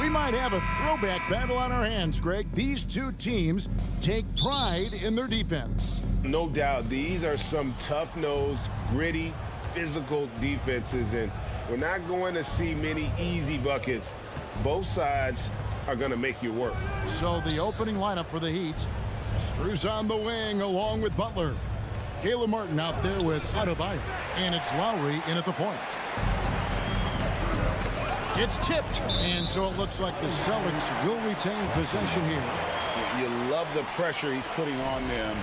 We might have a throwback battle on our hands, Greg. These two teams take pride in their defense. No doubt, these are some tough-nosed, gritty, physical defenses, and we're not going to see many easy buckets. Both sides are going to make you work. So the opening lineup for the Heat. Strus on the wing along with Butler. Caleb Martin out there with Adebayo. And it's Lowry in at the point. It's tipped. And so it looks like the Celtics will retain possession here. You love the pressure he's putting on them.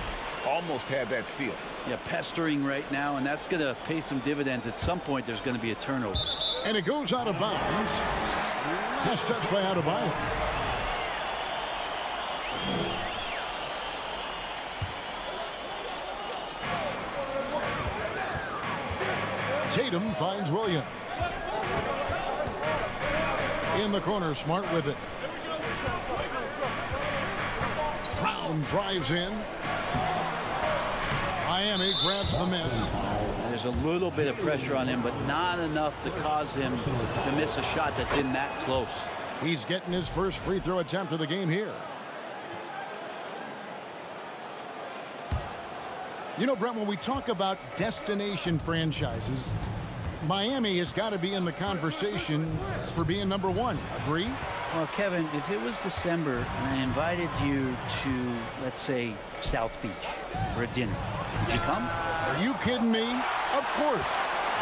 Almost had that steal. Yeah, pestering right now, and that's going to pay some dividends. At some point, there's going to be a turnover. And it goes out of bounds. Last touch by Adebayo. Tatum finds Williams. In the corner, Smart with it. Brown drives in. Miami grabs the miss. There's a little bit of pressure on him, but not enough to cause him to miss a shot that's in that close. He's getting his first free throw attempt of the game here. You know, Brent, when we talk about destination franchises, Miami has got to be in the conversation for being number one. Agree? Well, Kevin, if it was December and I invited you to, let's say, South Beach for a dinner, would you come? Are you kidding me? Of course.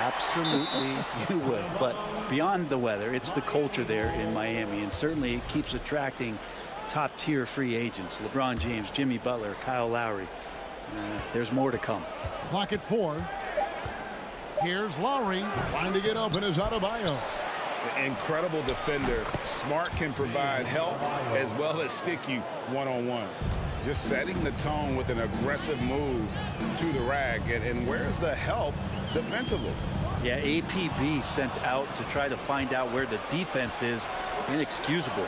Absolutely, you would. But beyond the weather, it's the culture there in Miami, and certainly it keeps attracting top-tier free agents. LeBron James, Jimmy Butler, Kyle Lowry. There's more to come. Clock at 4. Here's Lowry trying to get open as Adebayo. Incredible defender. Smart can provide help as well as stick you one-on-one. Just setting the tone with an aggressive move to the rag. And where's the help defensively? Yeah, APB sent out to try to find out where the defense is. Inexcusable.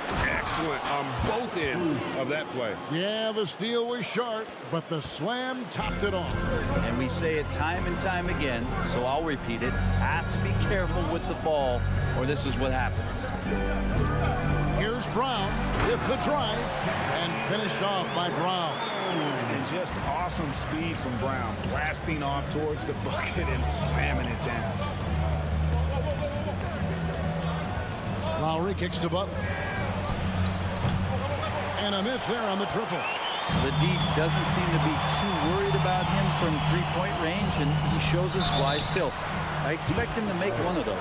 Excellent on both ends of that play. Yeah, the steal was sharp, but the slam topped it off. And we say it time and time again, so I'll repeat it. Have to be careful with the ball, or this is what happens. Here's Brown with the drive, and finished off by Brown. And just awesome speed from Brown, blasting off towards the bucket and slamming it down. Lowry kicks to Butler. And a miss there on the triple. The D doesn't seem to be too worried about him from three-point range, and he shows us why still. I expect him to make one of those.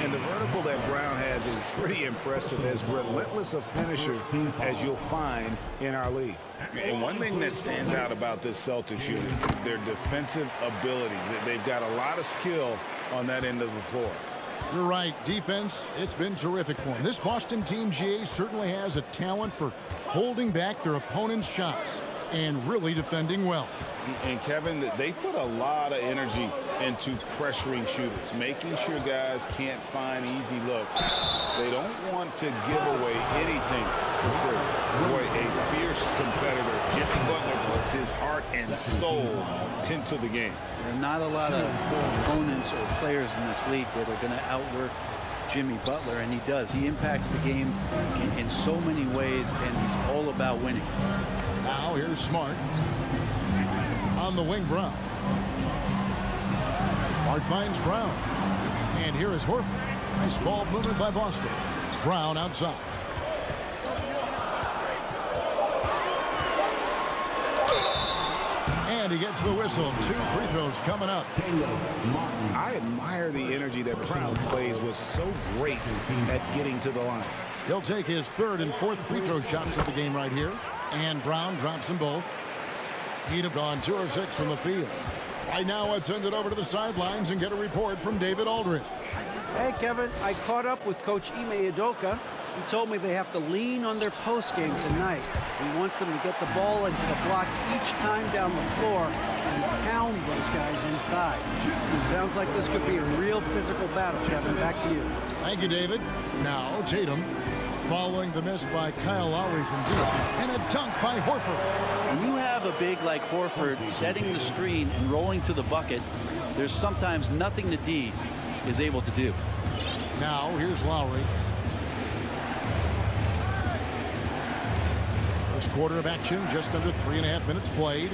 And the vertical that Brown has is pretty impressive, as relentless a finisher as you'll find in our league. And one thing that stands out about this Celtics unit, their defensive abilities. They've got a lot of skill on that end of the floor. You're right. Defense, it's been terrific for them. This Boston team, GA, certainly has a talent for holding back their opponent's shots and really defending well. And Kevin, they put a lot of energy into pressuring shooters, making sure guys can't find easy looks. They don't want to give away anything for free. Boy, a fierce competitor. Jimmy Butler puts his heart and soul into the game. There are not a lot of opponents or players in this league that are going to outwork Jimmy Butler, and he does. He impacts the game in so many ways, and he's all about winning. Now here's Smart. On the wing, Brown. Smart finds Brown. And here is Horford. Nice ball movement by Boston. Brown outside. And he gets the whistle. 2 free throws coming up. I admire the energy that Brown plays with, so great at getting to the line. He'll take his 3rd and 4th free throw shots of the game right here. And Brown drops them both. He'd have gone 2 of 6 from the field. Right now, let's send it over to the sidelines and get a report from David Aldridge. Hey, Kevin, I caught up with Coach Ime Udoka. He told me they have to lean on their postgame tonight. He wants them to get the ball into the block each time down the floor and pound those guys inside. Sounds like this could be a real physical battle, Kevin. Back to you. Thank you, David. Now, Tatum. Following the miss by Kyle Lowry from deep, and a dunk by Horford. When you have a big like Horford setting the screen and rolling to the bucket, there's sometimes nothing the D is able to do. Now, here's Lowry. First quarter of action, just under 3.5 minutes played.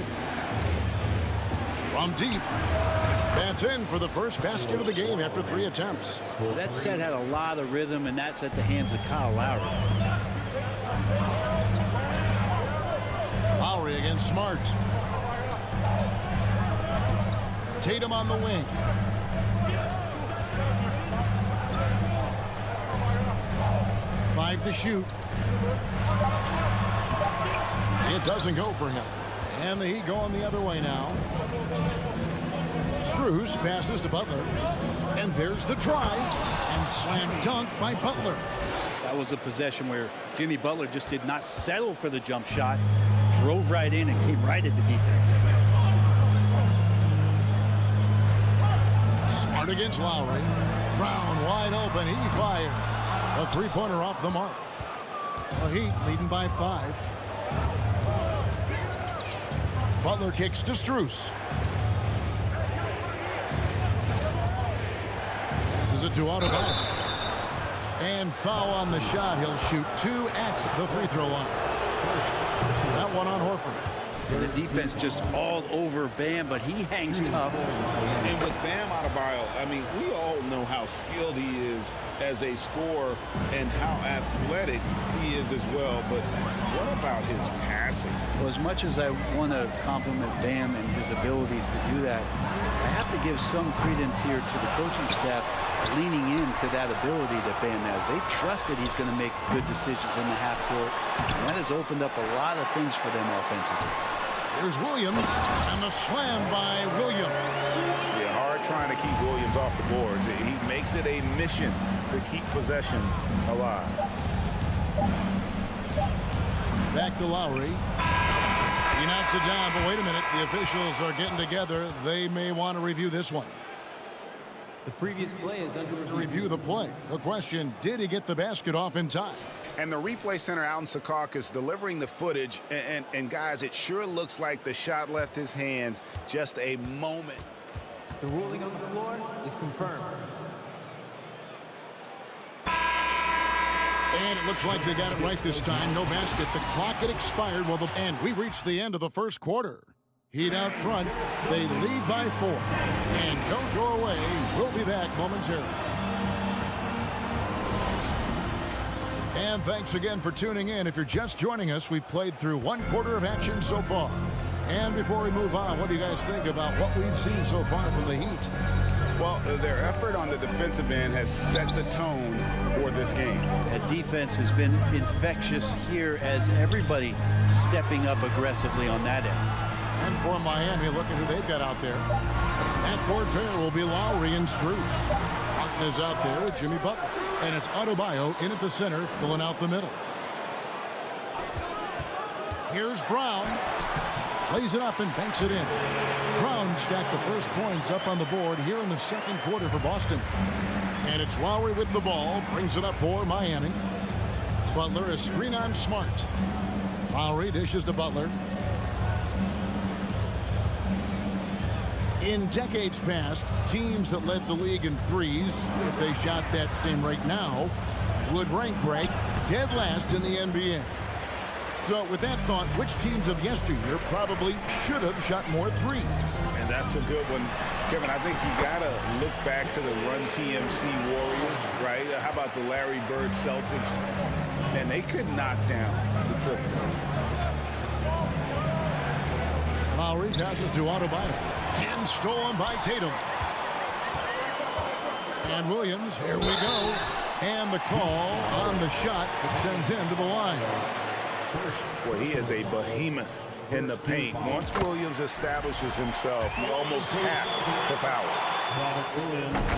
From deep. That's in for the first basket of the game after 3 attempts. That set had a lot of rhythm, and that's at the hands of Kyle Lowry. Lowry against Smart. Tatum on the wing. Five to shoot. It doesn't go for him. And the Heat going the other way now. Strus passes to Butler. And there's the drive. And slam dunk by Butler. That was a possession where Jimmy Butler just did not settle for the jump shot. Drove right in and came right at the defense. Smart against Lowry. Brown wide open. He fires. A three-pointer off the mark. The Heat leading by 5. Butler kicks to Strus. Passes it to Adebayo. And foul on the shot. He'll shoot 2 at the free throw line. That one on Horford. And the defense just all over Bam, but he hangs tough. And with Bam Adebayo, I mean, we all know how skilled he is as a scorer and how athletic he is as well. But what about his passing? Well, as much as I want to compliment Bam and his abilities to do that, I have to give some credence here to the coaching staff leaning into that ability that Bam has. They trust that he's going to make good decisions in the half court, and that has opened up a lot of things for them offensively. Here's Williams, and the slam by Williams. Yeah, hard trying to keep Williams off the boards. He makes it a mission to keep possessions alive. Back to Lowry. He knocks it down, but wait a minute. The officials are getting together. They may want to review this one. The previous play is under Review the play. The question, did he get the basket off in time? And the replay center out in Secaucus delivering the footage. And guys, it sure looks like the shot left his hands just a moment. The ruling on the floor is confirmed. And it looks like they got it right this time. No basket. The clock had expired. And we reached the end of the first quarter. Heat out front. They lead by 4. And don't go away. We'll be back momentarily. And thanks again for tuning in. If you're just joining us, we've played through 1 quarter of action so far. And before we move on, what do you guys think about what we've seen so far from the Heat? Well, their effort on the defensive end has set the tone for this game. That defense has been infectious here as everybody stepping up aggressively on that end. And for Miami, look at who they've got out there. That court pair will be Lowry and Strus. Martin is out there with Jimmy Butler. And it's Adebayo in at the center, filling out the middle. Here's Brown. Plays it up and banks it in. Brown's got the first points up on the board here in the second quarter for Boston. And it's Lowry with the ball. Brings it up for Miami. Butler, a screen on Smart. Lowry dishes to Butler. In decades past, teams that led the league in threes, if they shot that same rate now, would rank right dead last in the NBA. So with that thought, which teams of yesteryear probably should have shot more threes? And that's a good one. Kevin, I think you got to look back to the Run TMC Warriors, right? How about the Larry Bird Celtics? And they could knock down the triples. Lowry passes to Adebayo. And stolen by Tatum. And Williams, here we go. And the call on the shot that sends him to the line. Well, he is a behemoth in the paint. Once Williams establishes himself, you almost have to foul.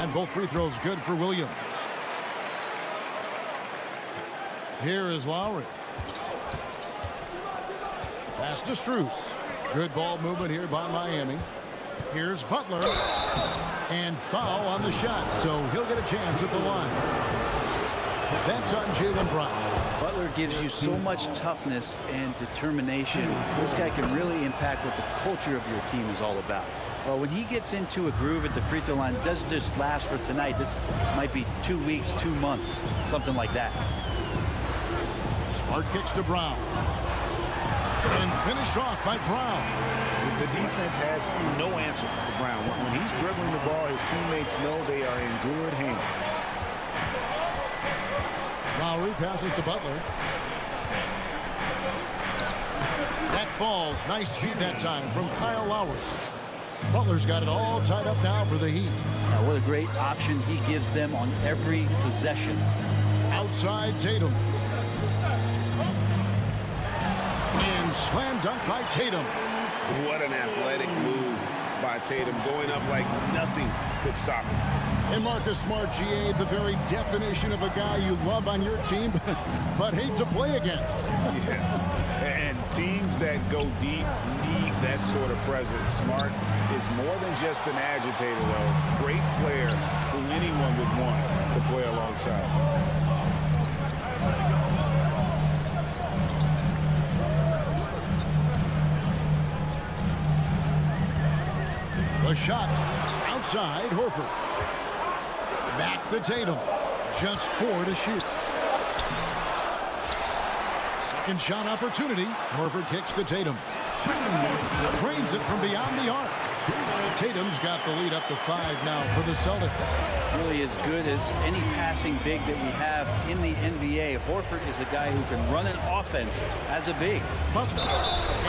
And both free throws good for Williams. Here is Lowry. Pass to Strus. Good ball movement here by Miami. Here's Butler. And foul on the shot, so he'll get a chance at the line. That's on Jaylen Brown. Butler gives you so much toughness and determination. This guy can really impact what the culture of your team is all about. Well, when he gets into a groove at the free throw line, it doesn't just last for tonight. This might be 2 weeks, 2 months, something like that. Smart kicks to Brown. And finished off by Brown. The defense has no answer for Brown. When he's dribbling the ball, his teammates know they are in good hands. Lowry passes to Butler. That falls. Nice feed that time from Kyle Lowry. Butler's got it all tied up now for the Heat. What a great option he gives them on every possession. Outside Tatum. And slam dunk by Tatum. What an athletic move by Tatum, going up like nothing could stop him. And Marcus Smart, GA, the very definition of a guy you love on your team, but hate to play against. Yeah, and teams that go deep need that sort of presence. Smart is more than just an agitator, though. Great player who anyone would want to play alongside. The shot outside Horford. Back to Tatum. Just 4 to shoot. Second shot opportunity. Horford kicks to Tatum. Trains it from beyond the arc. Tatum's got the lead up to 5 now for the Celtics. Really as good as any passing big that we have in the NBA. Horford is a guy who can run an offense as a big. Butler.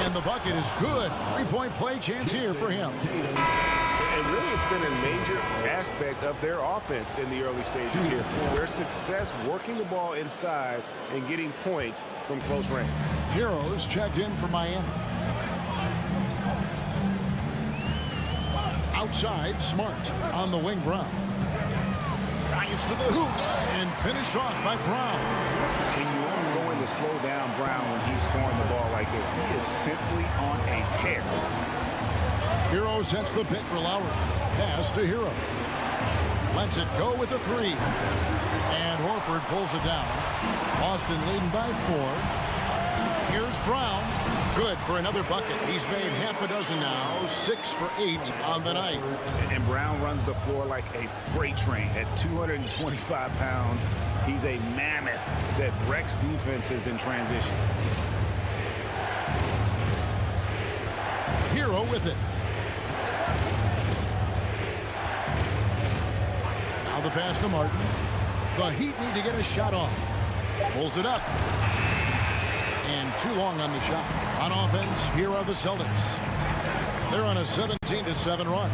And the bucket is good. 3-point play chance here for him. And really, it's been a major aspect of their offense in the early stages here. Their success working the ball inside and getting points from close range. Heroes checked in for Miami. Outside, Smart. On the wing, Brown. Drives to the hoop and finished off by Brown. And you aren't going to slow down Brown when he's scoring the ball like this. He is simply on a tear. Hero sets the pick for Lowry. Pass to Hero. Lets it go with the 3. And Horford pulls it down. Boston leading by 4. Here's Brown. Good for another bucket. He's made half a dozen now. 6 for 8 on the night. And Brown runs the floor like a freight train. At 225 pounds, he's a mammoth that wrecks defenses in transition. Hero with it. Now the pass to Martin. The Heat need to get a shot off. Pulls it up. And too long on the shot. On offense, here are the Celtics. They're on a 17-7 run.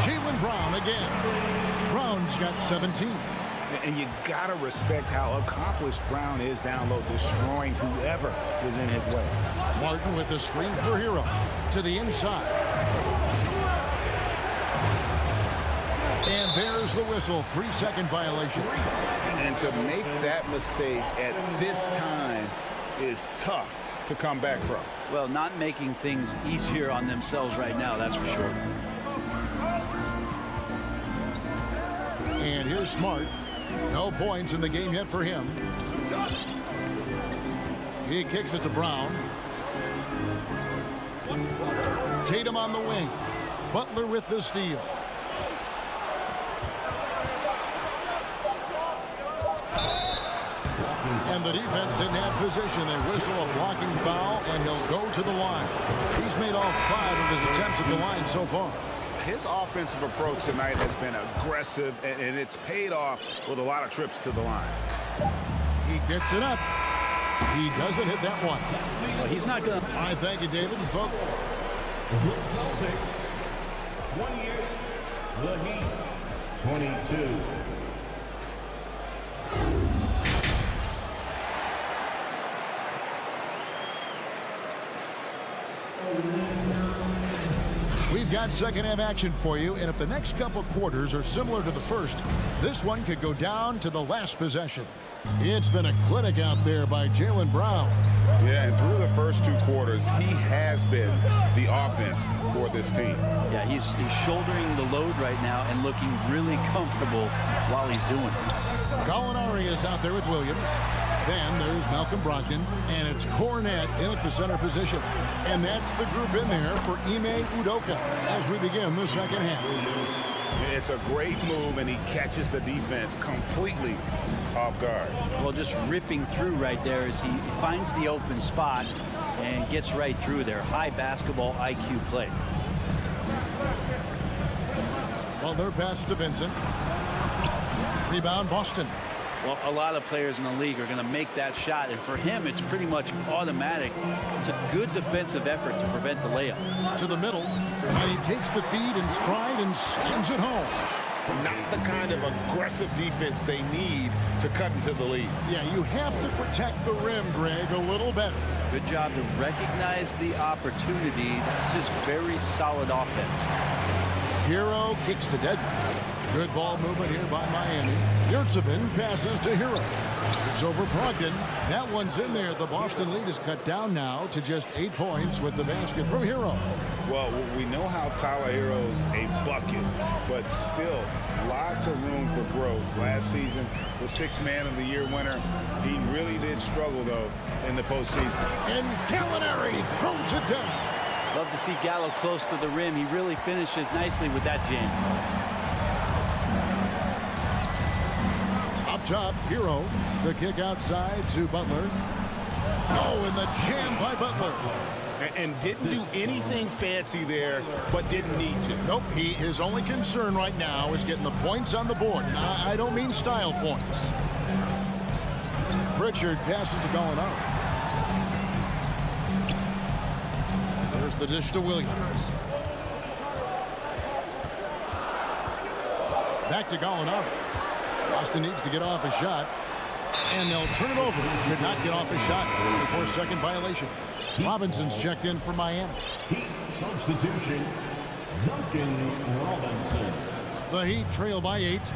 Jaylen Brown again. Brown's got 17. And you got to respect how accomplished Brown is down low, destroying whoever is in his way. Martin with the screen for Hero. To the inside. And there's the whistle. 3-second violation. And to make that mistake at this time is tough to come back from. Well, not making things easier on themselves right now, that's for sure. And here's Smart. No points in the game yet for him. He kicks it to Brown. Tatum on the wing. Butler with the steal. And the defense didn't have position. They whistle a blocking foul, and he'll go to the line. He's made all 5 of his attempts at the line so far. His offensive approach tonight has been aggressive, and it's paid off with a lot of trips to the line. He gets it up. He doesn't hit that one. Well, he's not going to. All right, thank you, David. And folks. Celtics, 1 year, the Heat, 22. We've got second half action for you, and if the next couple quarters are similar to the first, this one could go down to the last possession. It's been a clinic out there by Jaylen Brown. Yeah, and through the first 2 quarters, he has been the offense for this team. Yeah, he's shouldering the load right now and looking really comfortable while he's doing it. Gallinari is out there with Williams. Then there's Malcolm Brogdon, and it's Cornette in at the center position. And that's the group in there for Ime Udoka as we begin the second half. It's a great move, and he catches the defense completely off guard. Well, just ripping through right there as he finds the open spot, and gets right through there. High basketball IQ play. Butler passes to Vincent. Rebound, Boston. Well, a lot of players in the league are going to make that shot, and for him, it's pretty much automatic. It's a good defensive effort to prevent the layup. To the middle, and he takes the feed in stride and slams it home. Not the kind of aggressive defense they need to cut into the lead. Yeah, you have to protect the rim, Greg, a little better. Good job to recognize the opportunity. That's just very solid offense. Hero kicks to Dedmon. Good ball movement here by Miami. Yurtsevin passes to Hero. It's over Brogdon. That one's in there. The Boston lead is cut down now to just 8 points with the basket from Hero. Well, we know how Tyler Hero's a bucket, but still lots of room for growth. Last season, the 6th Man of the Year winner, he really did struggle, though, in the postseason. And Gallinari throws it down. Love to see Gallo close to the rim. He really finishes nicely with that jam. Up top, Hero. The kick outside to Butler. Oh, and the jam by Butler. And didn't do anything fancy there, but didn't need to. Nope, his only concern right now is getting the points on the board. I don't mean style points. Pritchard passes to Gallinari. There's the dish to Williams. Back to Gallinari. Boston needs to get off a shot, and they'll turn it over. Did not get off a shot. 24-second violation. Robinson's checked in for Miami. Heat substitution, Duncan Robinson. The Heat trail by 8.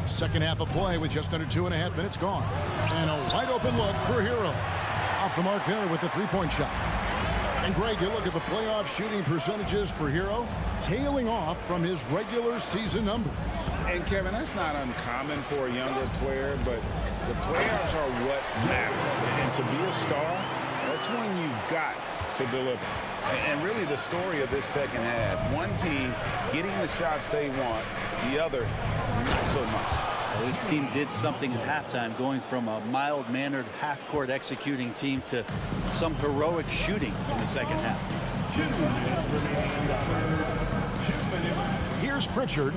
Second half of play with just under 2.5 minutes gone. And a wide open look for Hero. Off the mark there with the three-point shot. And Greg, you look at the playoff shooting percentages for Hero, tailing off from his regular season numbers. And, Kevin, that's not uncommon for a younger player, but the playoffs are what matters. And to be a star, that's when you've got to deliver. And really the story of this second half, one team getting the shots they want, the other not so much. Well, this team did something at halftime, going from a mild-mannered half-court executing team to some heroic shooting in the second half. 2 minutes remaining. Here's Pritchard.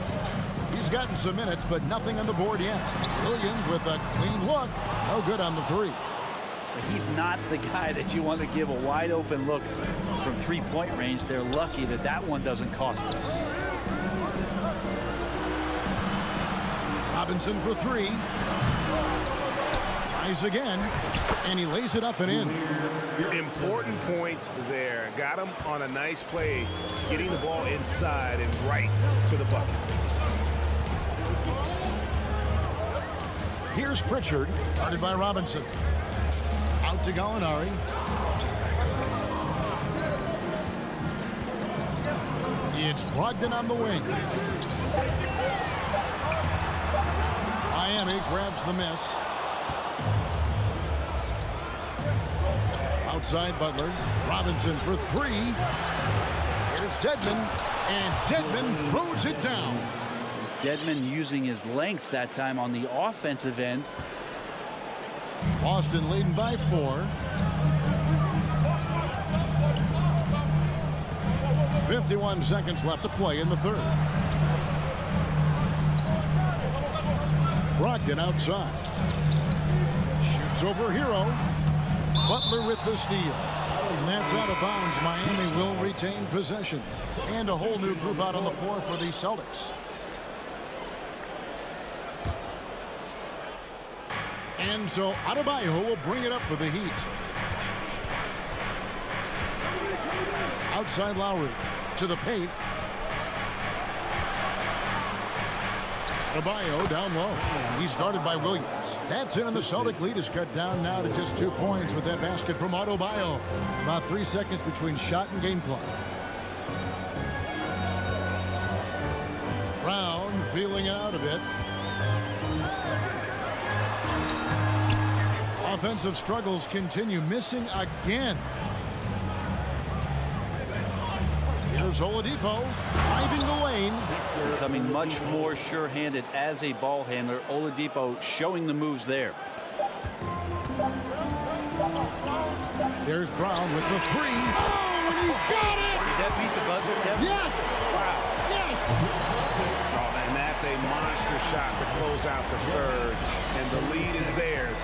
He's gotten some minutes, but nothing on the board yet. Williams with a clean look. No good on the three. But he's not the guy that you want to give a wide-open look from three-point range. They're lucky that that one doesn't cost them. Robinson for 3. Tries again, and he lays it up and in. Important points there. Got him on a nice play, getting the ball inside and right to the bucket. Here's Pritchard, guarded by Robinson. Out to Gallinari. It's Brogdon on the wing. Miami grabs the miss. Outside Butler. Robinson for 3. Here's Dedmon, and Dedmon throws it down. Dedmon using his length that time on the offensive end. Boston leading by 4. 51 seconds left to play in the third. Brogdon outside. Shoots over Hero. Butler with the steal. And that's out of bounds. Miami will retain possession. And a whole new group out on the floor for the Celtics. And so Adebayo will bring it up for the Heat. Outside Lowry to the paint. Adebayo down low. He's guarded by Williams. That's in, and the Celtic lead is cut down now to just 2 points with that basket from Adebayo. About 3 seconds between shot and game clock. Brown feeling out a bit. Offensive struggles continue, missing again. Here's Oladipo driving the lane. Becoming much more sure-handed as a ball handler. Oladipo showing the moves there. There's Brown with the three. Oh, and he got it! Did that beat the buzzer, Kevin? Yes! Wow. Yes! Oh, and that's a monster shot to close out the third. And the lead is theirs.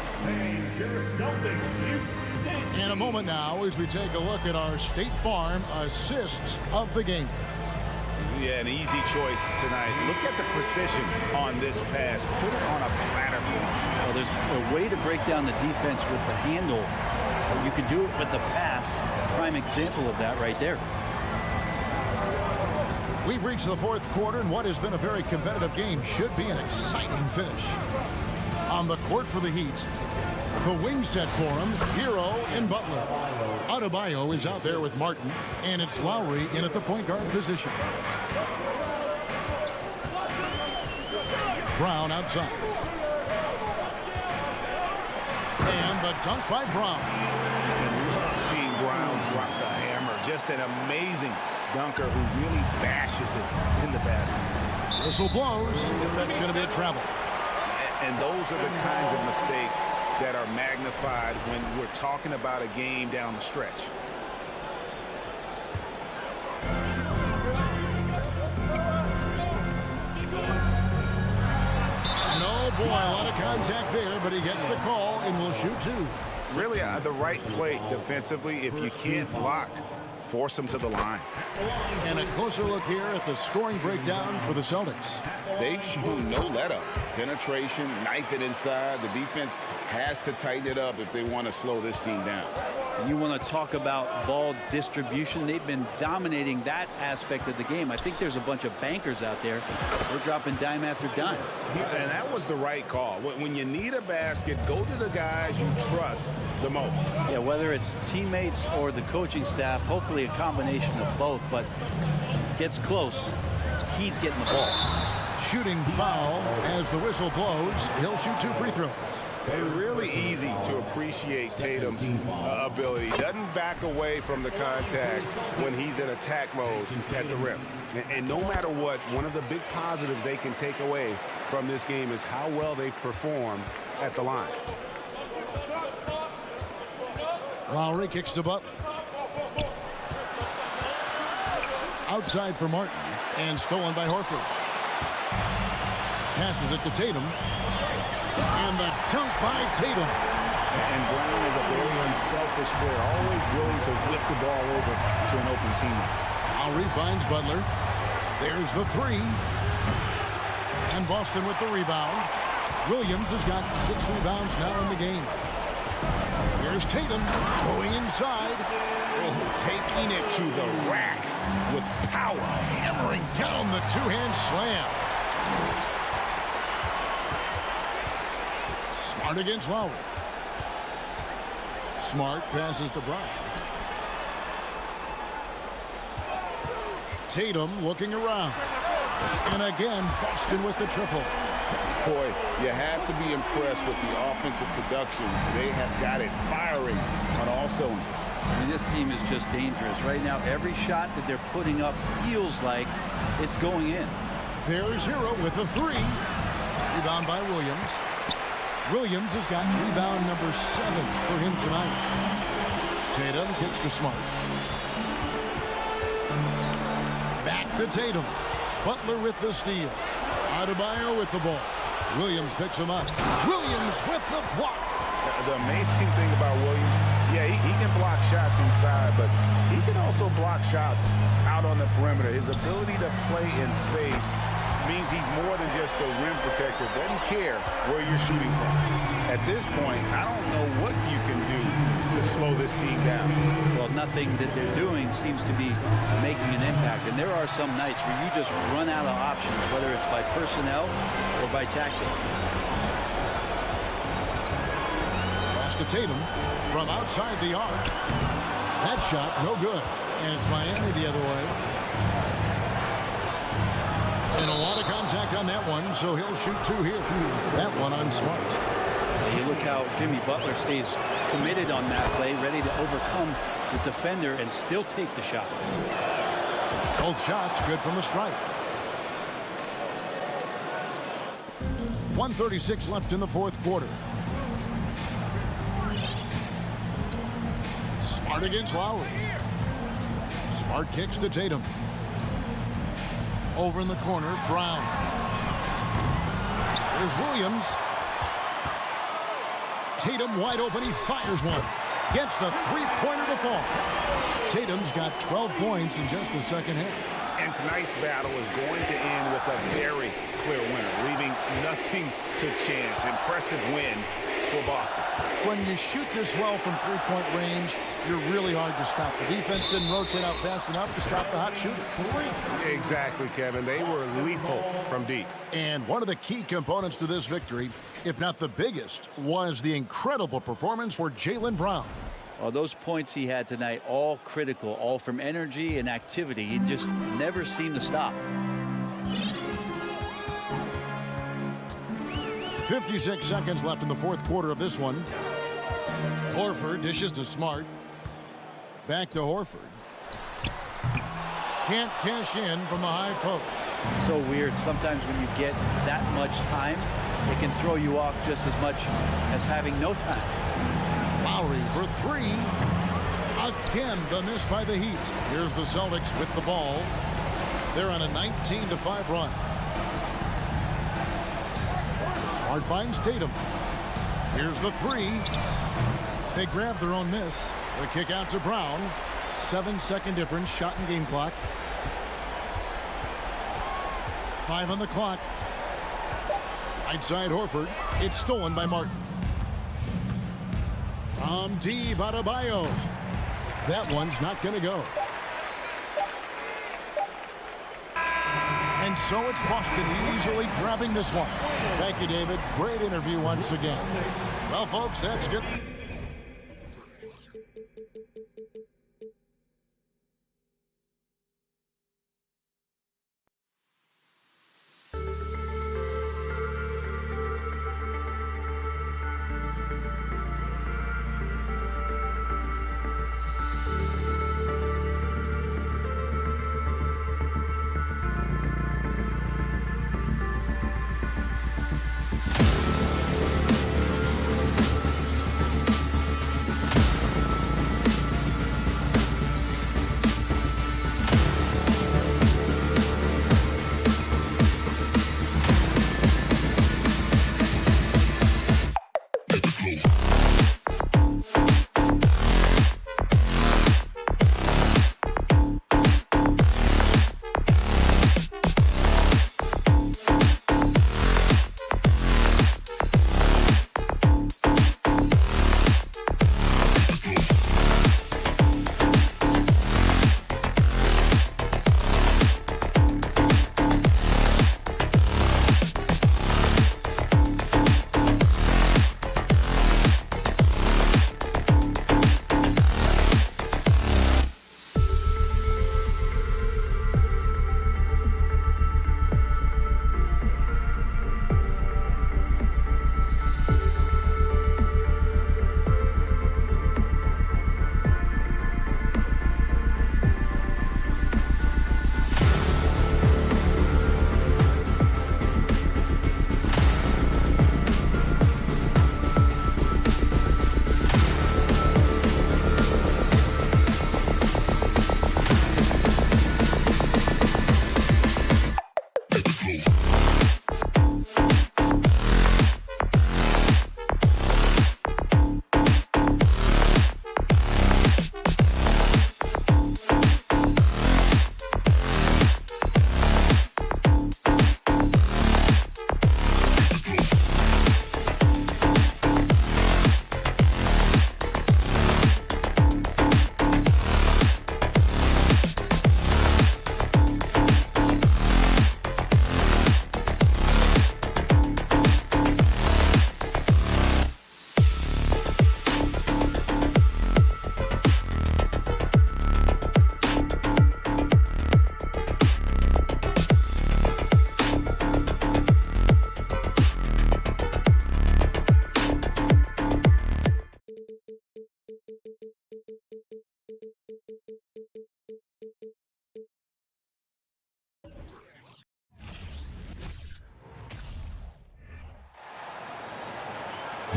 In a moment now, as we take a look at our State Farm assists of the game. Yeah, an easy choice tonight. Look at the precision on this pass. Put it on a platter for him. Well, there's a way to break down the defense with the handle. You can do it with the pass. Prime example of that right there. We've reached the fourth quarter, and what has been a very competitive game should be an exciting finish. On the court for the Heat, the wing set for him, Hero and Butler. Adebayo is out there with Martin, and it's Lowry in at the point guard position. Brown outside. And the dunk by Brown. Love seeing Brown drop the hammer. Just an amazing dunker who really bashes it in the basket. Whistle blows, if that's going to be a travel. And those are the kinds of mistakes that are magnified when we're talking about a game down the stretch. No, boy, a lot of contact there, but he gets the call and will shoot two. Really, the right play defensively. If you can't block, force them to the line. And a closer look here at the scoring breakdown for the Celtics. They've shown no let-up. Penetration, knife it inside. The defense has to tighten it up if they want to slow this team down. And you want to talk about ball distribution. They've been dominating that aspect of the game. I think there's a bunch of bankers out there. They're dropping dime after dime. And that was the right call. When you need a basket, go to the guys you trust the most. Yeah, whether it's teammates or the coaching staff, hopefully a combination of both, but gets close. He's getting the ball. Shooting foul as the whistle blows. He'll shoot two free throws. And really easy to appreciate Tatum's ability. Doesn't back away from the contact when he's in attack mode at the rim. And no matter what, one of the big positives they can take away from this game is how well they perform at the line. Lowry kicks to Butler. Outside for Martin. And stolen by Horford. Passes it to Tatum. And the dunk by Tatum. And Brown is a very unselfish player, always willing to whip the ball over to an open teammate. Lowry finds Butler. There's the three. And Boston with the rebound. Williams has got 6 rebounds now in the game. Here's Tatum going inside. Taking it to the rack with power. Hammering down the two-hand slam. Smart against Lowry. Smart passes to Brown. Tatum looking around. And again, Boston with the triple. Boy, you have to be impressed with the offensive production. They have got it firing on all cylinders. I mean, this team is just dangerous. Right now, every shot that they're putting up feels like it's going in. There's Hero with the three. Rebound by Williams. Williams has got rebound number 7 for him tonight. Tatum kicks to Smart. Back to Tatum. Butler with the steal. Adebayo with the ball. Williams picks him up. Williams with the block. The amazing thing about Williams, yeah, he can block shots inside, but he can also block shots out on the perimeter. His ability to play in space means he's more than just a rim protector. Doesn't care where you're shooting from. At this point, I don't know what you can do to slow this team down. Well, nothing that they're doing seems to be making an impact. And there are some nights where you just run out of options, whether it's by personnel or by tactic. Pass to Tatum from outside the arc. That shot, no good. And it's Miami the other way. And a lot of contact on that one, so he'll shoot 2 here. That one on Smart. You look how Jimmy Butler stays committed on that play, ready to overcome the defender and still take the shot. Both shots good from the strike. 1:36 left in the fourth quarter. Smart against Lowry. Smart kicks to Tatum. Over in the corner, Brown. There's Williams. Tatum wide open. He fires one. Gets the three-pointer to fall. Tatum's got 12 points in just the second half. And tonight's battle is going to end with a very clear winner, leaving nothing to chance. Impressive win for Boston. When you shoot this well from three-point range, you're really hard to stop. The defense didn't rotate out fast enough to stop the hot shooter. Exactly, Kevin. They were lethal from deep. And one of the key components to this victory, if not the biggest, was the incredible performance for Jaylen Brown. Well, those points he had tonight, all critical, all from energy and activity. He just never seemed to stop. 56 seconds left in the fourth quarter of this one. Horford dishes to Smart. Back to Horford. Can't cash in from the high post. So weird. Sometimes when you get that much time, it can throw you off just as much as having no time. Lowry for three. Again, the miss by the Heat. Here's the Celtics with the ball. They're on a 19-5 run. Smart finds Tatum. Here's the three. They grab their own miss. The kick out to Brown. 7-second difference, shot and game clock. 5 on the clock. Right side Horford. It's stolen by Martin. From D. Adebayo. That one's not going to go. And so it's Boston easily grabbing this one. Thank you, David. Great interview once again. Well, folks, that's good.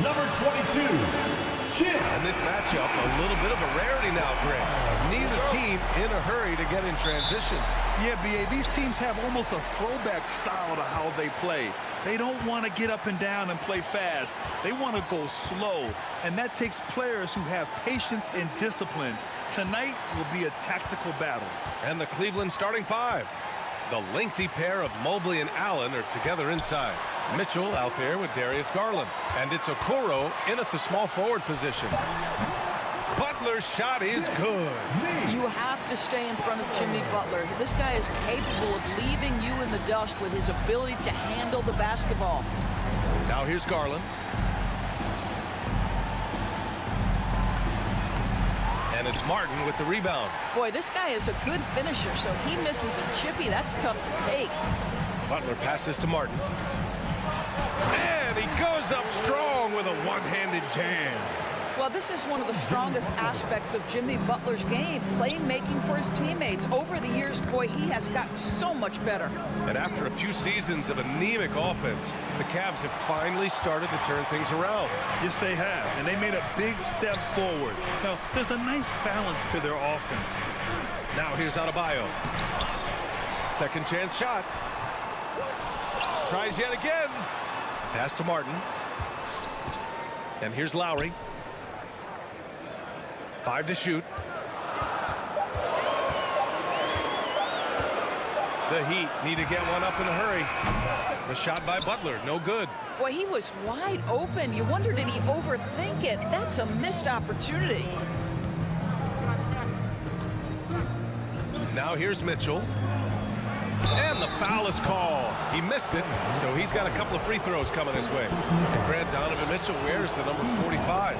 Number 22, Chip. And this matchup, a little bit of a rarity now, Greg. Neither team in a hurry to get in transition. Yeah, B.A., these teams have almost a throwback style to how they play. They don't want to get up and down and play fast. They want to go slow, and that takes players who have patience and discipline. Tonight will be a tactical battle. And the Cleveland starting five. The lengthy pair of Mobley and Allen are together inside. Mitchell out there with Darius Garland. And it's Okoro in at the small forward position. Butler's shot is good. You have to stay in front of Jimmy Butler. This guy is capable of leaving you in the dust with his ability to handle the basketball. Now here's Garland. And it's Martin with the rebound. Boy, this guy is a good finisher, so he misses a chippy. That's tough to take. Butler passes to Martin. And he goes up strong with a one-handed jam. Well, this is one of the strongest aspects of Jimmy Butler's game, playmaking for his teammates. Over the years, boy, he has gotten so much better. And after a few seasons of anemic offense, the Cavs have finally started to turn things around. Yes, they have, and they made a big step forward. Now, there's a nice balance to their offense. Now here's Adebayo. Second chance shot. Tries yet again. Pass to Martin. And here's Lowry. 5 to shoot. The Heat need to get one up in a hurry. The shot by Butler, no good. Boy, he was wide open. You wonder, did he overthink it? That's a missed opportunity. Now here's Mitchell. And the foul is called. He missed it, so he's got a couple of free throws coming his way. And Grant, Donovan Mitchell wears the number 45.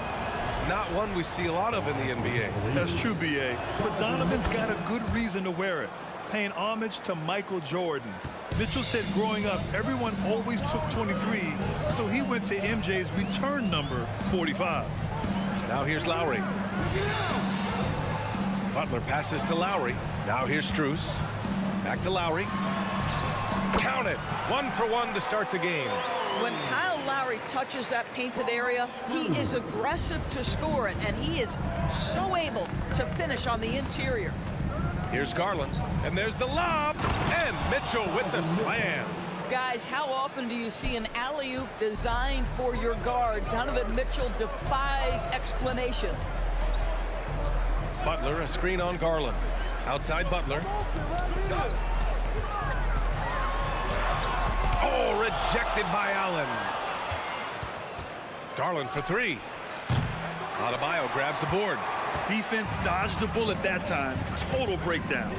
Not one we see a lot of in the NBA. That's true, B.A. But Donovan's got a good reason to wear it, paying homage to Michael Jordan. Mitchell said growing up, everyone always took 23, so he went to MJ's return number 45. Now here's Lowry. Butler passes to Lowry. Now here's Strus. Back to Lowry. Count it. 1 for 1 to start the game. When Kyle Lowry touches that painted area, he is aggressive to score it, and he is so able to finish on the interior. Here's Garland, and there's the lob, and Mitchell with the slam. Guys, how often do you see an alley-oop designed for your guard? Donovan Mitchell defies explanation. Butler, a screen on Garland. Outside Butler. Oh, rejected by Allen. Garland for 3. Adebayo grabs the board. Defense dodged the bullet that time. Total breakdown.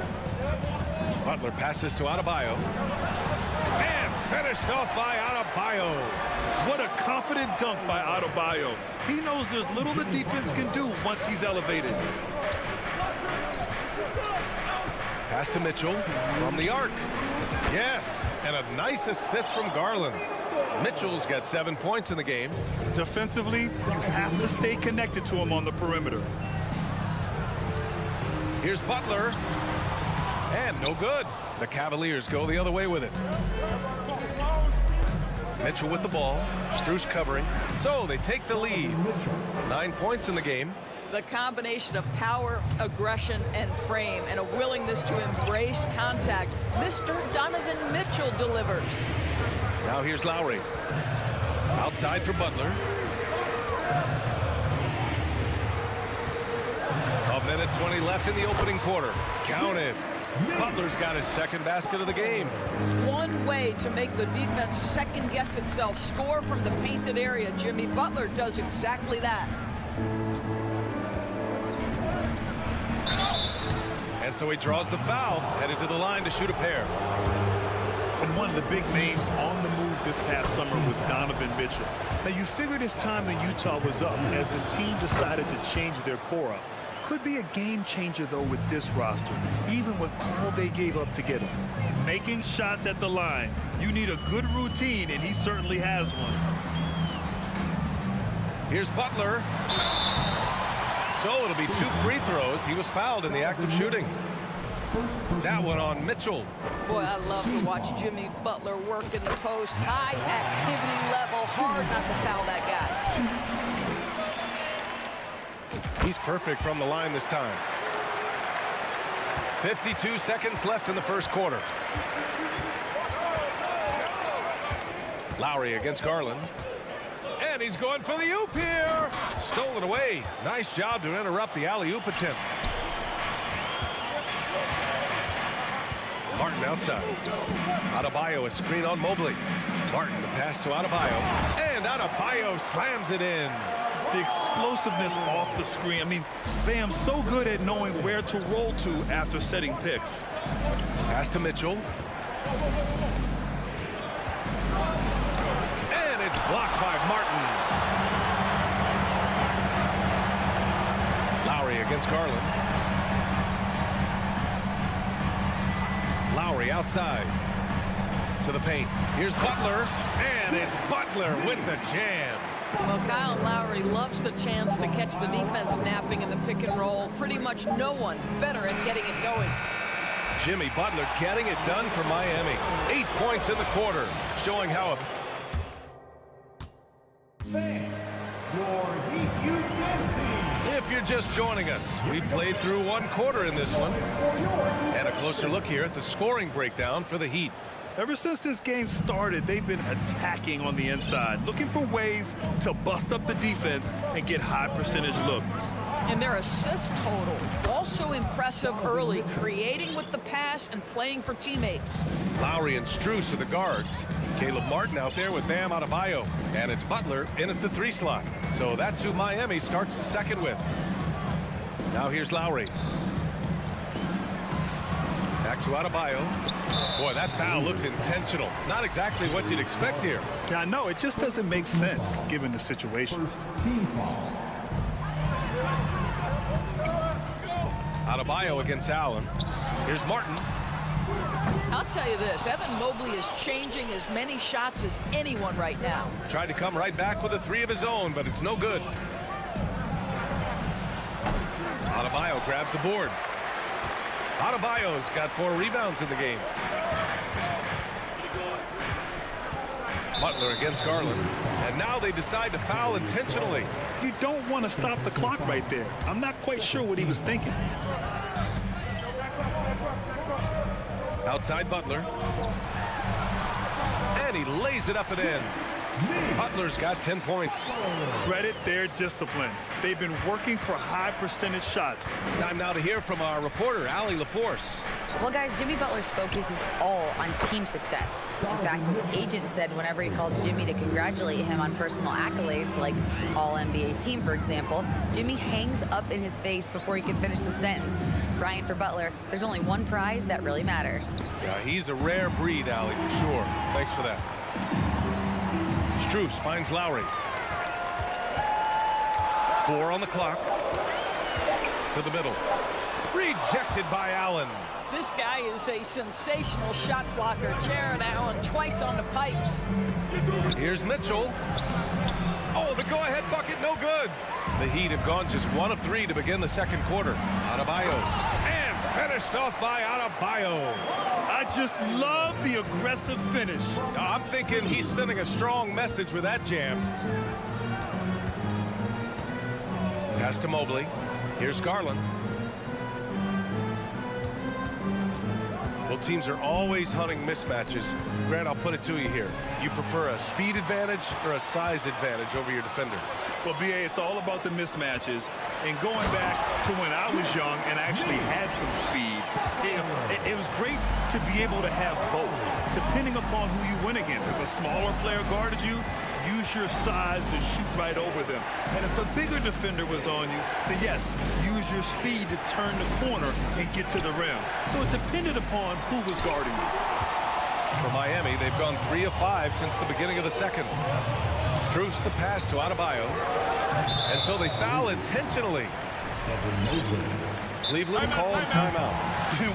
Butler passes to Adebayo. And finished off by Adebayo. What a confident dunk by Adebayo. He knows there's little the defense can do once he's elevated. Pass to Mitchell from the arc. Yes, and a nice assist from Garland. Mitchell's got 7 points in the game. Defensively, you have to stay connected to him on the perimeter. Here's Butler. And no good. The Cavaliers go the other way with it. Mitchell with the ball. Strus covering. So they take the lead. 9 points in the game. The combination of power, aggression, and frame, and a willingness to embrace contact. Mr. Donovan Mitchell delivers. Now here's Lowry. Outside for Butler. A minute 20 left in the opening quarter. Counted. Butler's got his second basket of the game. One way to make the defense second-guess itself. Score from the painted area. Jimmy Butler does exactly that. And so he draws the foul, headed to the line to shoot a pair. And one of the big names on the move this past summer was Donovan Mitchell. Now, you figured his time in Utah was up as the team decided to change their core up. Could be a game changer, though, with this roster, even with all they gave up to get him. Making shots at the line. You need a good routine, and he certainly has one. Here's Butler. So it'll be 2 free throws. He was fouled in the act of shooting. That one on Mitchell. Boy, I love to watch Jimmy Butler work in the post. High activity level. Hard not to foul that guy. He's perfect from the line this time. 52 seconds left in the first quarter. Lowry against Garland. And he's going for the oop here. Stolen away. Nice job to interrupt the alley-oop attempt. Martin outside. Adebayo a screen on Mobley. Martin the pass to Adebayo. And Adebayo slams it in. The explosiveness off the screen. I mean, Bam's so good at knowing where to roll to after setting picks. Pass to Mitchell. And it's blocked by Martin. Lowry against Garland. Lowry outside to the paint. Here's Butler, and it's Butler with the jam. Well, Kyle Lowry loves the chance to catch the defense napping in the pick and roll. Pretty much no one better at getting it going. Jimmy Butler getting it done for Miami. 8 points in the quarter, showing how if you're just joining us, we played through one quarter in this one. And a closer look here at the scoring breakdown for the Heat. Ever since this game started, they've been attacking on the inside, looking for ways to bust up the defense and get high percentage looks. And their assist total, also impressive early, creating with the pass and playing for teammates. Lowry and Strus are the guards. Caleb Martin out there with Bam Adebayo. And it's Butler in at the 3 slot. So that's who Miami starts the second with. Now here's Lowry. Back to Adebayo. Boy, that foul looked intentional. Not exactly what you'd expect here. Yeah, I know. It just doesn't make sense given the situation. Adebayo against Allen. Here's Martin. I'll tell you this, Evan Mobley is changing as many shots as anyone right now. Tried to come right back with a 3 of his own, but it's no good. Adebayo grabs the board. Adebayo's got 4 rebounds in the game. Butler against Garland. And now they decide to foul intentionally. You don't want to stop the clock right there. I'm not quite sure what he was thinking. Outside Butler. And he lays it up and in. Butler's got 10 points. Credit their discipline. They've been working for high percentage shots. Time now to hear from our reporter, Allie LaForce. Well, guys, Jimmy Butler's focus is all on team success. In fact, his agent said whenever he calls Jimmy to congratulate him on personal accolades, like All-NBA team, for example, Jimmy hangs up in his face before he can finish the sentence. Brian, for Butler, there's only one prize that really matters. Yeah, he's a rare breed, Allie, for sure. Thanks for that. Strus finds Lowry. 4 on the clock. To the middle. Rejected by Allen. This guy is a sensational shot blocker. Jared Allen twice on the pipes. Here's Mitchell. Oh, the go-ahead bucket, no good. The Heat have gone just 1 of 3 to begin the second quarter. Adebayo. And finished off by Adebayo. I just love the aggressive finish. I'm thinking he's sending a strong message with that jam. Pass to Mobley. Here's Garland. Well, teams are always hunting mismatches. Grant, I'll put it to you here. You prefer a speed advantage or a size advantage over your defender? Well, B.A., it's all about the mismatches. And going back to when I was young and actually had some speed, it was great to be able to have both, depending upon who you went against. If a smaller player guarded you, use your size to shoot right over them. And if a bigger defender was on you, then yes, use your speed to turn the corner and get to the rim. So it depended upon who was guarding you. For Miami, they've gone 3 of 5 since the beginning of the second. Strus the pass to Adebayo. And so they foul intentionally. Cleveland calls timeout.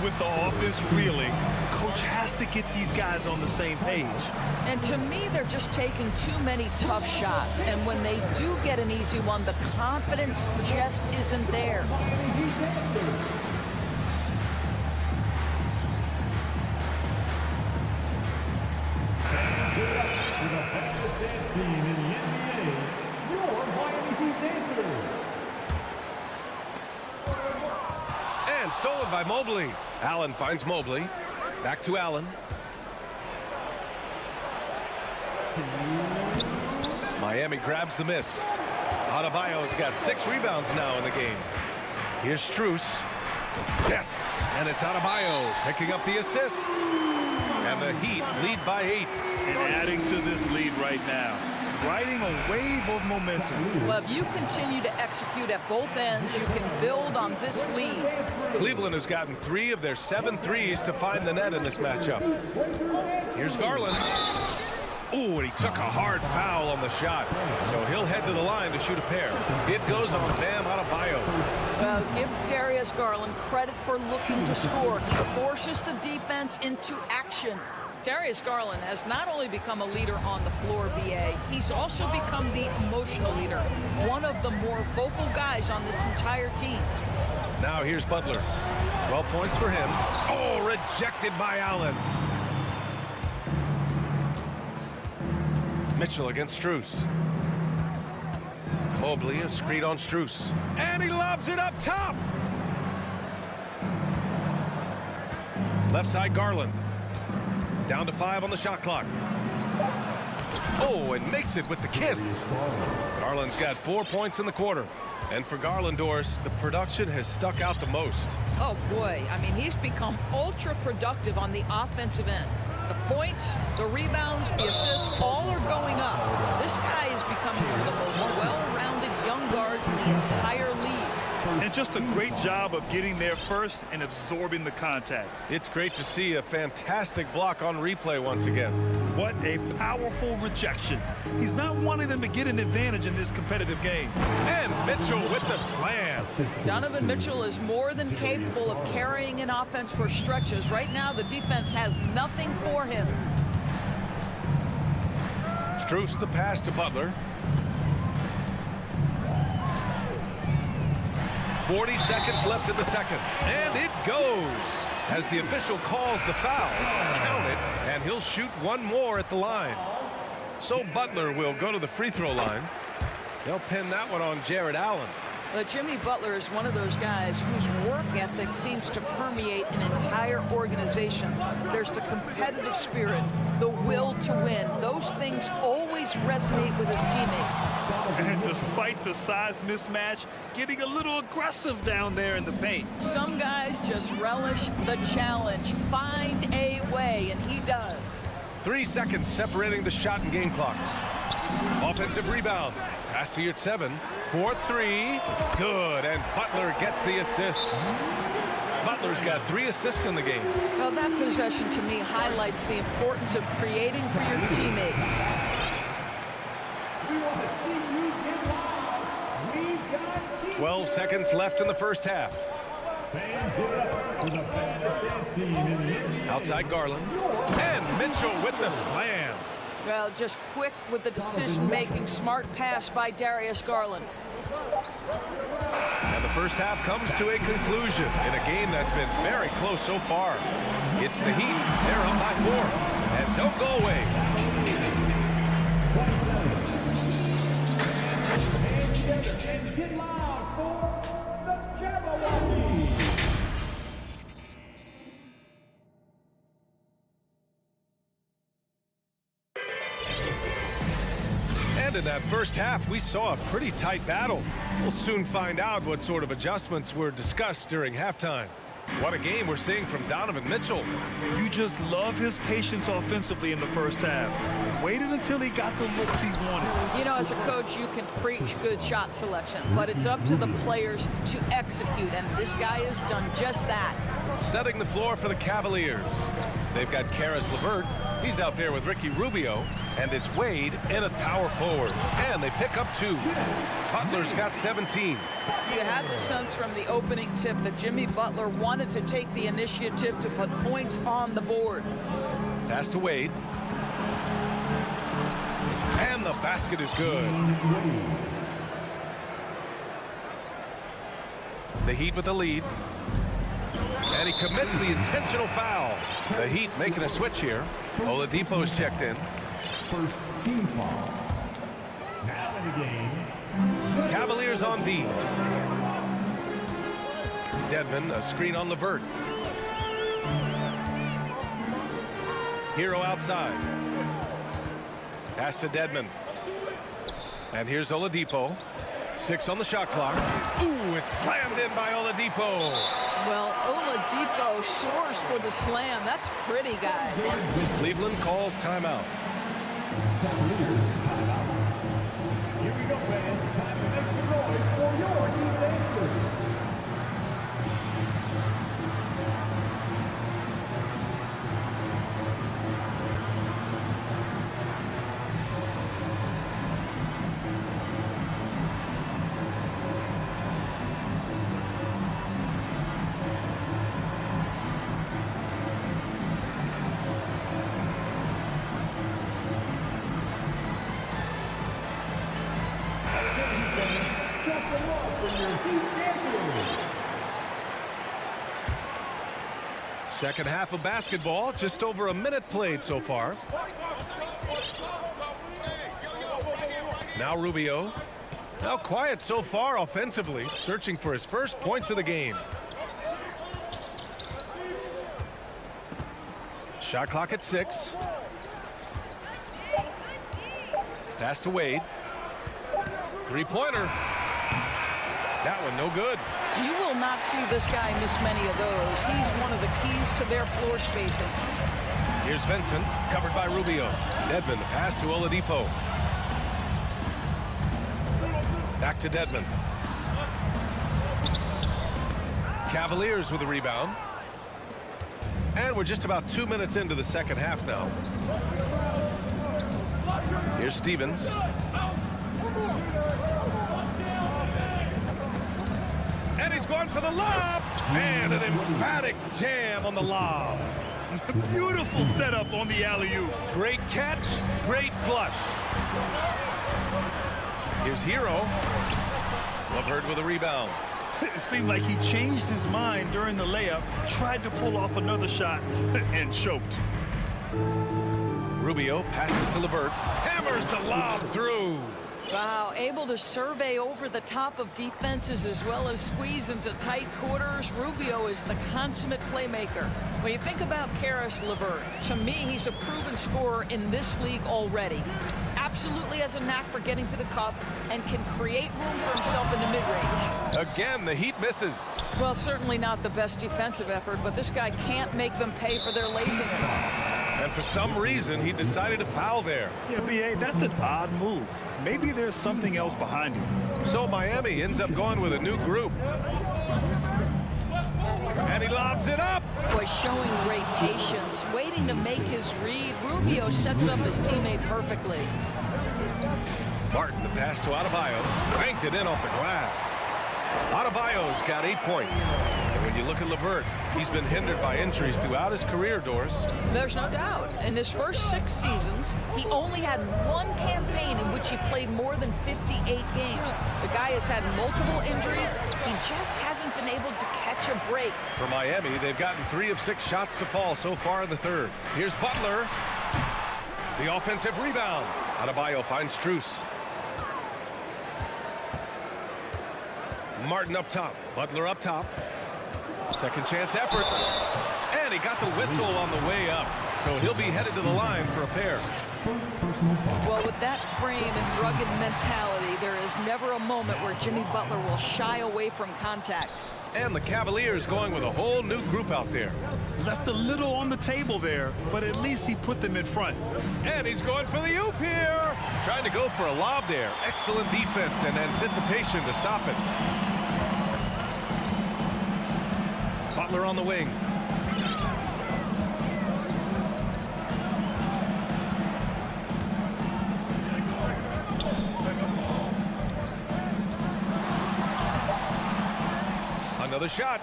With the offense reeling, coach has to get these guys on the same page. And to me, they're just taking too many tough shots. And when they do get an easy one, the confidence just isn't there. stolen by Mobley. Allen finds Mobley. Back to Allen. Miami grabs the miss. Adebayo's got 6 rebounds now in the game. Here's Strus. Yes, and it's Adebayo picking up the assist. And the Heat lead by 8. And adding to this lead right now. Riding a wave of momentum. Well, if you continue to execute at both ends, you can build on this lead. Cleveland has gotten 3 of their 7 threes to find the net in this matchup. Here's Garland. Ooh, and he took a hard foul on the shot. So he'll head to the line to shoot a pair. It goes on Bam Adebayo. Well, give Darius Garland credit for looking to score. He forces the defense into action. Darius Garland has not only become a leader on the floor, BA, he's also become the emotional leader. One of the more vocal guys on this entire team. Now here's Butler. 12 points for him. Oh, rejected by Allen. Mitchell against Strus. Mobley, a screen on Strus. And he lobs it up top. Left side Garland. Down to 5 on the shot clock. Oh, and makes it with the kiss. Garland's got 4 points in the quarter. And for Garland, Doris, the production has stuck out the most. Oh, boy. I mean, he's become ultra productive on the offensive end. The points, the rebounds, the assists, all are going up. This guy is becoming one of the most well-rounded young guards in the entire league. And just a great job of getting there first and absorbing the contact. It's great to see a fantastic block on replay once again. What a powerful rejection. He's not wanting them to get an advantage in this competitive game. And Mitchell with the slam. Donovan Mitchell is more than capable of carrying an offense for stretches. Right now, the defense has nothing for him. Strus the pass to Butler. 40 seconds left in the second. And it goes as the official calls the foul. Count it, and he'll shoot one more at the line. So Butler will go to the free throw line. They'll pin that one on Jared Allen. But Jimmy Butler is one of those guys whose work ethic seems to permeate an entire organization. There's the competitive spirit, the will to win. Those things always resonate with his teammates. And despite the size mismatch, getting a little aggressive down there in the paint. Some guys just relish the challenge. Find a way, and he does. 3 seconds separating the shot and game clocks. Offensive rebound. Pass to Yurtseven. 4-3. Good. And Butler gets the assist. Butler's got 3 assists in the game. Well, that possession to me highlights the importance of creating for your teammates. 12 seconds left in the first half. Outside Garland. And Mitchell with the slam. Well, just quick with the decision-making, smart pass by Darius Garland. And the first half comes to a conclusion in a game that's been very close so far. It's the Heat. They're up by 4. And don't go away. And get loud for the Cavaliers. And in that first half, we saw a pretty tight battle. We'll soon find out what sort of adjustments were discussed during halftime. What a game we're seeing from Donovan Mitchell. You just love his patience offensively in the first half. Waited until he got the looks he wanted. You know, as a coach, you can preach good shot selection, but it's up to the players to execute, and this guy has done just that. Setting the floor for the Cavaliers. They've got Karis LeVert. He's out there with Ricky Rubio, and it's Wade in at power forward. And they pick up 2. Butler's got 17. You had the sense from the opening tip that Jimmy Butler wanted to take the initiative to put points on the board. Pass to Wade. And the basket is good. The Heat with the lead. And he commits the intentional foul. The Heat making a switch here. Oladipo's checked in. First team foul. Now in the game. Cavaliers on D. Dedmon, a screen on Levert. Hero outside. Pass to Dedmon. And here's Oladipo. 6 on the shot clock. Ooh, it's slammed in by Oladipo. Well, Oladipo soars for the slam. That's pretty, guys. Cleveland calls timeout. Cavaliers timeout. Here we go, fans. Time to make some noise for your Heat Rangers. Second half of basketball, just over a minute played so far. Now Rubio. Now quiet so far offensively, searching for his first points of the game. Shot clock at 6. Pass to Wade. Three-pointer. That one no good. You will not see this guy miss many of those. He's one of the keys to their floor spacing. Here's Vincent, covered by Rubio. Dedmon, the pass to Oladipo. Back to Dedmon. Cavaliers with the rebound. And we're just about 2 minutes into the second half now. Here's Stevens. And he's going for the lob. And an emphatic jam on the lob. Beautiful setup on the alley-oop. Great catch, great flush. Here's Hero. Levert with a rebound. It seemed like he changed his mind during the layup, tried to pull off another shot, and choked. Rubio passes to Levert. Hammers the lob through. Wow, able to survey over the top of defenses as well as squeeze into tight quarters. Rubio is the consummate playmaker. When you think about Karis LeVert, to me, he's a proven scorer in this league already. Absolutely has a knack for getting to the cup and can create room for himself in the mid-range. Again, the Heat misses. Well, certainly not the best defensive effort, but this guy can't make them pay for their laziness. And for some reason, he decided to foul there. Yeah, B.A., that's an odd move. Maybe there's something else behind it. So Miami ends up going with a new group. And he lobs it up. Was showing great patience, waiting to make his read. Rubio sets up his teammate perfectly. Martin, the pass to Adebayo. Banked it in off the glass. Adebayo's got 8 points. And when you look at LeVert, he's been hindered by injuries throughout his career, Doris. There's no doubt. In his first 6 seasons, he only had one campaign in which he played more than 58 games. The guy has had multiple injuries. He just hasn't been able to catch a break. For Miami, they've gotten 3 of 6 shots to fall so far in the third. Here's Butler. The offensive rebound. Adebayo finds Strus. Martin up top. Butler up top. Second chance effort. And he got the whistle on the way up. So he'll be headed to the line for a pair. Well, with that frame and rugged mentality, there is never a moment where Jimmy Butler will shy away from contact. And the Cavaliers going with a whole new group out there. Left a little on the table there, but at least he put them in front. And he's going for the oop here. Trying to go for a lob there. Excellent defense and anticipation to stop it. Butler on the wing. Another shot.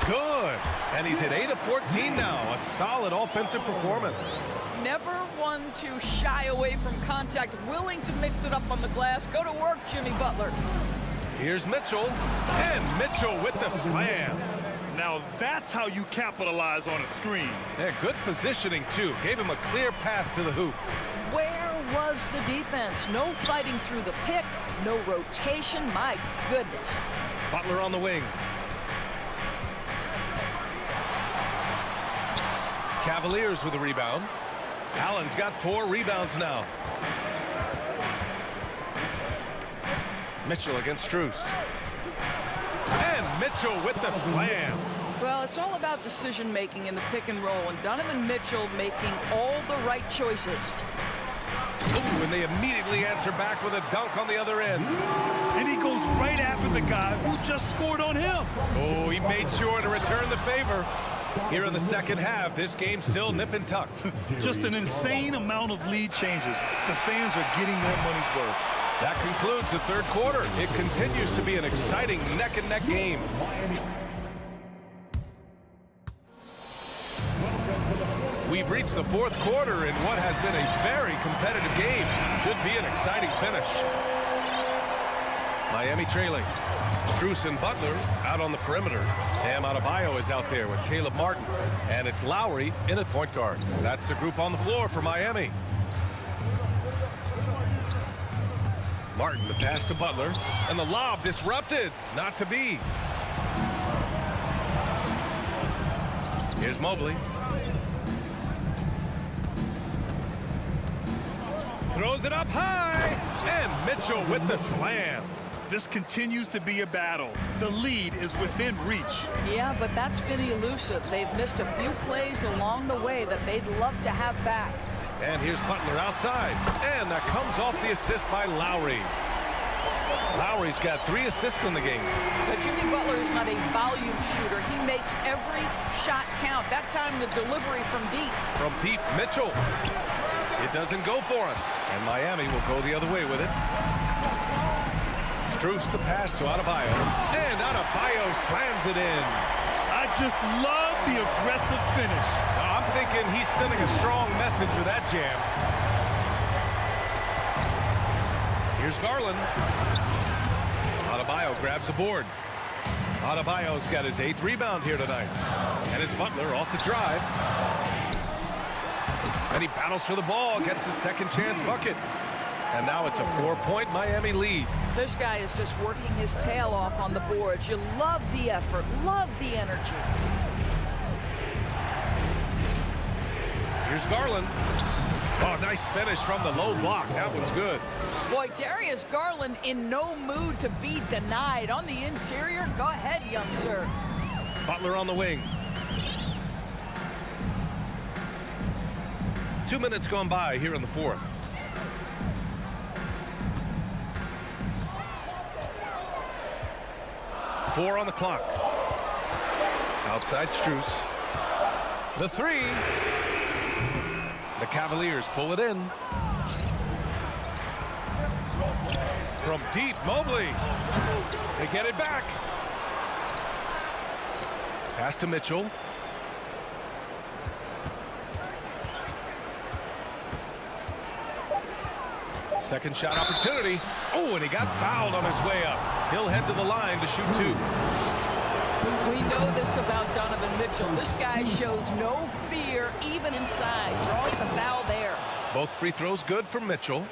Good. And he's hit 8 of 14 now. A solid offensive performance. Never one to shy away from contact. Willing to mix it up on the glass. Go to work, Jimmy Butler. Here's Mitchell. And Mitchell with the slam. Now that's how you capitalize on a screen. Yeah, good positioning, too. Gave him a clear path to the hoop. Where was the defense? No fighting through the pick. No rotation. My goodness. Butler on the wing. Cavaliers with a rebound. Allen's got 4 rebounds now. Mitchell against Strus. And Mitchell with the slam. Well, it's all about decision making in the pick and roll, and Donovan Mitchell making all the right choices. Ooh, and they immediately answer back with a dunk on the other end. And he goes right after the guy who just scored on him. Oh, he made sure to return the favor. Here in the second half, this game's still nip and tuck. Just an insane amount of lead changes. The fans are getting their money's worth. That concludes the third quarter. It continues to be an exciting neck-and-neck game. We've reached the fourth quarter in what has been a very competitive game. Should be an exciting finish. Miami trailing. Strus and Butler out on the perimeter. Bam Adebayo is out there with Caleb Martin. And it's Lowry in at point guard. That's the group on the floor for Miami. Martin, the pass to Butler. And the lob disrupted. Not to be. Here's Mobley. Throws it up high. And Mitchell with the slam. This continues to be a battle. The lead is within reach. Yeah, but that's been elusive. They've missed a few plays along the way that they'd love to have back. And here's Butler outside. And that comes off the assist by Lowry. Lowry's got 3 assists in the game. But Jimmy Butler is not a volume shooter. He makes every shot count. That time the delivery from deep. From deep, Mitchell. It doesn't go for him. And Miami will go the other way with it. Strus the pass to Adebayo. And Adebayo slams it in. I just love the aggressive finish. Now, I'm thinking he's sending a strong message with that jam. Here's Garland. Adebayo grabs the board. Adebayo's got his 8th rebound here tonight. And it's Butler off the drive. And he battles for the ball, gets the second chance bucket. And now it's a 4-point Miami lead. This guy is just working his tail off on the boards. You love the effort, love the energy. Here's Garland. Oh, nice finish from the low block. That was good. Boy, Darius Garland in no mood to be denied. On the interior, go ahead, young sir. Butler on the wing. 2 minutes gone by here in the fourth. Four on the clock. Outside Strus. The 3. The Cavaliers pull it in. From deep, Mobley. They get it back. Pass to Mitchell. Second shot opportunity. Oh, and he got fouled on his way up. He'll head to the line to shoot 2. We know this about Donovan Mitchell. This guy shows no fear even inside. Draws the foul there. Both free throws good from Mitchell.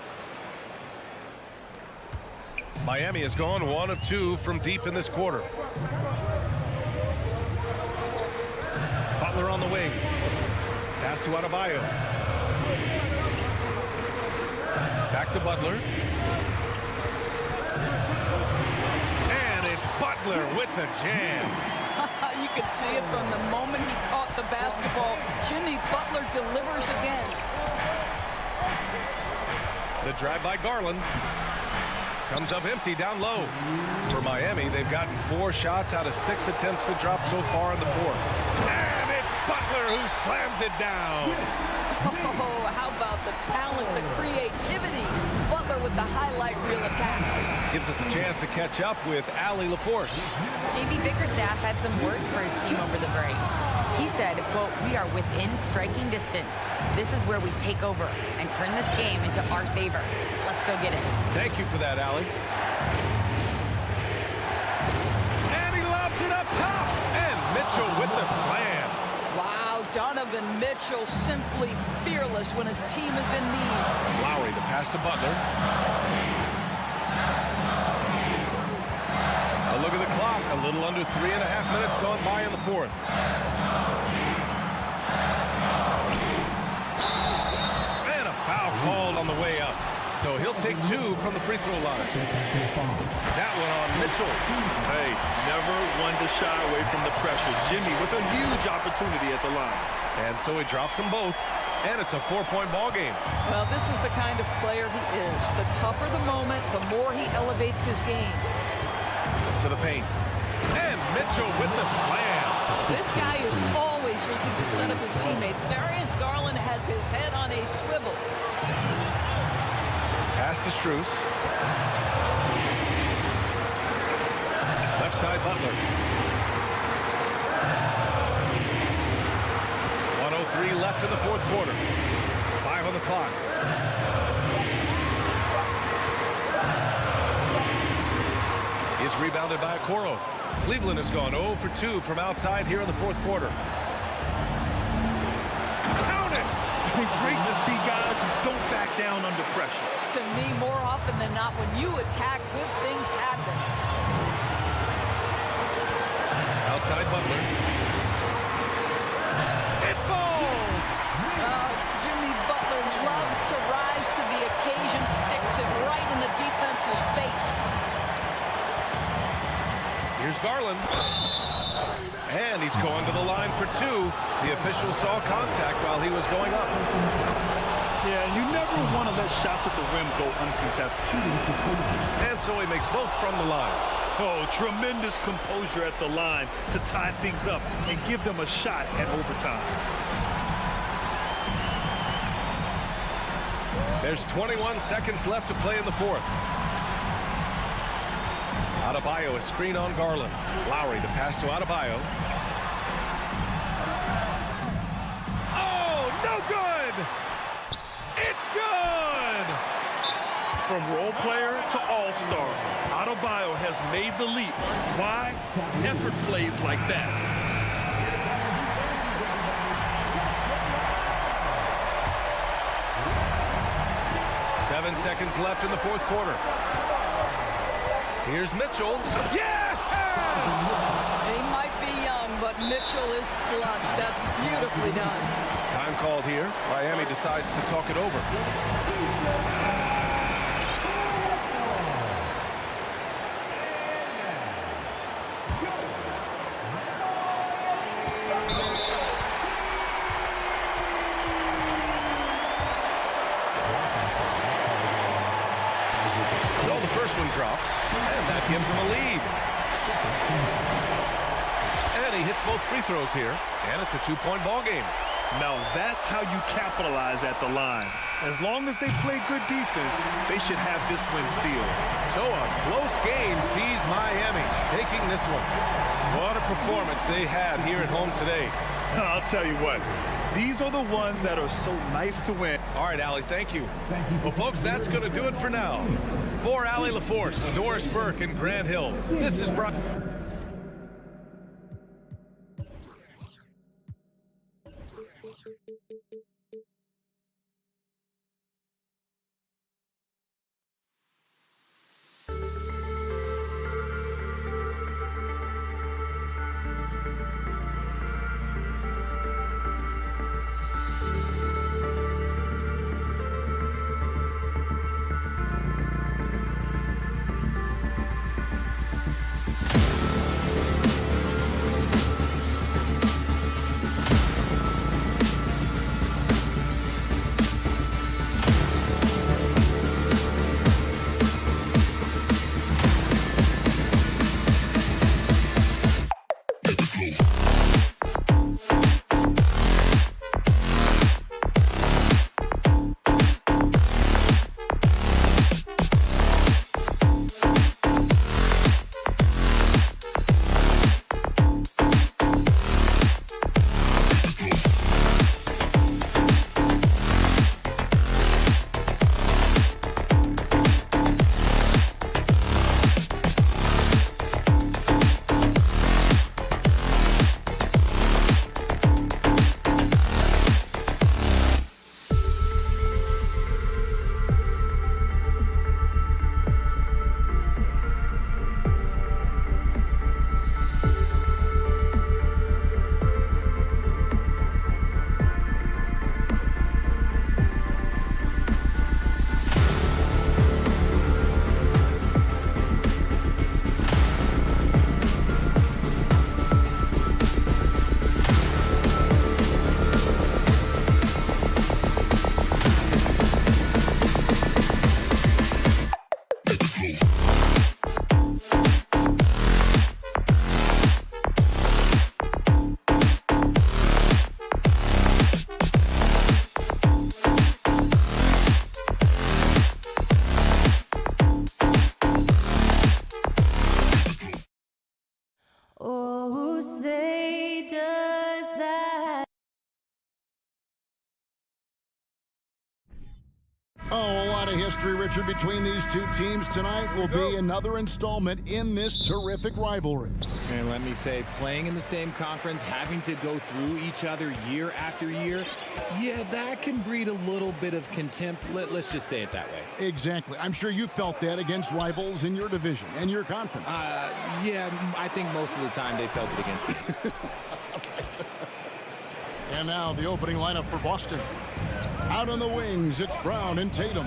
Miami has gone 1 of 2 from deep in this quarter. Butler on the wing. Pass to Adebayo. Back to Butler. And it's Butler with the jam. You could see it from the moment he caught the basketball. Jimmy Butler delivers again. The drive by Garland. Comes up empty down low. For Miami, they've gotten 4 shots out of 6 attempts to drop so far in the fourth. And it's Butler who slams it down. Oh, how about the talent, the creativity. Butler with the highlight reel attack. Gives us a chance to catch up with Allie LaForce. JB Bickerstaff had some words for his team over the break. He said, quote, "We are within striking distance. This is where we take over and turn this game into our favor. Let's go get it." Thank you for that, Allie. And he lobs it up top. And Mitchell with the slam. Wow, Donovan Mitchell simply fearless when his team is in need. Lowry, the pass to Butler. A look at the clock. A little under 3.5 minutes gone by in the fourth. He'll take 2 from the free throw line. That one on Mitchell. Hey, never one to shy away from the pressure. Jimmy with a huge opportunity at the line. And so he drops them both. And it's a 4-point ball game. Well, this is the kind of player he is. The tougher the moment, the more he elevates his game. To the paint. And Mitchell with the slam. This guy is always looking to set up his teammates. Darius Garland has his head on a swivel. Pass to Strus. Left side Butler. 1:03 left in the fourth quarter. 5 on the clock. Is rebounded by Okoro. Cleveland has gone 0 for 2 from outside here in the fourth quarter. Count it! Great to see guys who don't back down under pressure. To me, more often than not, when you attack, good things happen. Outside Butler. It falls! Jimmy Butler loves to rise to the occasion, sticks it right in the defense's face. Here's Garland. And he's going to the line for 2. The official saw contact while he was going up. Yeah, you never want to let shots at the rim go uncontested. And so he makes both from the line. Oh, tremendous composure at the line to tie things up and give them a shot at overtime. There's 21 seconds left to play in the fourth. Adebayo, a screen on Garland. Lowry, the pass to Adebayo. Oh, no good! It's good! From role player to all-star, Adebayo has made the leap. Why? Effort plays like that. Seven seconds left in the fourth quarter. Here's Mitchell. Yeah! He might be young, but Mitchell is clutch. That's beautifully done. Time called here. Miami decides to talk it over. So the first one drops, and that gives him a lead. And he hits both free throws here, and it's a 2-point ball game. Now that's how you capitalize at the line. As long as they play good defense, they should have this win sealed. So a close game sees Miami taking this one. What a performance they had here at home today. I'll tell you what, these are the ones that are so nice to win. All right, Allie, thank you. Well, folks, that's going to do it for now. For Allie LaForce, Doris Burke, and Grant Hill, this is Brian. Oh, a lot of history, Richard, between these two teams tonight will be another installment in this terrific rivalry. And let me say, playing in the same conference, having to go through each other year after year, yeah, that can breed a little bit of contempt. Let's just say it that way. Exactly. I'm sure you felt that against rivals in your division and your conference. Yeah, I think most of the time they felt it against me. And now the opening lineup for Boston. Out on the wings, it's Brown and Tatum.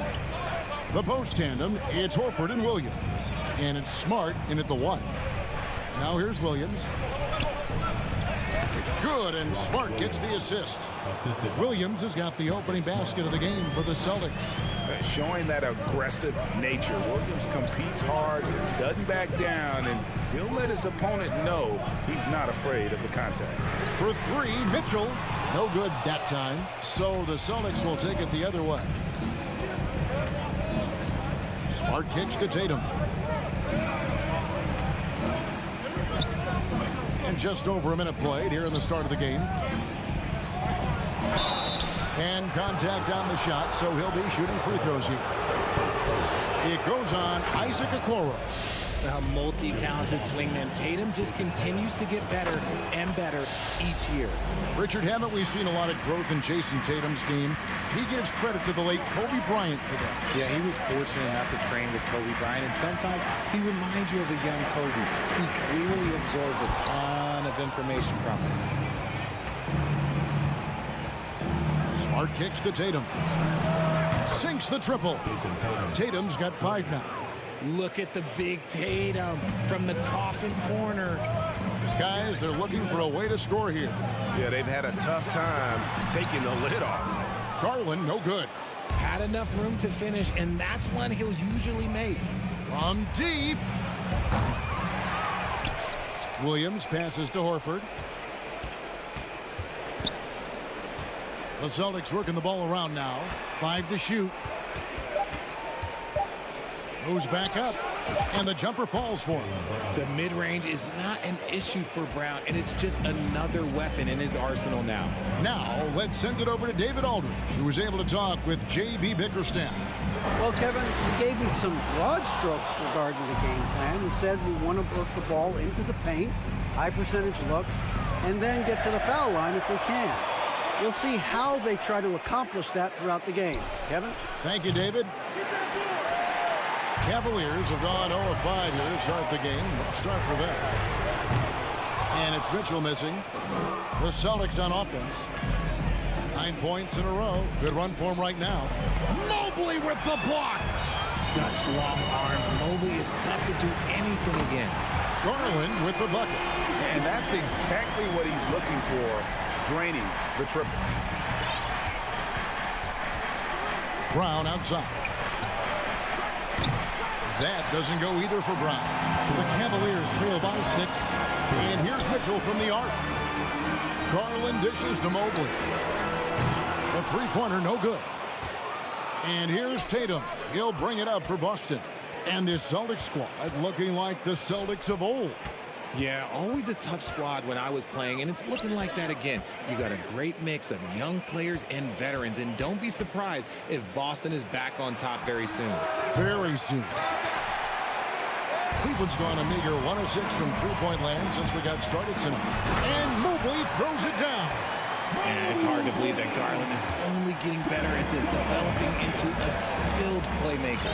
The post tandem, it's Horford and Williams. And it's Smart in at the 1. Now here's Williams. Good, and Smart gets the assist. Williams has got the opening basket of the game for the Celtics. Showing that aggressive nature. Williams competes hard, doesn't back down, and he'll let his opponent know he's not afraid of the contact. For 3, Mitchell. No good that time. So the Celtics will take it the other way. Smart kicks to Tatum. And just over a minute played here in the start of the game. And contact on the shot, so he'll be shooting free throws here. It goes on Isaac Okoro. A multi-talented swingman. Tatum just continues to get better and better each year. Richard, haven't we seen a lot of growth in Jason Tatum's game? He gives credit to the late Kobe Bryant for that. Yeah, he was fortunate enough to train with Kobe Bryant, and sometimes he reminds you of a young Kobe. He clearly absorbed a ton of information from him. Smart kicks to Tatum. Sinks the triple. Tatum's got 5 now. Look at the big Tatum from the coffin corner. Guys, they're looking for a way to score here. Yeah, they've had a tough time taking the lid off. Garland, no good. Had enough room to finish, and that's one he'll usually make. From deep. Williams passes to Horford. The Celtics working the ball around now. 5 to shoot. Moves back up, and the jumper falls for him. The mid-range is not an issue for Brown, and it's just another weapon in his arsenal now. Now, let's send it over to David Aldridge, who was able to talk with J.B. Bickerstaff. Well, Kevin, he gave me some broad strokes regarding the game plan. He said we want to work the ball into the paint, high percentage looks, and then get to the foul line if we can. We'll see how they try to accomplish that throughout the game. Kevin? Thank you, David. Cavaliers have gone 0 of 5 here to start the game. Start for them. And it's Mitchell missing. The Celtics on offense. 9 points in a row. Good run for him right now. Mobley with the block. Such long arms. Mobley is tough to do anything against. Garland with the bucket. And that's exactly what he's looking for, draining the triple. Brown outside. That doesn't go either for Brown. The Cavaliers trail by 6. And here's Mitchell from the arc. Garland dishes to Mobley. The three-pointer, no good. And here's Tatum. He'll bring it up for Boston. And this Celtics squad looking like the Celtics of old. Yeah, always a tough squad when I was playing, and it's looking like that again. You got a great mix of young players and veterans, and don't be surprised if Boston is back on top very soon. Very soon. Cleveland's gone a meager 1 of 6 from three-point land since we got started tonight. And Mobley throws it down. And it's hard to believe that Garland is only getting better at this, developing into a skilled playmaker.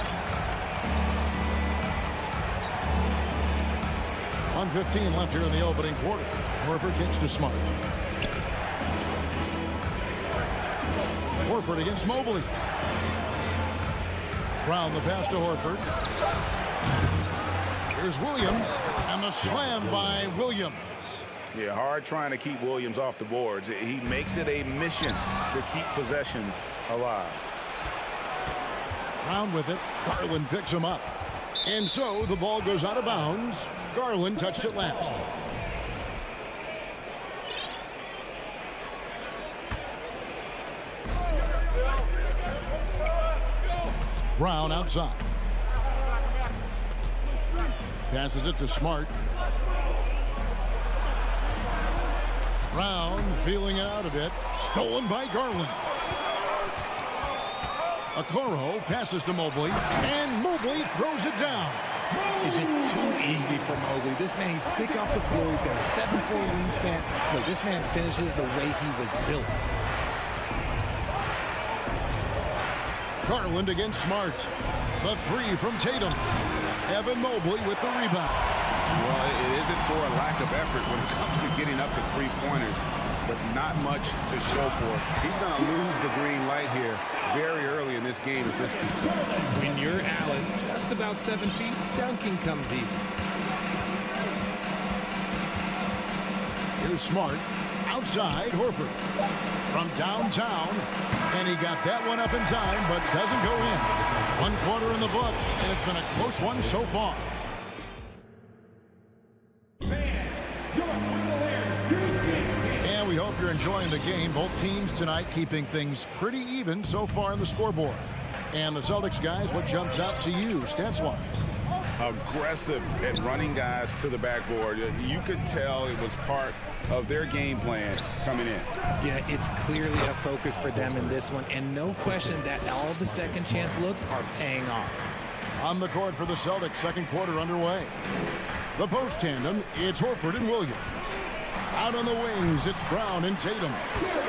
1:15 left here in the opening quarter. Horford kicks to Smart. Horford against Mobley. Brown the pass to Horford. Here's Williams, and the slam by Williams. Yeah, hard trying to keep Williams off the boards. He makes it a mission to keep possessions alive. Brown with it. Garland picks him up. And so the ball goes out of bounds. Garland touched it last. Brown outside. Passes it to Smart. Brown feeling it out a bit. Stolen by Garland. Okoro passes to Mobley, and Mobley throws it down. It's just too easy for Mobley. This man, he's quick off the floor. He's got a 7'4" wingspan. Look, this man finishes the way he was built. Garland against Smart. The three from Tatum. Evan Mobley with the rebound. Well, it isn't for a lack of effort when it comes to getting up to three-pointers, but not much to show for. He's going to lose the green light here very early in this game if this continues. When you're Allen, just about 7 feet, dunking comes easy. Here's Smart. Outside, Horford. From downtown. And he got that one up in time, but doesn't go in. 1 quarter in the books, and it's been a close one so far. And we hope you're enjoying the game. Both teams tonight keeping things pretty even so far on the scoreboard. And the Celtics guys, what jumps out to you, stats-wise? Aggressive at running guys to the backboard. You could tell it was part of their game plan coming in. Yeah, it's clearly a focus for them in this one, and no question that all the second chance looks are paying off. On the court for the Celtics, second quarter underway. The post tandem, it's Horford and Williams. Out on the wings, it's Brown and Tatum.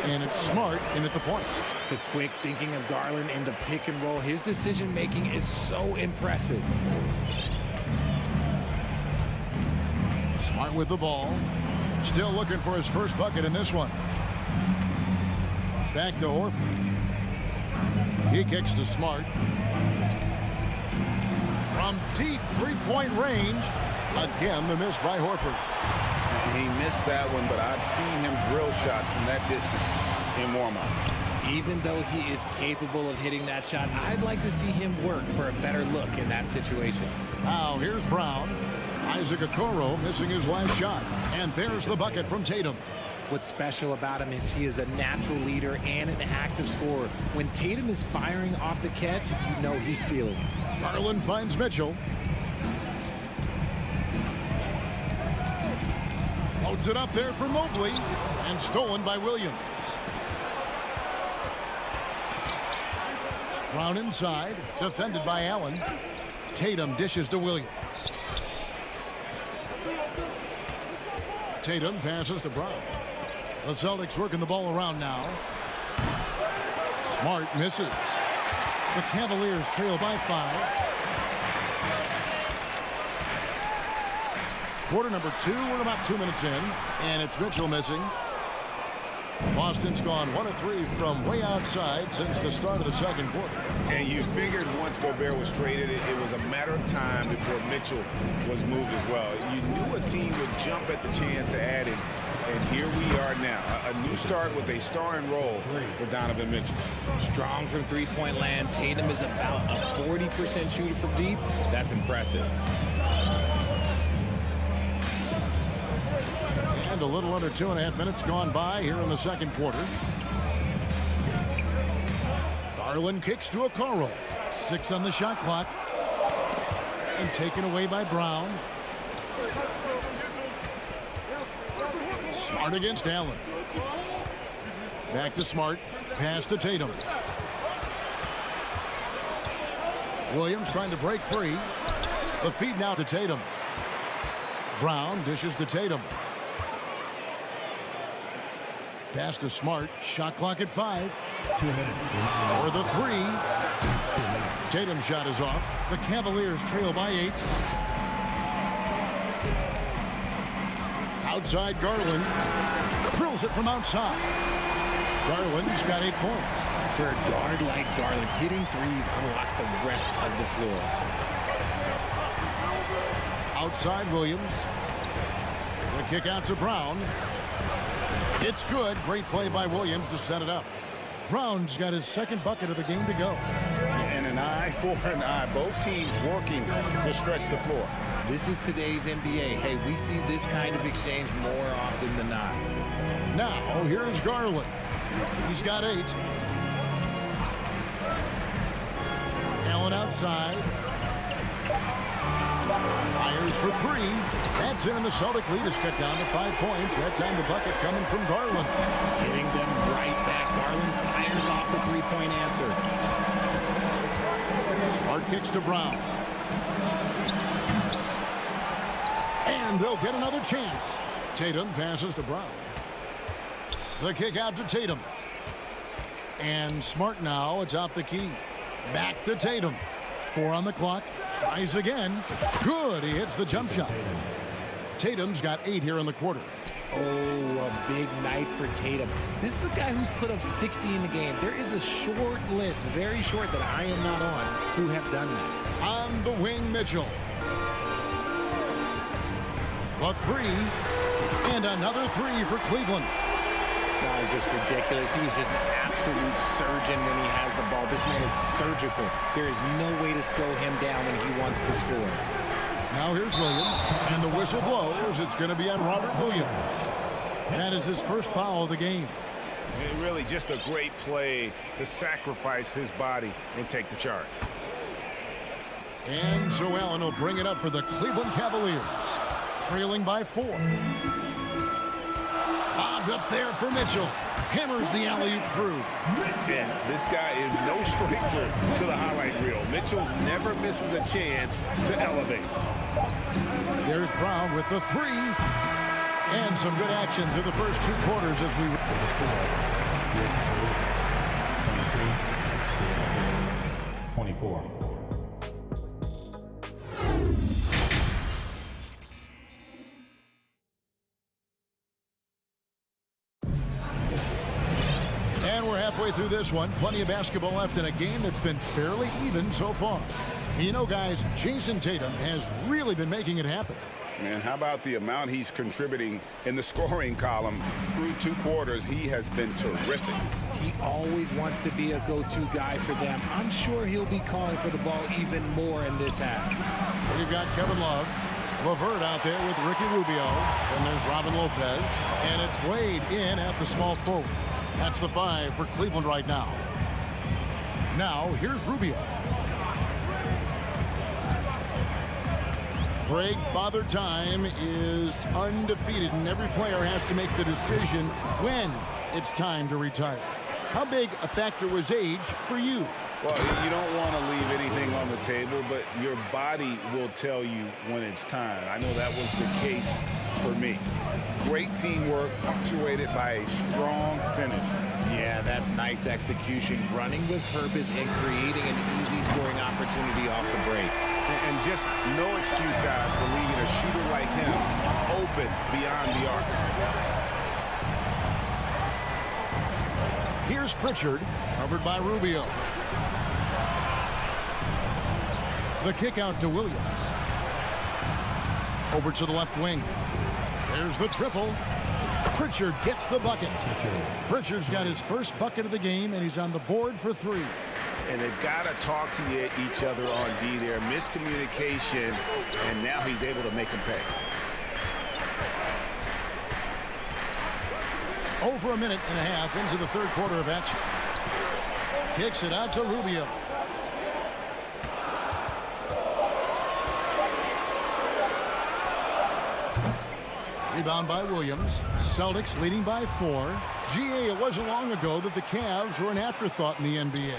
And it's Smart in at the points. The quick thinking of Garland in the pick and roll, his decision making is so impressive. Smart with the ball. Still looking for his first bucket in this one. Back to Horford. He kicks to Smart. From deep three-point range. Again, the miss by Horford. He missed that one, but I've seen him drill shots from that distance in warm-up. Even though he is capable of hitting that shot, I'd like to see him work for a better look in that situation. Now, here's Brown. Isaac Okoro missing his last shot. And there's the bucket from Tatum. What's special about him is he is a natural leader and an active scorer. When Tatum is firing off the catch, you know he's feeling it. Garland finds Mitchell. Loads it up there for Mobley. And stolen by Williams. Brown inside. Defended by Allen. Tatum dishes to Williams. Tatum passes to Brown. The Celtics working the ball around now. Smart misses. The Cavaliers trail by 5. Quarter number 2. We're about 2 minutes in. And it's Mitchell missing. Boston's gone 1 of 3 from way outside since the start of the second quarter. And you figured once Gobert was traded, it was a matter of time before Mitchell was moved as well. You knew a team would jump at the chance to add him. And here we are now. A new start with a starring role for Donovan Mitchell. Strong from three-point land. Tatum is about a 40% shooter from deep. That's impressive. And a little under 2.5 minutes gone by here in the second quarter. Garland kicks to Okoro. 6 on the shot clock. And taken away by Brown. Smart against Allen. Back to Smart. Pass to Tatum. Williams trying to break free. The feed now to Tatum. Brown dishes to Tatum. Pass to Smart. Shot clock at 5. 2 minutes. For the 3. Tatum's shot is off. The Cavaliers trail by 8. Outside Garland. Drills it from outside. Garland's got 8 points. For a guard like Garland, hitting threes unlocks the rest of the floor. Outside Williams. The kick out to Brown. It's good. Great play by Williams to set it up. Brown's got his second bucket of the game to go. And an eye for an eye. Both teams working to stretch the floor. This is today's NBA. Hey, we see this kind of exchange more often than not. Now, here's Garland. He's got 8. Allen outside. Fires for 3. That's in. The Celtic lead is cut down to 5 points. That time the bucket coming from Garland. Hitting them right back. Garland fires off the three-point answer. kicks to Brown. And they'll get another chance. Tatum passes to Brown. The kick out to Tatum. And Smart now atop the key. Back to Tatum. 4 on the clock. Tries again. Good. He hits the jump shot. Tatum's got 8 here in the quarter. Oh, a big night for Tatum. This is a guy who's put up 60 in the game. There is a short list, very short, that I am not on, who have done that. On the wing, Mitchell. A 3. And another 3 for Cleveland. That was just ridiculous. He is just an absolute surgeon when he has the ball. This man is surgical. There is no way to slow him down when he wants to score. Now here's Williams, and the whistle blows. It's going to be on Robert Williams. That is his first foul of the game. Really just a great play to sacrifice his body and take the charge. And Joe Allen will bring it up for the Cleveland Cavaliers, trailing by 4. Bobbed up there for Mitchell. Hammers the alley-oop through. And this guy is no stranger to the highlight reel. Mitchell never misses a chance to elevate. There's Brown with the 3. And some good action through the first 2 quarters as we... 24. And we're halfway through this one. Plenty of basketball left in a game that's been fairly even so far. You know, guys, Jason Tatum has really been making it happen. And how about the amount he's contributing in the scoring column through 2 quarters? He has been terrific. He always wants to be a go-to guy for them. I'm sure he'll be calling for the ball even more in this half. We've got Kevin Love. Levert out there with Ricky Rubio. Then there's Robin Lopez. And it's Wade in at the small forward. That's the 5 for Cleveland right now. Now, here's Rubio. Greg, Father Time is undefeated, and every player has to make the decision when it's time to retire. How big a factor was age for you? Well, you don't want to leave anything on the table, but your body will tell you when it's time. I know that was the case for me. Great teamwork, punctuated by a strong finish. Yeah, that's nice execution, running with purpose and creating an easy scoring opportunity off the break. And just no excuse, guys, for leaving a shooter like him open beyond the arc. Here's Pritchard, covered by Rubio. The kick out to Williams. Over to the left wing. There's the triple. Pritchard gets the bucket. Pritchard's got his first bucket of the game, and he's on the board for 3. And they've got to talk to each other on D there. Miscommunication, and now he's able to make them pay. Over a minute and a half into the 3rd quarter of action. Kicks it out to Rubio. Rebound by Williams. Celtics leading by 4. GA, it wasn't long ago that the Cavs were an afterthought in the NBA.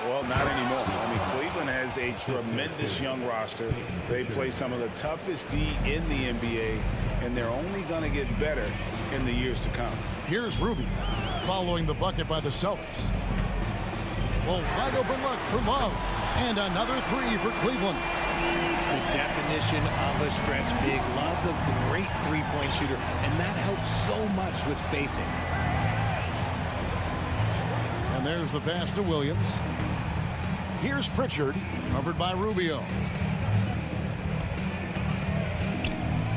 Well, not anymore. I mean, Cleveland has a tremendous young roster. They play some of the toughest D in the NBA, and they're only going to get better in the years to come. Here's Rubio following the bucket by the Celtics. Well, wide open look for Love. And another 3 for Cleveland. The definition of a stretch big. Love's a great three-point shooter, and that helps so much with spacing. And there's the pass to Williams. Here's Pritchard, covered by Rubio.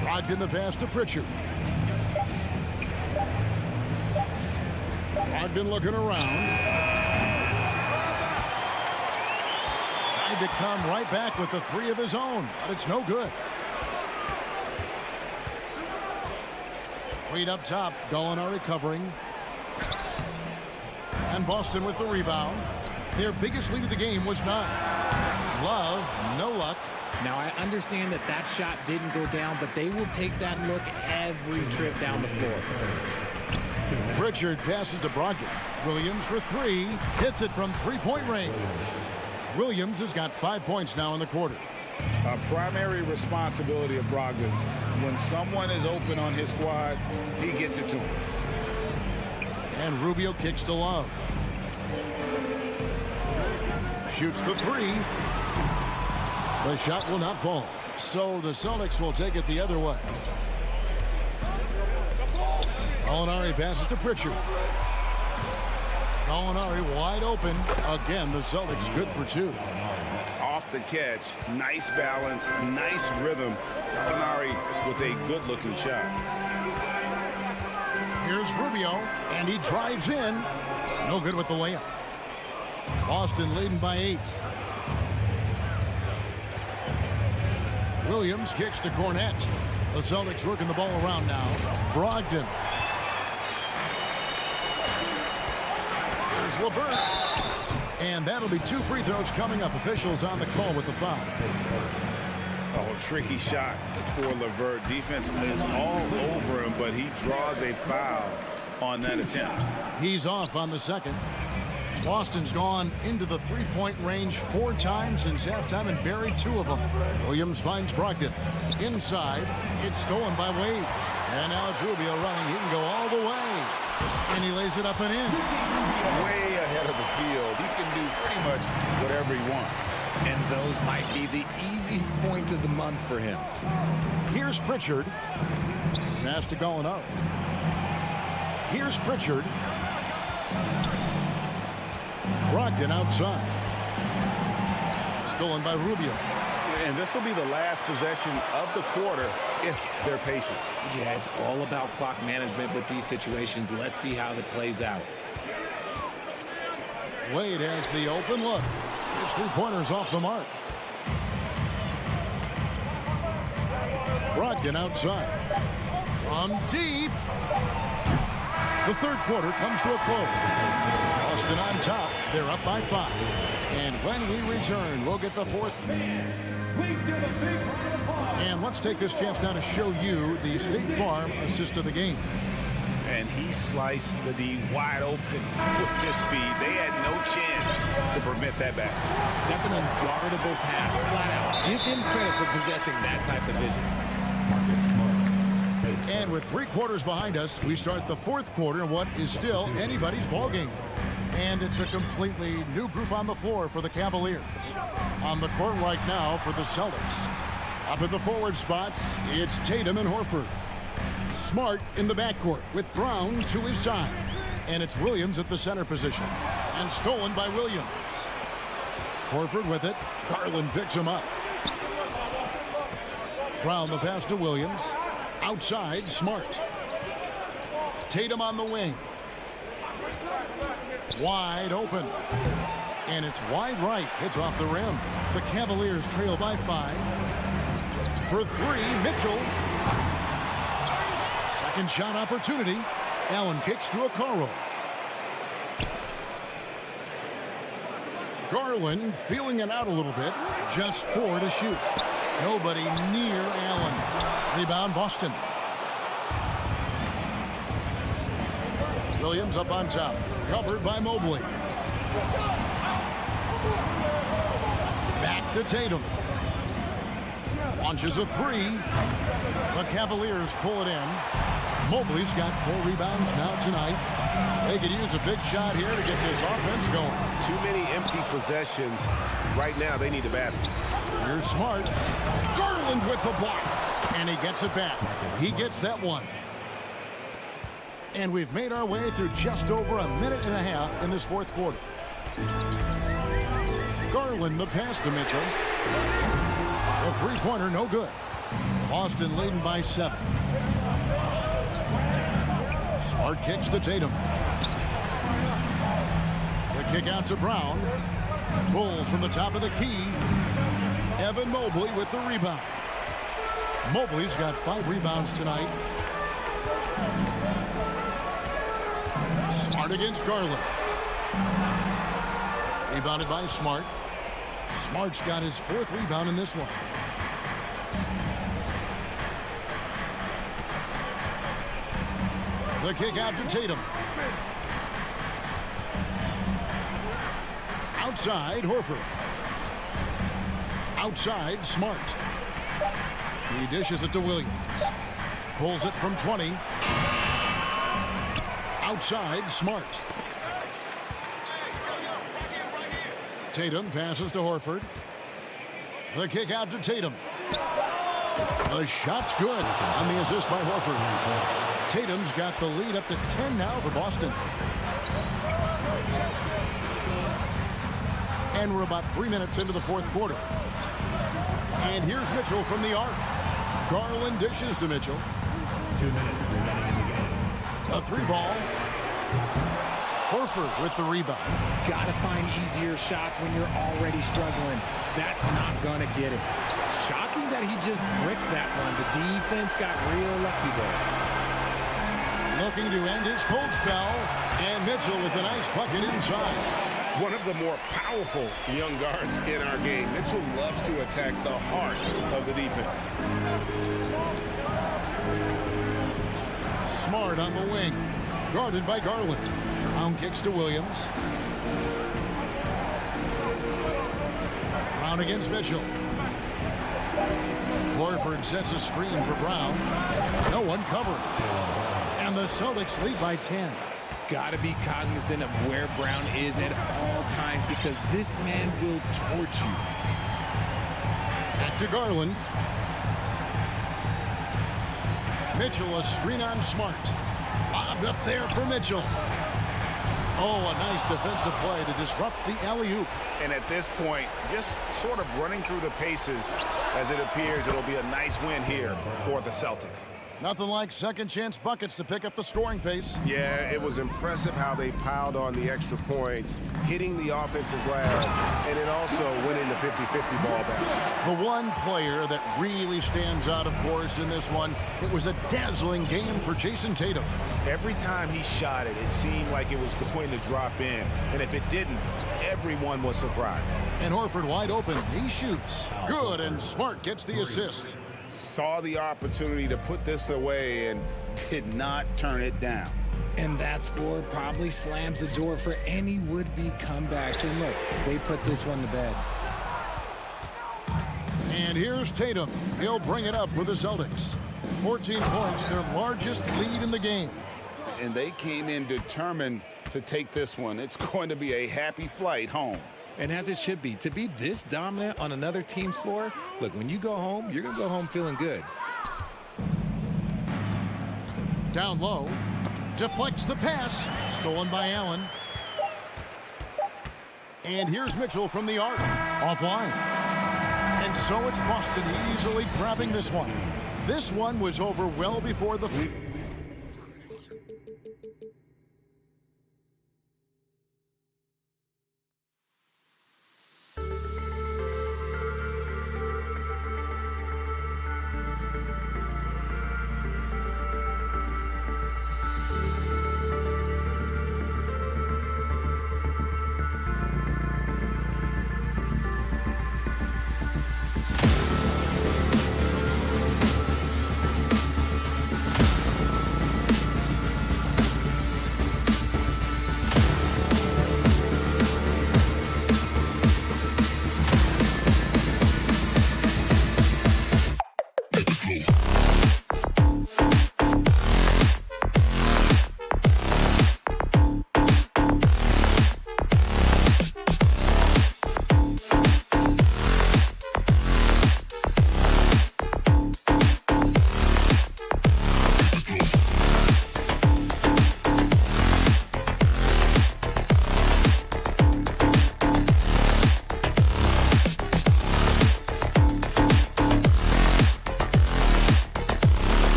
Brogdon the pass to Pritchard. Brogdon looking around. Tried to come right back with the 3 of his own, but it's no good. Wade up top, Gallinari covering. And Boston with the rebound. Their biggest lead of the game was 9. Love, no luck. Now, I understand that that shot didn't go down, but they will take that look every trip down the floor. Pritchard passes to Brogdon. Williams for 3. Hits it from 3-point range. Williams has got 5 points now in the quarter. A primary responsibility of Brogdon's. When someone is open on his squad, he gets it to him. And Rubio kicks to Love. Shoots the three. The shot will not fall. So the Celtics will take it the other way. Gallinari passes to Pritchard. Gallinari wide open. Again, the Celtics good for 2. Off the catch, nice balance, nice rhythm. Gallinari with a good-looking shot. Here's Rubio, and he drives in. No good with the layup. Boston leading by 8. Williams kicks to Cornette. The Celtics working the ball around now. Brogdon. Here's LeVert. And that'll be 2 free throws coming up. Officials on the call with the foul. Oh, tricky shot for LeVert. Defense is all over him, but he draws a foul on that attempt. He's off on the second. Boston's gone into the three-point range 4 times since halftime and buried 2 of them. Williams finds Brogdon. Inside, it's stolen by Wade. And now it's Rubio running. He can go all the way. And he lays it up and in. Way ahead of the field. He can do pretty much whatever he wants. And those might be the easiest points of the month for him. Here's Pritchard. Pass to Gallinari. Here's Pritchard. Brogdon outside. Stolen by Rubio. And this will be the last possession of the quarter if they're patient. Yeah, it's all about clock management with these situations. Let's see how that plays out. Wade has the open look. His 3-pointer's off the mark. Brogdon outside. From deep. The third quarter comes to a close. Boston on top. They're up by 5. And when we return, we'll get the fourth. And let's take this chance now to show you the State Farm assist of the game. And he sliced the D wide open with his speed. They had no chance to prevent that basket. That's an unguardable pass. Flat out. Give him credit for possessing that type of vision. And with 3 quarters behind us, we start the fourth quarter in what is still anybody's ballgame. And it's a completely new group on the floor for the Cavaliers. On the court right now for the Celtics. Up at the forward spots, it's Tatum and Horford. Smart in the backcourt with Brown to his side. And it's Williams at the center position. And stolen by Williams. Horford with it. Garland picks him up. Brown the pass to Williams. Outside, Smart. Tatum on the wing. Wide open. And it's wide right. It's off the rim. The Cavaliers trail by 5. For 3, Mitchell. Second shot opportunity. Allen kicks to Okoro. Garland feeling it out a little bit. Just 4 to shoot. Nobody near Allen. Rebound Boston. Williams up on top. Covered by Mobley. Back to Tatum. Launches a 3. The Cavaliers pull it in. Mobley's got 4 rebounds now tonight. They could use a big shot here to get this offense going. Too many empty possessions. Right now, they need a basket. Here's Smart. Garland with the block. And he gets it back. He gets that one. And we've made our way through just over a minute and a half in this fourth quarter. Garland the pass to Mitchell. The 3-pointer no good. Boston leading by 7. Smart kicks to Tatum. The kick out to Brown. Bulls from the top of the key. Evan Mobley with the rebound. Mobley's got 5 rebounds tonight. Smart against Garland. Rebounded by Smart. Smart's got his 4th rebound in this one. The kick out to Tatum. Outside, Horford. Outside, Smart. He dishes it to Williams. Pulls it from 20. Outside, Smart. Tatum passes to Horford. The kick out to Tatum. The shot's good on the assist by Horford. Tatum's got the lead up to 10 now for Boston. And we're about 3 minutes into the fourth quarter. And here's Mitchell from the arc. Garland dishes to Mitchell. 2 minutes remaining in the game. A three ball. Horford with the rebound. Gotta find easier shots when you're already struggling. That's not gonna get it. Shocking that he just bricked that one. The defense got real lucky there. Looking to end his cold spell. And Mitchell with a nice bucket inside. One of the more powerful young guards in our game. Mitchell loves to attack the heart of the defense. Smart on the wing. Guarded by Garland. Brown kicks to Williams. Brown against Mitchell. Horford sets a screen for Brown. No one covering. And the Celtics lead by 10. Got to be cognizant of where Brown is at all times because this man will torch you. Back to Garland. Mitchell, a screen on Smart. Lobbed up there for Mitchell. Oh, a nice defensive play to disrupt the alley-oop. And at this point, just sort of running through the paces as it appears it'll be a nice win here for the Celtics. Nothing like second chance buckets to pick up the scoring pace. Yeah, it was impressive how they piled on the extra points, hitting the offensive glass, and then also winning the 50-50 ball back. The one player that really stands out, of course, in this one, it was a dazzling game for Jason Tatum. Every time he shot it, it seemed like it was going to drop in. And if it didn't, everyone was surprised. And Horford wide open. He shoots. Good, and Smart gets the assist. Saw the opportunity to put this away and did not turn it down. And that score probably slams the door for any would-be comebacks. And look, they put this one to bed. And here's Tatum. He'll bring it up for the Celtics. 14 points, their largest lead in the game. And they came in determined to take this one. It's going to be a happy flight home. And as it should be, to be this dominant on another team's floor, look, when you go home, you're going to go home feeling good. Down low, deflects the pass, stolen by Allen. And here's Mitchell from the arc, offline. And so it's Boston easily grabbing this one. This one was over well before the...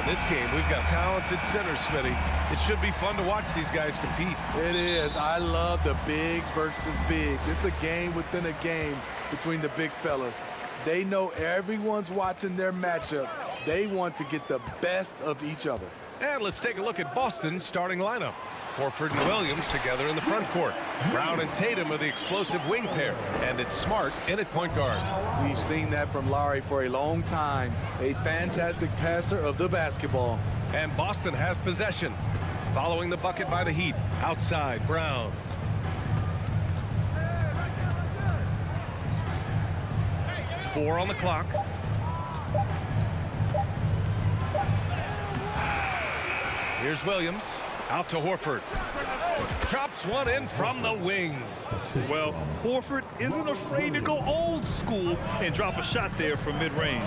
in this game, we've got talented centers, Smitty. It should be fun to watch these guys compete. It is. I love the bigs versus bigs. It's a game within a game between the big fellas. They know everyone's watching their matchup. They want to get the best of each other. And let's take a look at Boston's starting lineup. Horford and Williams together in the front court. Brown and Tatum are the explosive wing pair. And it's Smart in at point guard. We've seen that from Lowry for a long time. A fantastic passer of the basketball. And Boston has possession. Following the bucket by the Heat. Outside, Brown. Four on the clock. Here's Williams. Out to Horford. Drops one in from the wing. Well, Horford isn't afraid to go old school and drop a shot there from mid-range.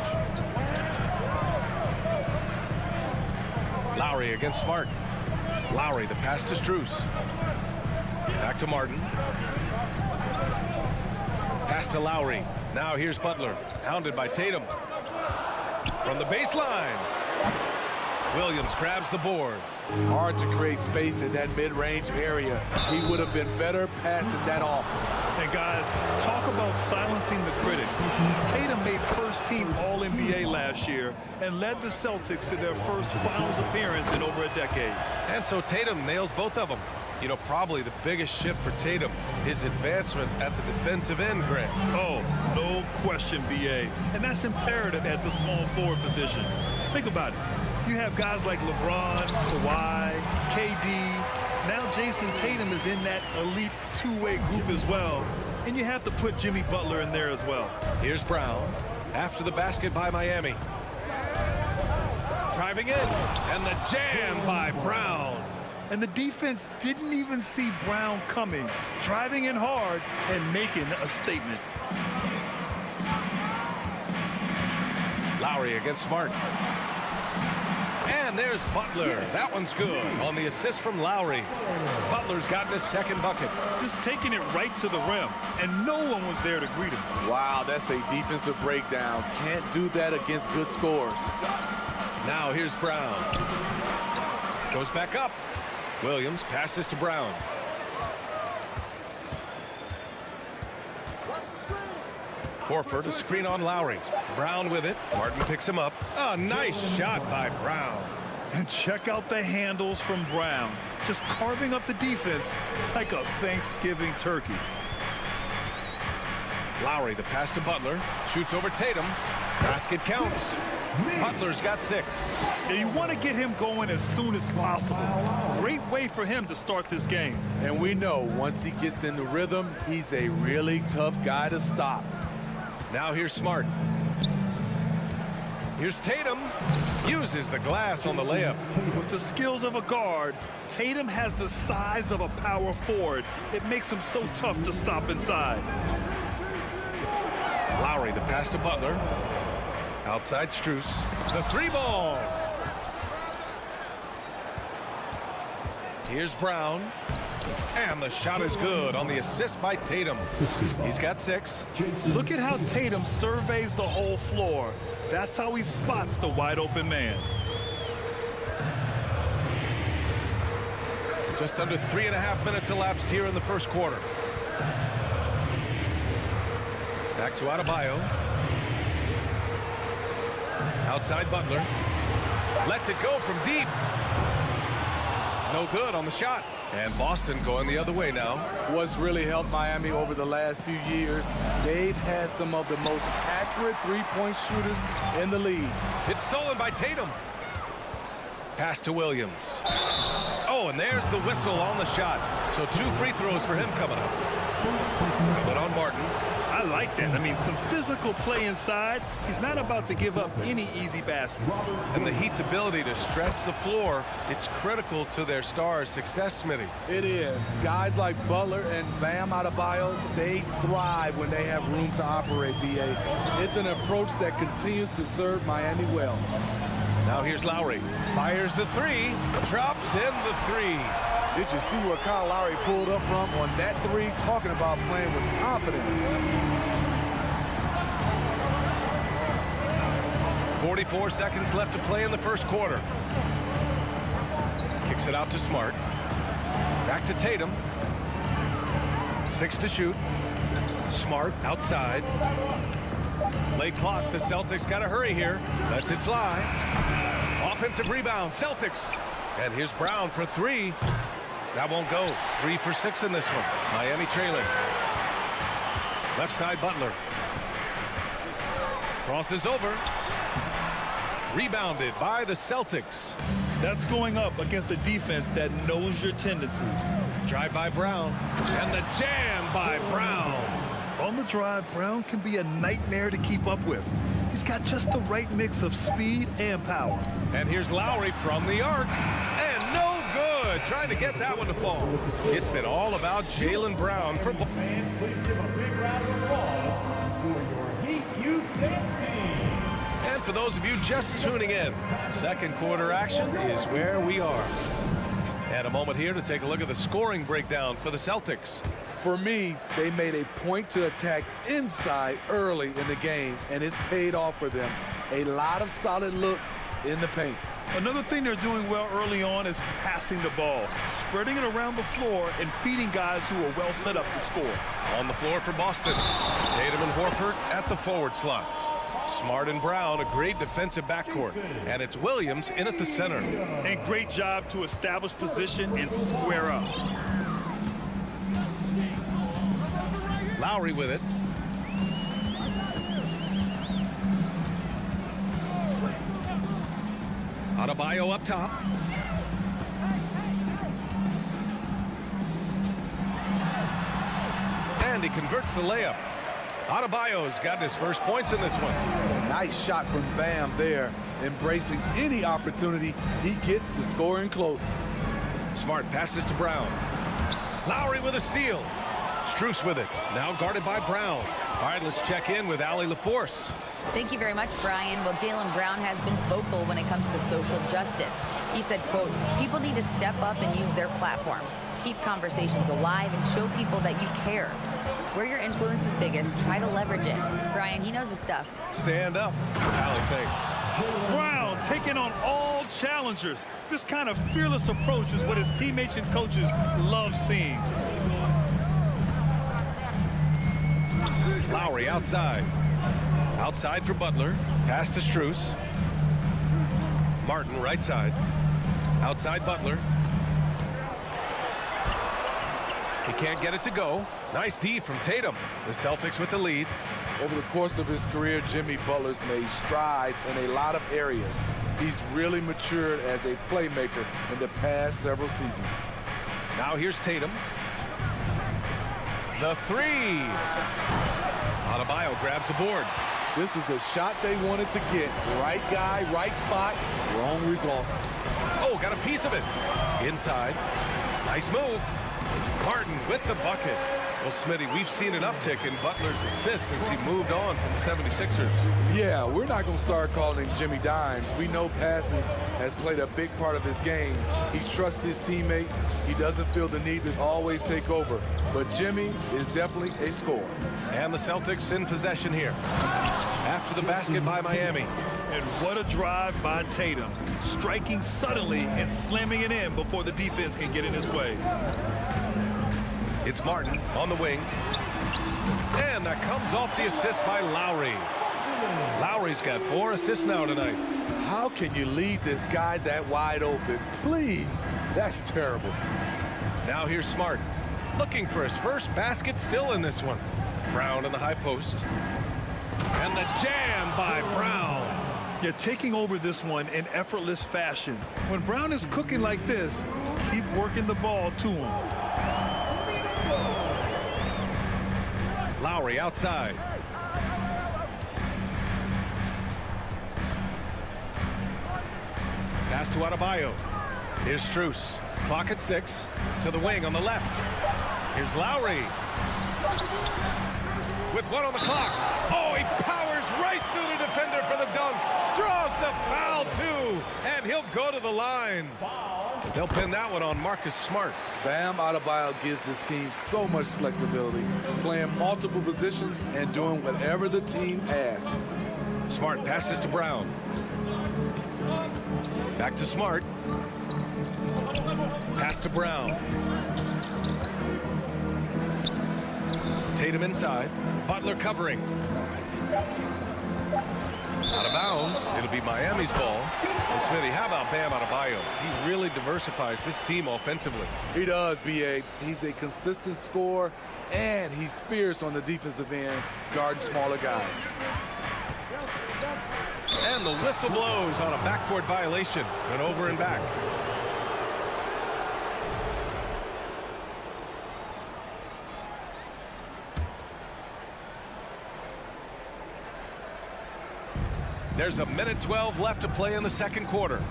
Lowry against Smart. Lowry, the pass to Strus. Back to Martin. Pass to Lowry. Now here's Butler. Hounded by Tatum. From the baseline. Williams grabs the board. Hard to create space in that mid-range area. He would have been better passing that off. And guys, talk about silencing the critics. Tatum made first-team All-NBA last year and led the Celtics to their first finals appearance in over a decade. And so Tatum nails both of them. You know, probably the biggest shift for Tatum, his advancement at the defensive end, Grant. Oh, no question, B.A. And that's imperative at the small forward position. Think about it. You have guys like LeBron, Kawhi, KD. Now Jason Tatum is in that elite two-way group as well. And you have to put Jimmy Butler in there as well. Here's Brown after the basket by Miami. Driving in, and the jam by Brown. And the defense didn't even see Brown coming, driving in hard and making a statement. Lowry against Smart. And there's Butler. That one's good on the assist from Lowry. Butler's gotten his second bucket. Just taking it right to the rim, and no one was there to greet him. Wow, that's a defensive breakdown. Can't do that against good scores. Now here's Brown. Goes back up. Williams passes to Brown. Horford, a screen on Lowry. Brown with it. Martin picks him up. A nice shot by Brown. And check out the handles from Brown. Just carving up the defense like a Thanksgiving turkey. Lowry, the pass to Butler. Shoots over Tatum. Basket counts. Butler's got 6. Yeah, you want to get him going as soon as possible. Great way for him to start this game. And we know once he gets in the rhythm, he's a really tough guy to stop. Now here's Smart. Here's Tatum. Uses the glass on the layup. With the skills of a guard, Tatum has the size of a power forward. It makes him so tough to stop inside. Lowry, the pass to Butler. Outside Strus. The 3-ball. Here's Brown. And the shot is good on the assist by Tatum. He's got 6. Look at how Tatum surveys the whole floor. That's how he spots the wide open man. Just under 3.5 minutes elapsed here in the first quarter. Back to Adebayo. Outside Butler. Lets it go from deep. No good on the shot. And Boston going the other way now. What's really helped Miami over the last few years, they've had some of the most accurate three-point shooters in the league. It's stolen by Tatum. Pass to Williams. Oh, and there's the whistle on the shot. So 2 free throws for him coming up. Coming on Martin. I like that. I mean, some physical play inside. He's not about to give up any easy baskets. And the Heat's ability to stretch the floor, it's critical to their stars' success, Smitty. It is. Guys like Butler and Bam Adebayo, they thrive when they have room to operate, B.A. It's an approach that continues to serve Miami well. Now here's Lowry. Fires the 3. Drops in the 3. Did you see where Kyle Lowry pulled up from on that 3? Talking about playing with confidence. 44 seconds left to play in the first quarter. Kicks it out to Smart. Back to Tatum. 6 to shoot. Smart outside. Late clock. The Celtics got to hurry here. Lets it fly. Offensive rebound. Celtics. And here's Brown for 3. That won't go. 3 for 6 in this one. Miami trailing. Left side Butler. Crosses over. Rebounded by the Celtics. That's going up against a defense that knows your tendencies. Drive by Brown. And the jam by Brown. On the drive, Brown can be a nightmare to keep up with. He's got just the right mix of speed and power. And here's Lowry from the arc. And no good. Trying to get that one to fall. It's been all about Jaylen Brown for... Fans, please give a big round of applause for your Heat Youth Dance Team. And for those of you just tuning in, second quarter action is where we are. And a moment here to take a look at the scoring breakdown for the Celtics. For me, they made a point to attack inside early in the game, and it's paid off for them. A lot of solid looks in the paint. Another thing they're doing well early on is passing the ball, spreading it around the floor and feeding guys who are well set up to score. On the floor for Boston, Tatum and Horford at the forward slots. Smart and Brown, a great defensive backcourt. And it's Williams in at the center. And great job to establish position and square up. Lowry with it. Adebayo up top. And he converts the layup. Adebayo's got his first points in this one. Nice shot from Bam there, embracing any opportunity he gets to scoring close. Smart passes to Brown. Lowry with a steal. Strus with it. Now guarded by Brown. All right, let's check in with Allie LaForce. Thank you very much, Brian. Well, Jaylen Brown has been vocal when it comes to social justice. He said, quote, people need to step up and use their platform. Keep conversations alive and show people that you care. Where your influence is biggest, try to leverage it. Brian, he knows his stuff. Stand up. Allie, thanks. Brown taking on all challengers. This kind of fearless approach is what his teammates and coaches love seeing. Lowry outside. Outside for Butler. Pass to Strus. Martin right side. Outside Butler. He can't get it to go. Nice D from Tatum. The Celtics with the lead. Over the course of his career, Jimmy Butler's made strides in a lot of areas. He's really matured as a playmaker in the past several seasons. Now here's Tatum. The 3. Adebayo grabs the board. This is the shot they wanted to get. Right guy, right spot, wrong result. Oh, got a piece of it. Inside. Nice move. Martin with the bucket. Well, Smitty, we've seen an uptick in Butler's assists since he moved on from the 76ers. Yeah, we're not going to start calling him Jimmy Dimes. We know passing has played a big part of his game. He trusts his teammate. He doesn't feel the need to always take over. But Jimmy is definitely a scorer. And the Celtics in possession here. After the basket by Miami. And what a drive by Tatum. Striking suddenly and slamming it in before the defense can get in his way. It's Martin on the wing. And that comes off the assist by Lowry. Lowry's got 4 assists now tonight. How can you leave this guy that wide open? Please. That's terrible. Now here's Smart. Looking for his first basket still in this one. Brown in the high post. And the jam by Brown. Yeah, taking over this one in effortless fashion. When Brown is cooking like this, keep working the ball to him. Lowry outside. Pass to Adebayo. Here's Strus. Clock at 6. To the wing on the left. Here's Lowry. With 1 on the clock. Oh, he powers right through the defender for the dunk. Draws the foul, too. And he'll go to the line. They'll pin that one on Marcus Smart. Bam Adebayo gives this team so much flexibility, playing multiple positions and doing whatever the team asks. Smart passes to Brown. Back to Smart. Pass to Brown. Tatum inside. Butler covering. Out of bounds. It'll be Miami's ball. And Smitty, how about Bam Adebayo? He really diversifies this team offensively. He does, B.A. He's a consistent scorer, and he's fierce on the defensive end, guarding smaller guys. And the whistle blows on a backcourt violation. Went over and back. There's a minute 12 left to play in the second quarter.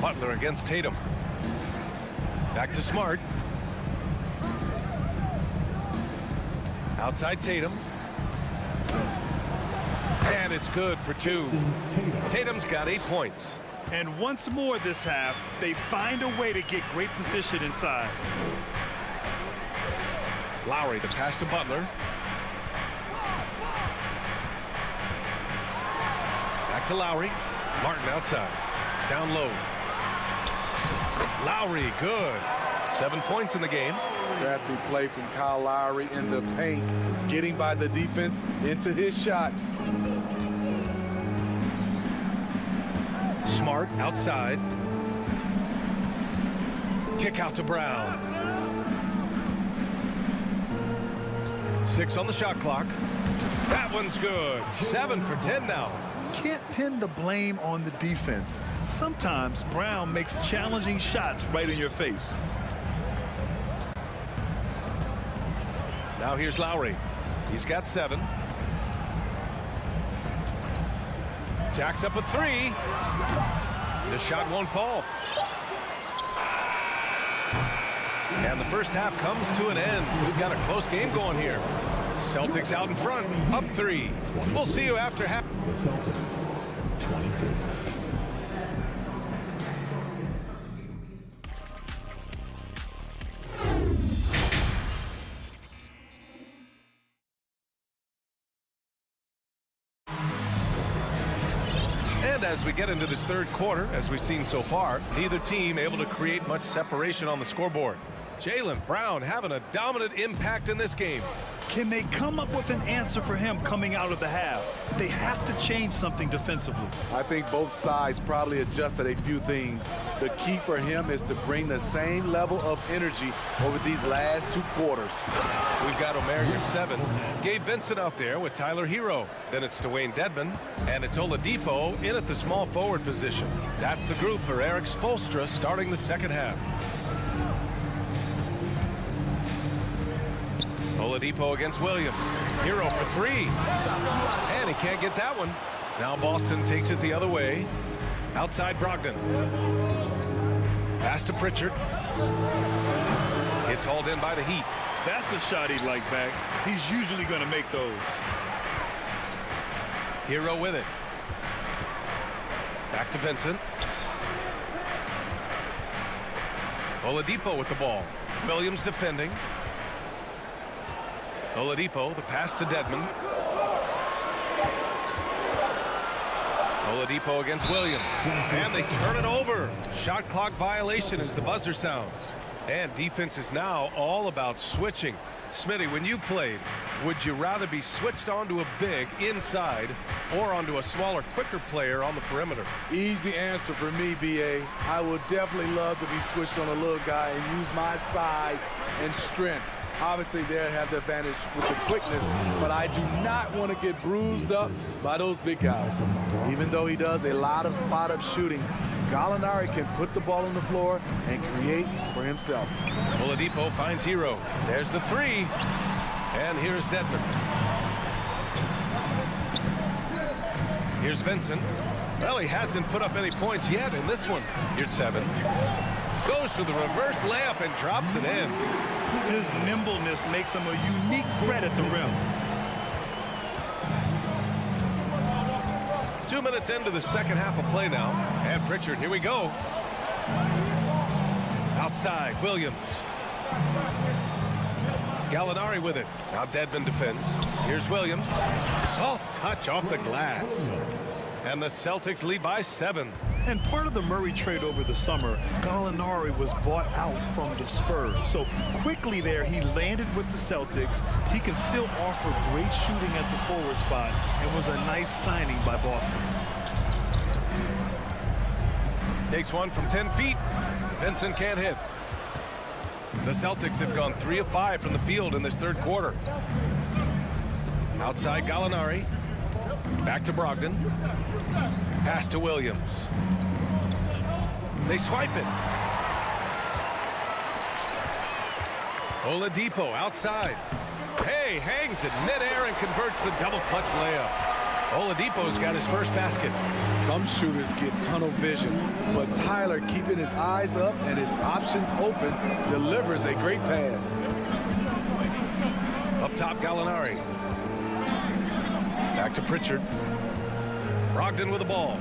Butler against Tatum. Back to Smart. Outside Tatum. And it's good for 2. Tatum's got 8 points. And once more this half, they find a way to get great position inside. Lowry, the pass to Butler. Back to Lowry. Martin outside. Down low. Lowry, good. 7 points in the game. Crafty play from Kyle Lowry in the paint, getting by the defense into his shot. Smart outside. Kick out to Brown. 6 on the shot clock. That one's good. 7 for 10 now. Can't pin the blame on the defense. Sometimes Brown makes challenging shots right in your face. Now here's Lowry. He's got 7. Jacks up a 3. The shot won't fall. And the first half comes to an end. We've got a close game going here. Celtics out in front, up 3. We'll see you after half. The Celtics, 26. And as we get into this third quarter, as we've seen so far, neither team able to create much separation on the scoreboard. Jaylen Brown having a dominant impact in this game. Can they come up with an answer for him coming out of the half? They have to change something defensively. I think both sides probably adjusted a few things. The key for him is to bring the same level of energy over these last 2 quarters. We've got Omer at 7. Gabe Vincent out there with Tyler Hero. Then it's Dwayne Dedmon. And it's Oladipo in at the small forward position. That's the group for Eric Spoelstra starting the second half. Oladipo against Williams. Hero for 3. And he can't get that one. Now Boston takes it the other way. Outside Brogdon. Pass to Pritchard. It's hauled in by the Heat. That's a shot he'd like back. He's usually going to make those. Hero with it. Back to Vincent. Oladipo with the ball. Williams defending. Oladipo, the pass to Dedmon. Oladipo against Williams. And they turn it over. Shot clock violation as the buzzer sounds. And defense is now all about switching. Smitty, when you played, would you rather be switched onto a big inside or onto a smaller, quicker player on the perimeter? Easy answer for me, B.A. I would definitely love to be switched on a little guy and use my size and strength. Obviously, they'll have the advantage with the quickness, but I do not want to get bruised up by those big guys. Even though he does a lot of spot-up shooting, Gallinari can put the ball on the floor and create for himself. Oladipo finds Hero. There's the 3. And here's Dedmon. Here's Vincent. Well, he hasn't put up any points yet in this one. Here's 7. Goes to the reverse layup and drops it in. His nimbleness makes him a unique threat at the rim. 2 minutes into the second half of play now. And Pritchard, here we go. Outside, Williams. Gallinari with it. Now Dedmon defends. Here's Williams. Soft touch off the glass. And the Celtics lead by 7. And part of the Murray trade over the summer, Gallinari was bought out from the Spurs. So quickly there, he landed with the Celtics. He can still offer great shooting at the forward spot and was a nice signing by Boston. Takes one from 10 feet. Vincent can't hit. The Celtics have gone 3 of 5 from the field in this third quarter. Outside Gallinari. Back to Brogdon. Pass to Williams. They swipe it. Oladipo outside. Hey, hangs it midair and converts the double clutch layup. Oladipo's got his first basket. Some shooters get tunnel vision, but Tyler, keeping his eyes up and his options open, delivers a great pass. Up top, Gallinari. Back to Pritchard. Brogdon with the ball.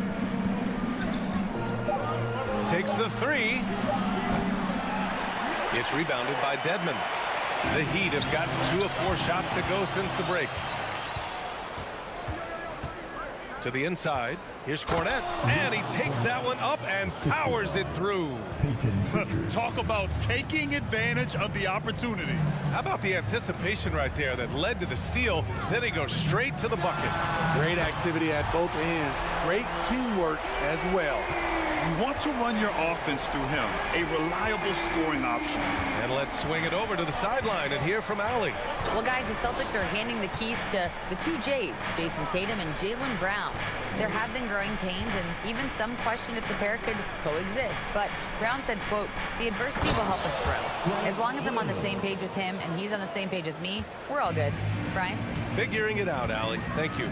Takes the 3. It's rebounded by Dedmon. The Heat have gotten 2 of 4 shots to go since the break. To the inside. Here's Cornette. And he takes that one up and powers it through. Talk about taking advantage of the opportunity. How about the anticipation right there that led to the steal? Then he goes straight to the bucket. Great activity at both ends. Great teamwork as well. You want to run your offense through him, a reliable scoring option. And let's swing it over to the sideline and hear from Allie. Well, guys, the Celtics are handing the keys to the 2 J's, Jason Tatum and Jaylen Brown. There have been growing pains and even some question if the pair could coexist. But Brown said, quote, "The adversity will help us grow. As long as I'm on the same page with him and he's on the same page with me, we're all good." Brian? Figuring it out, Allie. Thank you.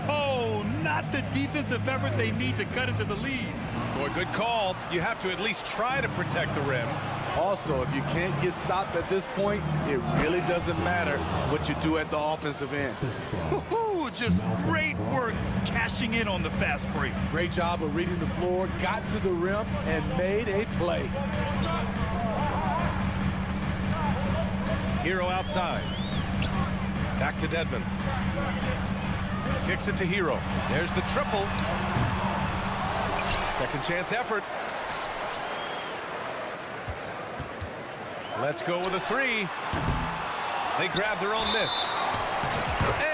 Oh, not the defensive effort they need to cut into the lead. Boy, good call. You have to at least try to protect the rim. Also, if you can't get stops at this point, it really doesn't matter what you do at the offensive end. Just great work cashing in on the fast break. Great job of reading the floor, got to the rim, and made a play. Hero outside. Back to Dedmon. Kicks it to Hero. There's the triple. Second chance effort. Let's go with a 3. They grab their own miss.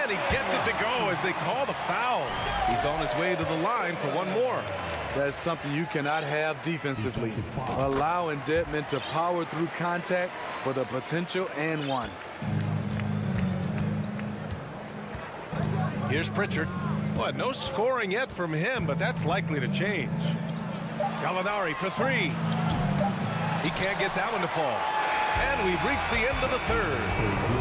And he gets it to go as they call the foul. He's on his way to the line for one more. That's something you cannot have defensively. Allowing Dedmon to power through contact for the potential and one. Here's Pritchard. Well, no scoring yet from him, but that's likely to change. Gallinari for 3. He can't get that one to fall. And we've reached the end of the third.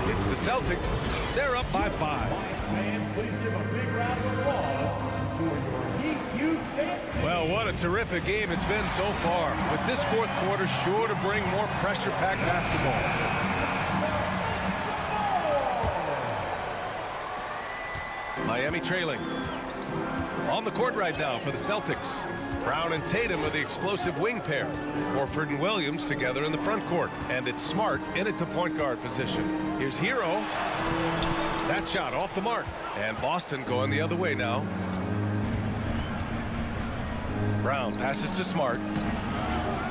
It's the Celtics. They're up by 5. And please give a big round of applause for your Heat Youth Dance Team. Well, what a terrific game it's been so far. With this fourth quarter sure to bring more pressure-packed basketball. Miami trailing. On the court right now for the Celtics. Brown and Tatum are the explosive wing pair. Horford and Williams together in the front court. And it's Smart in at the point guard position. Here's Hero. That shot off the mark. And Boston going the other way now. Brown passes to Smart.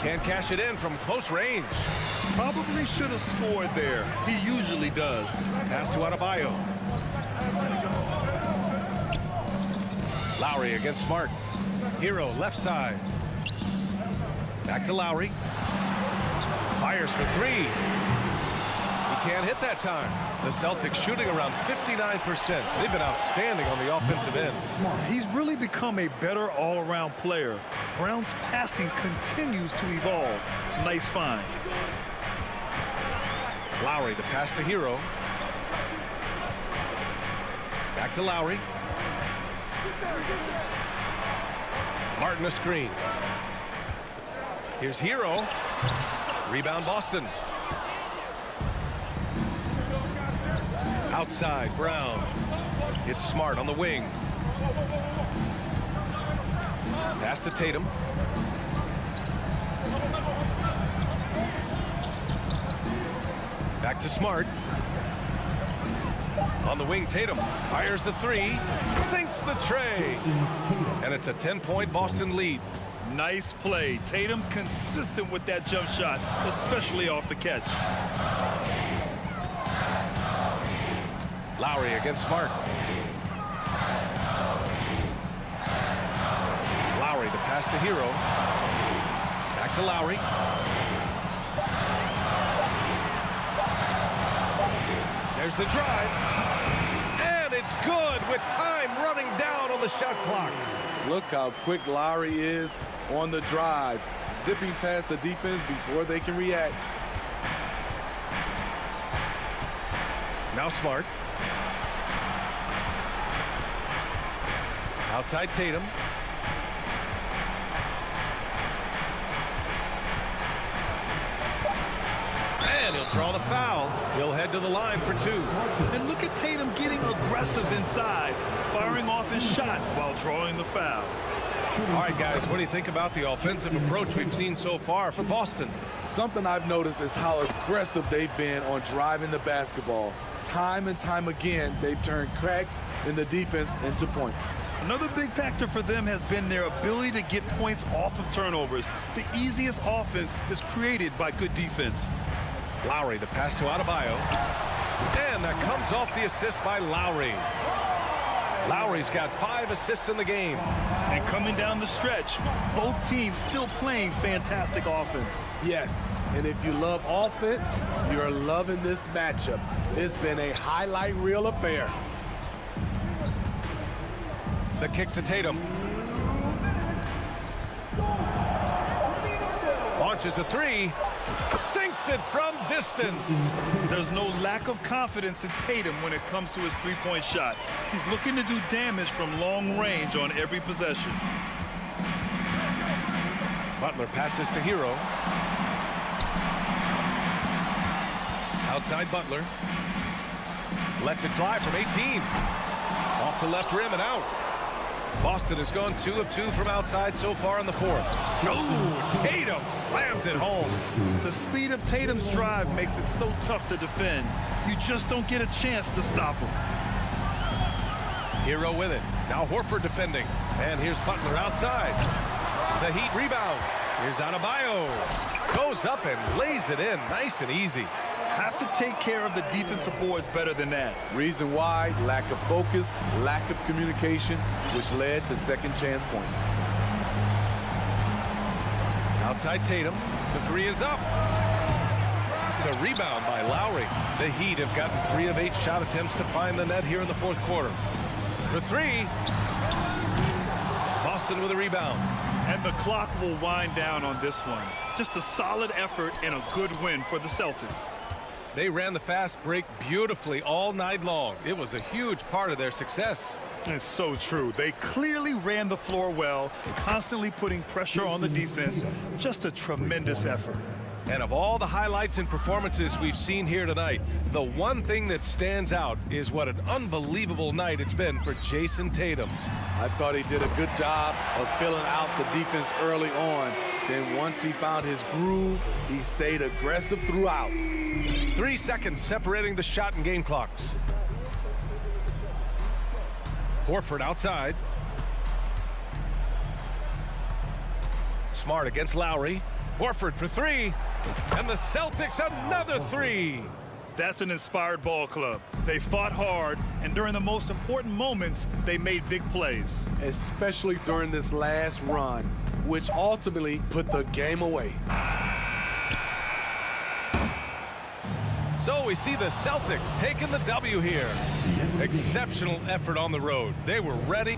Can't cash it in from close range. Probably should have scored there. He usually does. Pass to Adebayo. Lowry against Smart. Hero left side. Back to Lowry. Fires for 3. He can't hit that time. The Celtics shooting around 59%. They've been outstanding on the offensive end. He's really become a better all-around player. Brown's passing continues to evolve. Nice find. Lowry, the pass to Hero. Back to Lowry. Martin a screen. Here's Hero. Rebound Boston. Outside Brown. It's Smart on the wing. Pass to Tatum. Back to Smart. On the wing, Tatum fires the three, sinks the tray, and it's a 10-point Boston lead. Nice play. Tatum consistent with that jump shot, especially off the catch. Lowry against Smart. Lowry, the pass to Hero. Back to Lowry. There's the drive. And it's good with time running down on the shot clock. Look how quick Lowry is on the drive, zipping past the defense before they can react. Now Smart. Outside Tatum. And he'll draw the foul. He'll head to the line for two. And look at Tatum getting aggressive inside, firing off his shot while drawing the foul. All right, guys, what do you think about the offensive approach we've seen so far for Boston? Something I've noticed is how aggressive they've been on driving the basketball. Time and time again, they've turned cracks in the defense into points. Another big factor for them has been their ability to get points off of turnovers. The easiest offense is created by good defense. Lowry, the pass to Adebayo. And that comes off the assist by Lowry. Lowry's got 5 assists in the game. And coming down the stretch, both teams still playing fantastic offense. Yes, and if you love offense, you're loving this matchup. It's been a highlight reel affair. The kick to Tatum. Launches a three. Sinks it from distance. There's no lack of confidence in Tatum when it comes to his three-point shot. He's looking to do damage from long range on every possession. Butler passes to Hero. Outside Butler. Lets it fly from 18. Off the left rim and out. Boston has gone 2 of 2 from outside so far in the fourth. Oh, Tatum slams it home. The speed of Tatum's drive makes it so tough to defend. You just don't get a chance to stop him. Hero with it. Now Horford defending. And here's Butler outside. The Heat rebound. Here's Adebayo. Goes up and lays it in. Nice and easy. Have to take care of the defensive boards better than that. Reason why: lack of focus, lack of communication, which led to second chance points. Outside Tatum. The three is up. The rebound by Lowry. The Heat have gotten 3 of 8 shot attempts to find the net here in the fourth quarter. For 3. Boston with a rebound. And the clock will wind down on this one. Just a solid effort and a good win for the Celtics. They ran the fast break beautifully all night long. It was a huge part of their success. It's so true. They clearly ran the floor well, constantly putting pressure on the defense. Just a tremendous effort. And of all the highlights and performances we've seen here tonight, the one thing that stands out is what an unbelievable night it's been for Jason Tatum. I thought he did a good job of filling out the defense early on. Then once he found his groove, he stayed aggressive throughout. 3 seconds separating the shot and game clocks. Horford outside. Smart against Lowry. Horford for 3. And the Celtics another 3. That's an inspired ball club. They fought hard, and during the most important moments, they made big plays. Especially during this last run, which ultimately put the game away. So we see the Celtics taking the W here. Exceptional effort on the road. They were ready.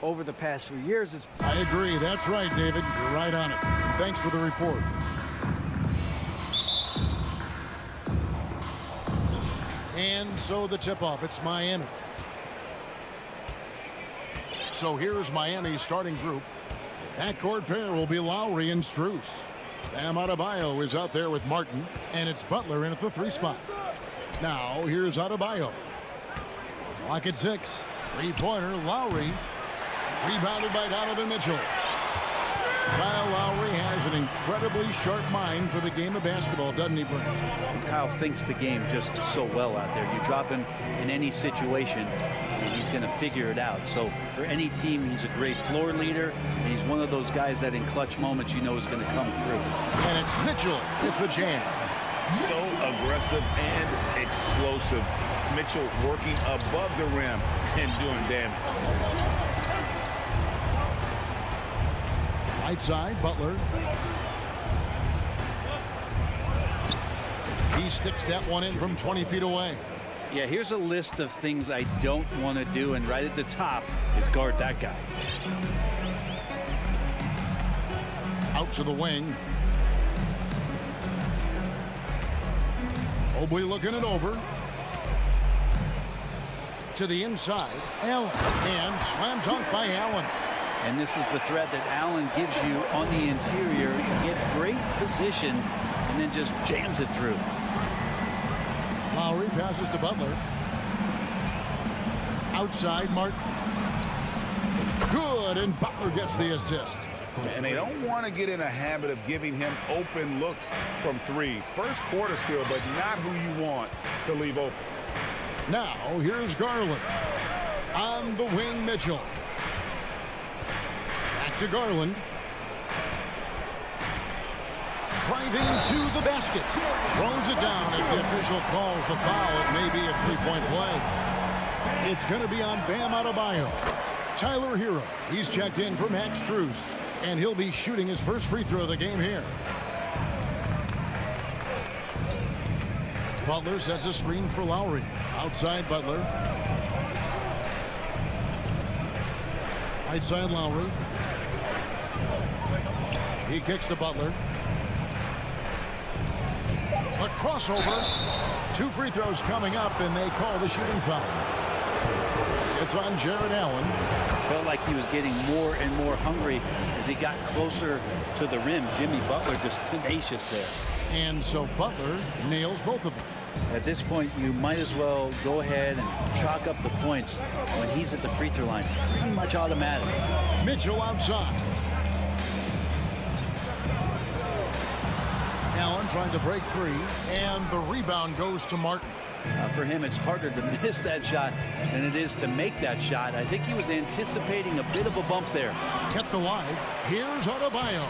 over the past few years. I agree. That's right, David. You're right on it. Thanks for the report. And so the tip-off. It's Miami. So here's Miami's starting group. Backcourt pair will be Lowry and Strus. Bam Adebayo is out there with Martin, and it's Butler in at the 3 spot. Now here's Adebayo. Clock at 6. Three-pointer, Lowry. Rebounded by Donovan Mitchell. Kyle Lowry has an incredibly sharp mind for the game of basketball, doesn't he, Brent? Kyle thinks the game just so well out there. You drop him in any situation, and he's going to figure it out. So for any team, he's a great floor leader, and he's one of those guys that in clutch moments you know is going to come through. And it's Mitchell with the jam. So aggressive and explosive. Mitchell working above the rim and doing damage. Right side, Butler. He sticks that one in from 20 feet away. Yeah, here's a list of things I don't want to do, and right at the top is guard that guy. Out to the wing. Mobley looking it over. To the inside. Allen. And slam dunk by Allen. And this is the threat that Allen gives you on the interior. He gets great position and then just jams it through. Lowry passes to Butler. Outside, Martin. Good, and Butler gets the assist. And they don't want to get in a habit of giving him open looks from three. First quarter still, but not who you want to leave open. Now, here's Garland. On the wing, Mitchell. Back to Garland. Driving to the basket. Throws it down as the official calls the foul. It may be a three-point play. It's going to be on Bam Adebayo. Tyler Hero. He's checked in for Max Strus. And he'll be shooting his first free throw of the game here. Butler sets a screen for Lowry. Outside Butler. Right side Lowry. He kicks to Butler. A crossover. 2 free throws coming up, and they call the shooting foul. It's on Jared Allen. Felt like he was getting more and more hungry as he got closer to the rim. Jimmy Butler just tenacious there. And so Butler nails both of them. At this point, you might as well go ahead and chalk up the points when he's at the free throw line. Pretty much automatic. Mitchell outside. Allen trying to break free, and the rebound goes to Martin. For him, it's harder to miss that shot than it is to make that shot. I think he was anticipating a bit of a bump there. Kept alive. Here's Adebayo.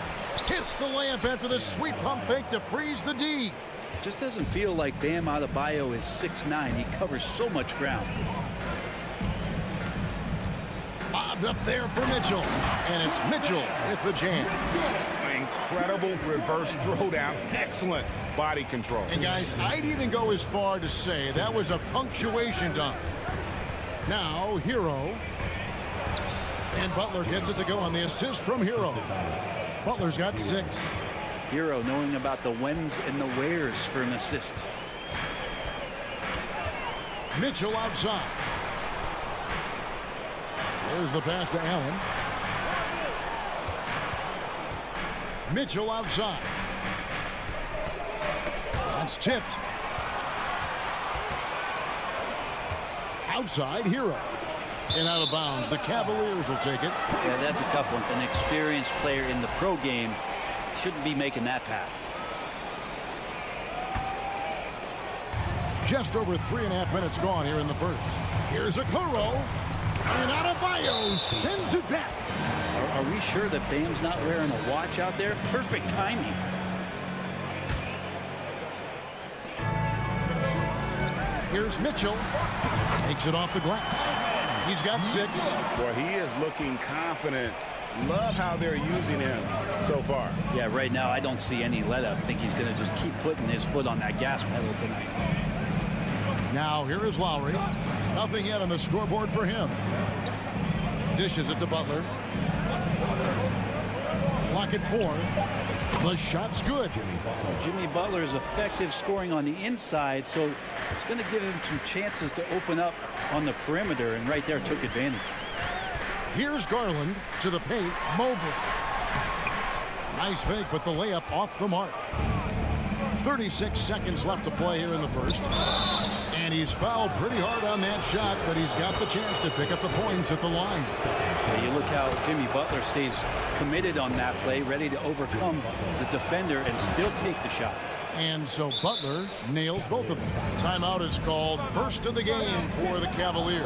Hits the layup after the sweet pump fake to freeze the D. Just doesn't feel like Bam Adebayo is 6'9". He covers so much ground. Bobbed up there for Mitchell. And it's Mitchell with the jam. Incredible reverse throwdown. Excellent body control. And guys, I'd even go as far to say that was a punctuation dunk. Now, Hero. And Butler gets it to go on the assist from Hero. Butler's got 6. Hero knowing about the whens and the wheres for an assist. Mitchell outside. There's the pass to Allen. Mitchell outside. That's tipped. Outside, Hero. And out of bounds. The Cavaliers will take it. Yeah, that's a tough one. An experienced player in the pro game shouldn't be making that pass. Just over 3.5 minutes gone here in the first. Here's a Okoro. And Adebayo sends it back. Are we sure that Bam's not wearing a watch out there? Perfect timing. Here's Mitchell. Takes it off the glass. He's got 6. Well, he is looking confident. Love how they're using him so far. Yeah, right now I don't see any let up. I think he's going to just keep putting his foot on that gas pedal tonight. Now here is Lowry. Nothing yet on the scoreboard for him. Dishes it to Butler. Clock at 4. The shot's good. Jimmy Butler is effective scoring on the inside, so it's going to give him some chances to open up on the perimeter, and right there took advantage. Here's Garland to the paint. Mobley. Nice fake, but the layup off the mark. 36 seconds left to play here in the first. And he's fouled pretty hard on that shot, but he's got the chance to pick up the points at the line. Yeah, you look how Jimmy Butler stays committed on that play, ready to overcome the defender and still take the shot. And so Butler nails both of them. Timeout is called. First of the game for the Cavaliers.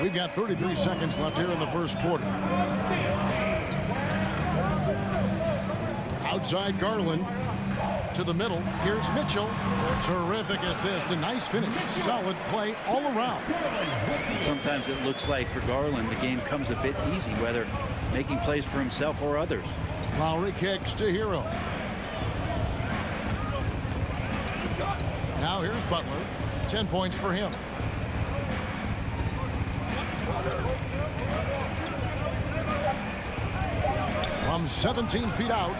We've got 33 seconds left here in the first quarter. Outside Garland To the middle. Here's Mitchell. Terrific assist. A nice finish. Solid play all around. Sometimes it looks like for Garland, the game comes a bit easy, whether making plays for himself or others. Lowry kicks to Hero. Now here's Butler. 10 points for him. From 17 feet out.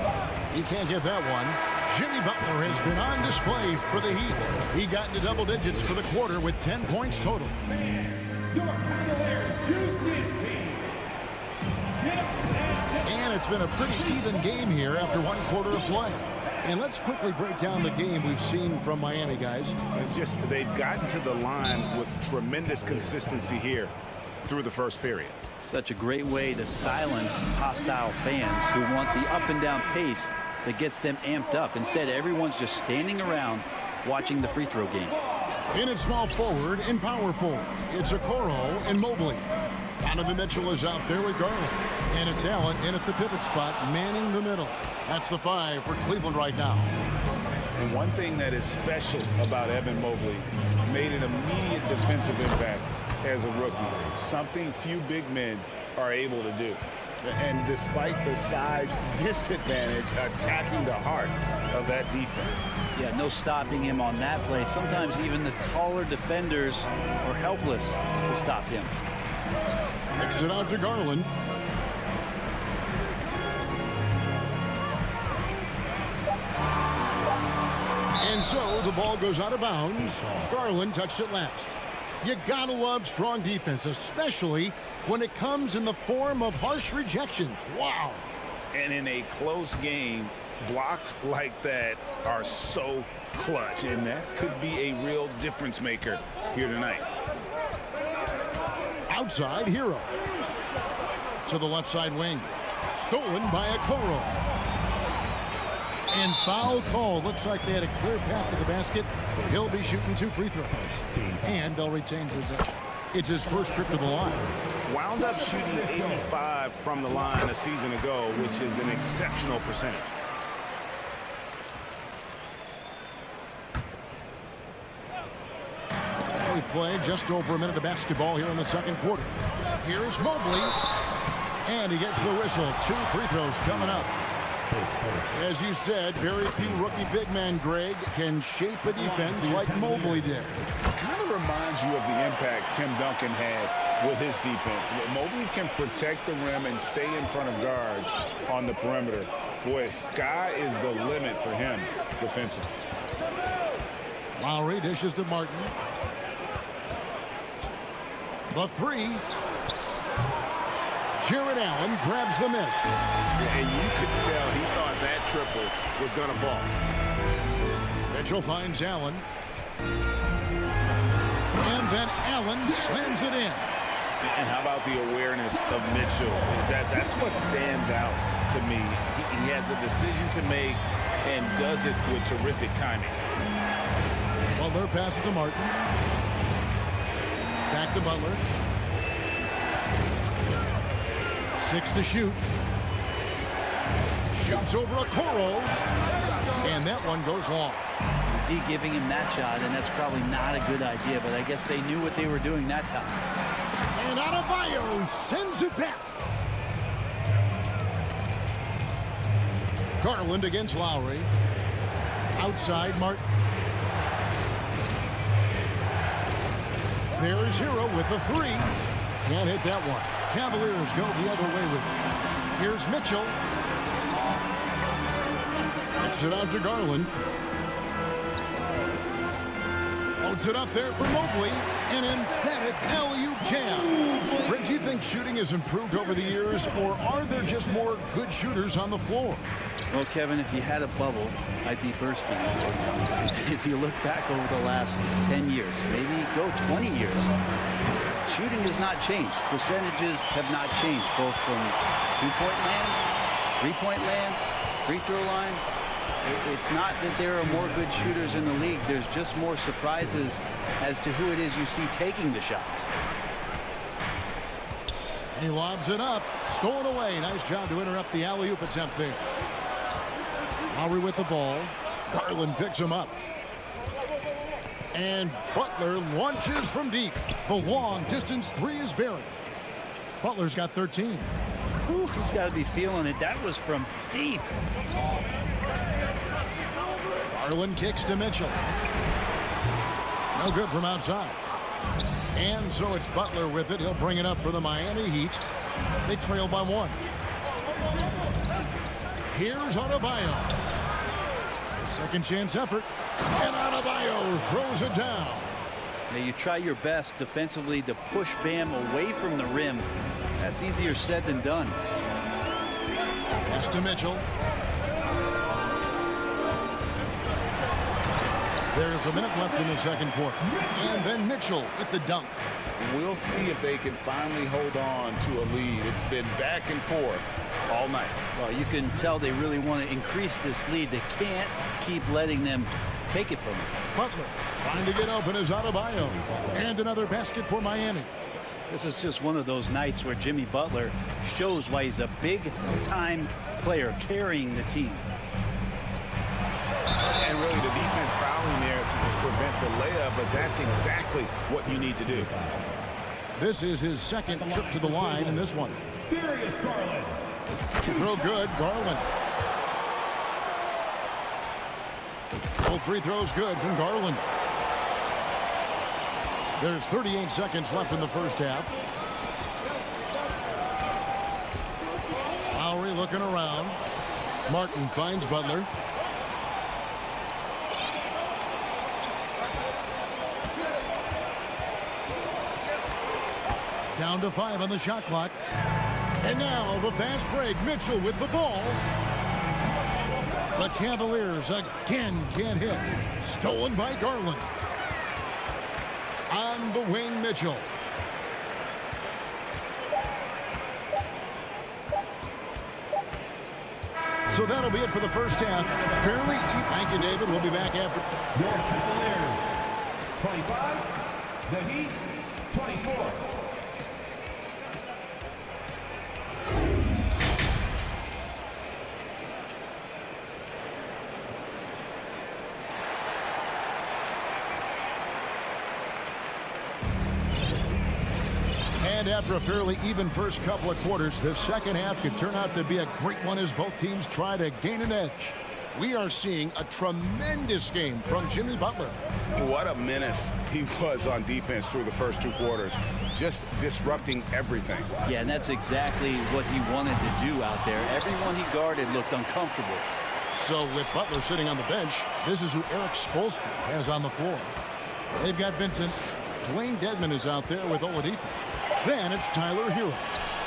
He can't get that one. Jimmy Butler has been on display for the Heat. He got into double digits for the quarter with 10 points total. And it's been a pretty even game here after one quarter of play. And let's quickly break down the game we've seen from Miami, guys. They've gotten to the line with tremendous consistency here through the first period. Such a great way to silence hostile fans who want the up and down pace that gets them amped up. Instead, everyone's just standing around watching the free throw game. In at small forward and power forward, it's Okoro and Mobley. Donovan Mitchell is out there with Garland. And it's Allen in at the pivot spot, manning the middle. That's the 5 for Cleveland right now. And one thing that is special about Evan Mobley, made an immediate defensive impact as a rookie. Something few big men are able to do. And despite the size disadvantage, attacking the heart of that defense. Yeah, no stopping him on that play. Sometimes even the taller defenders are helpless to stop him. Kicks it out to Garland. And so the ball goes out of bounds. Garland touched it last. You gotta love strong defense, especially when it comes in the form of harsh rejections. Wow. And in a close game, blocks like that are so clutch, and that could be a real difference maker here tonight. Outside, Hero. To the left side wing. Stolen by Okoro. And foul call. Looks like they had a clear path to the basket. He'll be shooting 2 free throws. And they'll retain possession. It's his first trip to the line. Wound up shooting 85 from the line a season ago, which is an exceptional percentage. We play just over a minute of basketball here in the second quarter. Here's Mobley. And he gets the whistle. 2 free throws coming up. As you said, very few rookie big men, Greg, can shape a defense like Mobley did. Kind of reminds you of the impact Tim Duncan had with his defense. Mobley can protect the rim and stay in front of guards on the perimeter. Boy, sky is the limit for him defensively. Lowry dishes to Martin. The 3. Jared Allen grabs the miss. And you could tell he thought that triple was going to fall. Mitchell finds Allen. And then Allen slams it in. And how about the awareness of Mitchell? That's what stands out to me. He has a decision to make and does it with terrific timing. Well, their pass to Martin. Back to Butler. 6 to shoot. Shoots over Okoro. And that one goes long. D giving him that shot, and that's probably not a good idea, but I guess they knew what they were doing that time. And Adebayo sends it back. Garland against Lowry. Outside, Martin. There's Hero with the 3. Can't hit that one. Cavaliers go the other way with it. Here's Mitchell. Kicks it out to Garland. Loads it up there for Mobley. An emphatic alley-oop jam. Rick, do you think shooting has improved over the years, or are there just more good shooters on the floor? Well, Kevin, if you had a bubble, I'd be bursting. If you look back over the last 10 years, maybe go 20 years, shooting has not changed. Percentages have not changed, both from two-point land, three-point land, free throw line. It's not that there are more good shooters in the league. There's just more surprises as to who it is you see taking the shots. He lobs it up. Stolen away. Nice job to interrupt the alley-oop attempt there. Lowry with the ball. Garland picks him up. And Butler launches from deep. The long distance three is buried. Butler's got 13. Whew, he's got to be feeling it. That was from deep. Garland kicks to Mitchell. No good from outside. And so it's Butler with it. He'll bring it up for the Miami Heat. They trail by one. Here's Adebayo. Second chance effort. And Adebayo throws it down. Now you try your best defensively to push Bam away from the rim. That's easier said than done. Pass to Mitchell. There's a minute left in the second quarter. And then Mitchell with the dunk. We'll see if they can finally hold on to a lead. It's been back and forth all night. Well, you can tell they really want to increase this lead. They can't keep letting them take it from them. Butler trying to get open is Adebayo. And another basket for Miami. This is just one of those nights where Jimmy Butler shows why he's a big-time player carrying the team. And really the defense fouling there to prevent the layup, but that's exactly what you need to do. This is his second trip to the line in this one. Darius Garland. Throw good, Garland. Both free throws good from Garland. There's 38 seconds left in the first half. Lowry looking around. Martin finds Butler. Down to 5 on the shot clock. And now the fast break. Mitchell with the ball. The Cavaliers again can't hit. Stolen by Garland. On the wing, Mitchell. So that'll be it for the first half. Fairly even. Thank you, David. We'll be back after. Your Cavaliers, 25. The Heat, 24. And after a fairly even first couple of quarters, the second half could turn out to be a great one as both teams try to gain an edge. We are seeing a tremendous game from Jimmy Butler. What a menace he was on defense through the first two quarters, just disrupting everything. Yeah, and that's exactly what he wanted to do out there. Everyone he guarded looked uncomfortable. So with Butler sitting on the bench, this is who Eric Spoelstra has on the floor. They've got Vincent. Dwayne Dedmon is out there with Oladipo. Then it's Tyler Hero.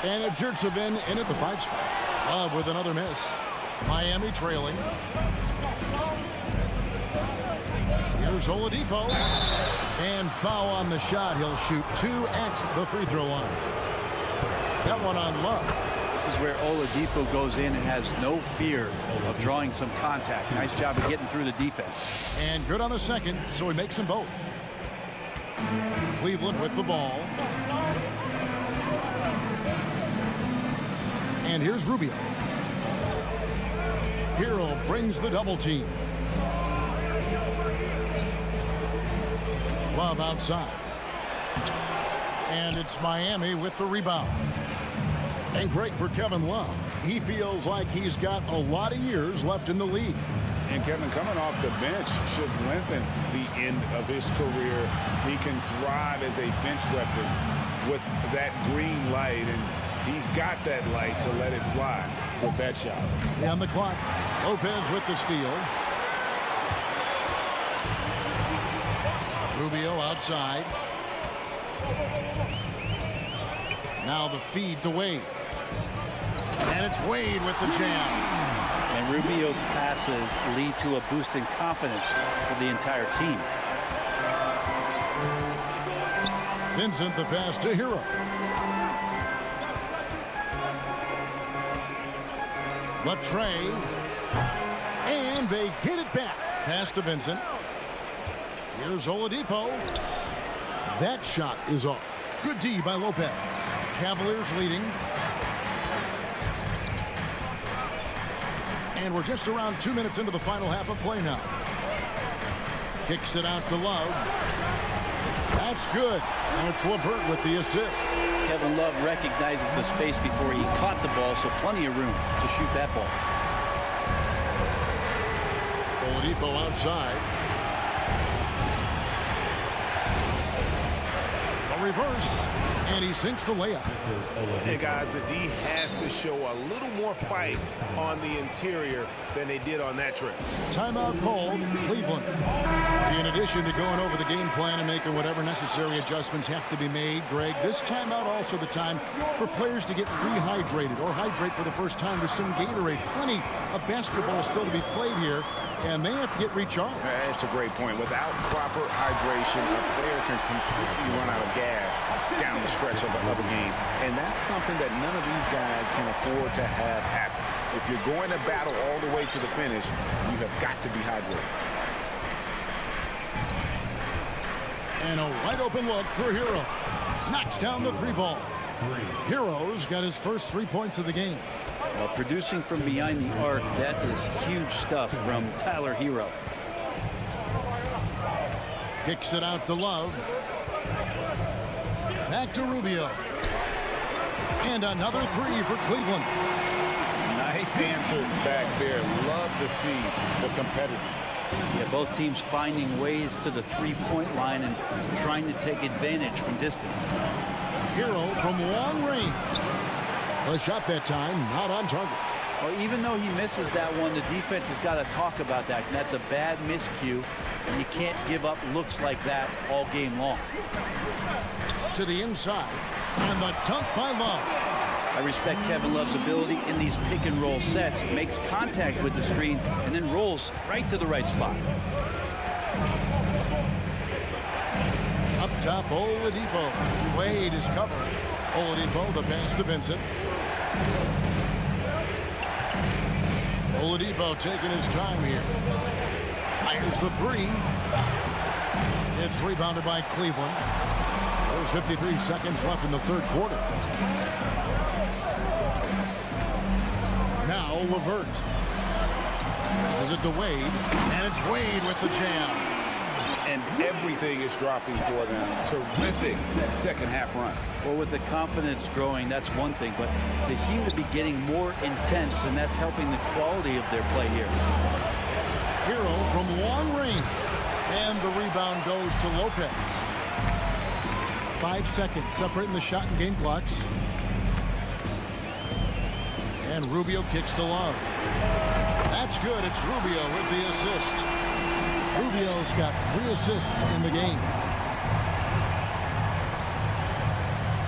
And it's Yurtsevin in at the 5 spot. Love with another miss. Miami trailing. Here's Oladipo. And foul on the shot. He'll shoot 2 at the free throw line. That one on Love. This is where Oladipo goes in and has no fear of drawing some contact. Nice job of getting through the defense. And good on the second, so he makes them both. Cleveland with the ball. And here's Rubio. Hero brings the double team. Love outside. And it's Miami with the rebound. And great for Kevin Love. He feels like he's got a lot of years left in the league. And Kevin, coming off the bench should lengthen the end of his career. He can thrive as a bench weapon with that green light, and he's got that light to let it fly with that shot. On the clock, Lopez with the steal. Rubio outside. Now the feed to Wade. And it's Wade with the jam. And Rubio's passes lead to a boost in confidence for the entire team. Vincent the pass to Hero. Latre. And they get it back. Pass to Vincent. Here's Oladipo. That shot is off. Good D by Lopez. Cavaliers leading. And we're just around 2 minutes into the final half of play now. Kicks it out to Love. That's good. And it's LeVert with the assist. Kevin Love recognizes the space before he caught the ball, so plenty of room to shoot that ball. Oladipo outside. A reverse. And he sinks the layup. Hey, guys, the D has to show a little more fight on the interior than they did on that trip. Timeout called, Cleveland. In addition to going over the game plan and making whatever necessary adjustments have to be made, Greg, this timeout also the time for players to get rehydrated or hydrate for the first time with some Gatorade. Plenty of basketball still to be played here, and they have to get recharged. That's a great point. Without proper hydration, a player can completely run out of gas down the stretch of a game. And that's something that none of these guys can afford to have happen. If you're going to battle all the way to the finish, you have got to be hydrated. And a wide open look for Hero. Knocks down the three ball. Hero's got his first 3 points of the game. Well, producing from behind the arc, that is huge stuff from Tyler Hero. Kicks it out to Love. Back to Rubio. And another three for Cleveland. Nice answer back there. Love to see the competitive. Yeah, both teams finding ways to the three-point line and trying to take advantage from distance. Hero from long range. A shot that time, not on target. Well, even though he misses that one, the defense has got to talk about that. And that's a bad miscue, and you can't give up looks like that all game long. To the inside, and the dunk by Love. I respect Kevin Love's ability in these pick and roll sets. Makes contact with the screen and then rolls right to the right spot. Up top, Oladipo. Wade is covered. Oladipo, the pass to Vincent. Oladipo taking his time here. Fires the three. It's rebounded by Cleveland. There's 53 seconds left in the third quarter. Now LeVert. Passes it to Wade. And it's Wade with the jam. And everything is dropping for them. Terrific second half run. Well, with the confidence growing, that's one thing, but they seem to be getting more intense, and that's helping the quality of their play here. Hero from long range. And the rebound goes to Lopez. 5 seconds separating the shot and game clocks. And Rubio kicks to Love. That's good. It's Rubio with the assist. Rubio's got 3 assists in the game.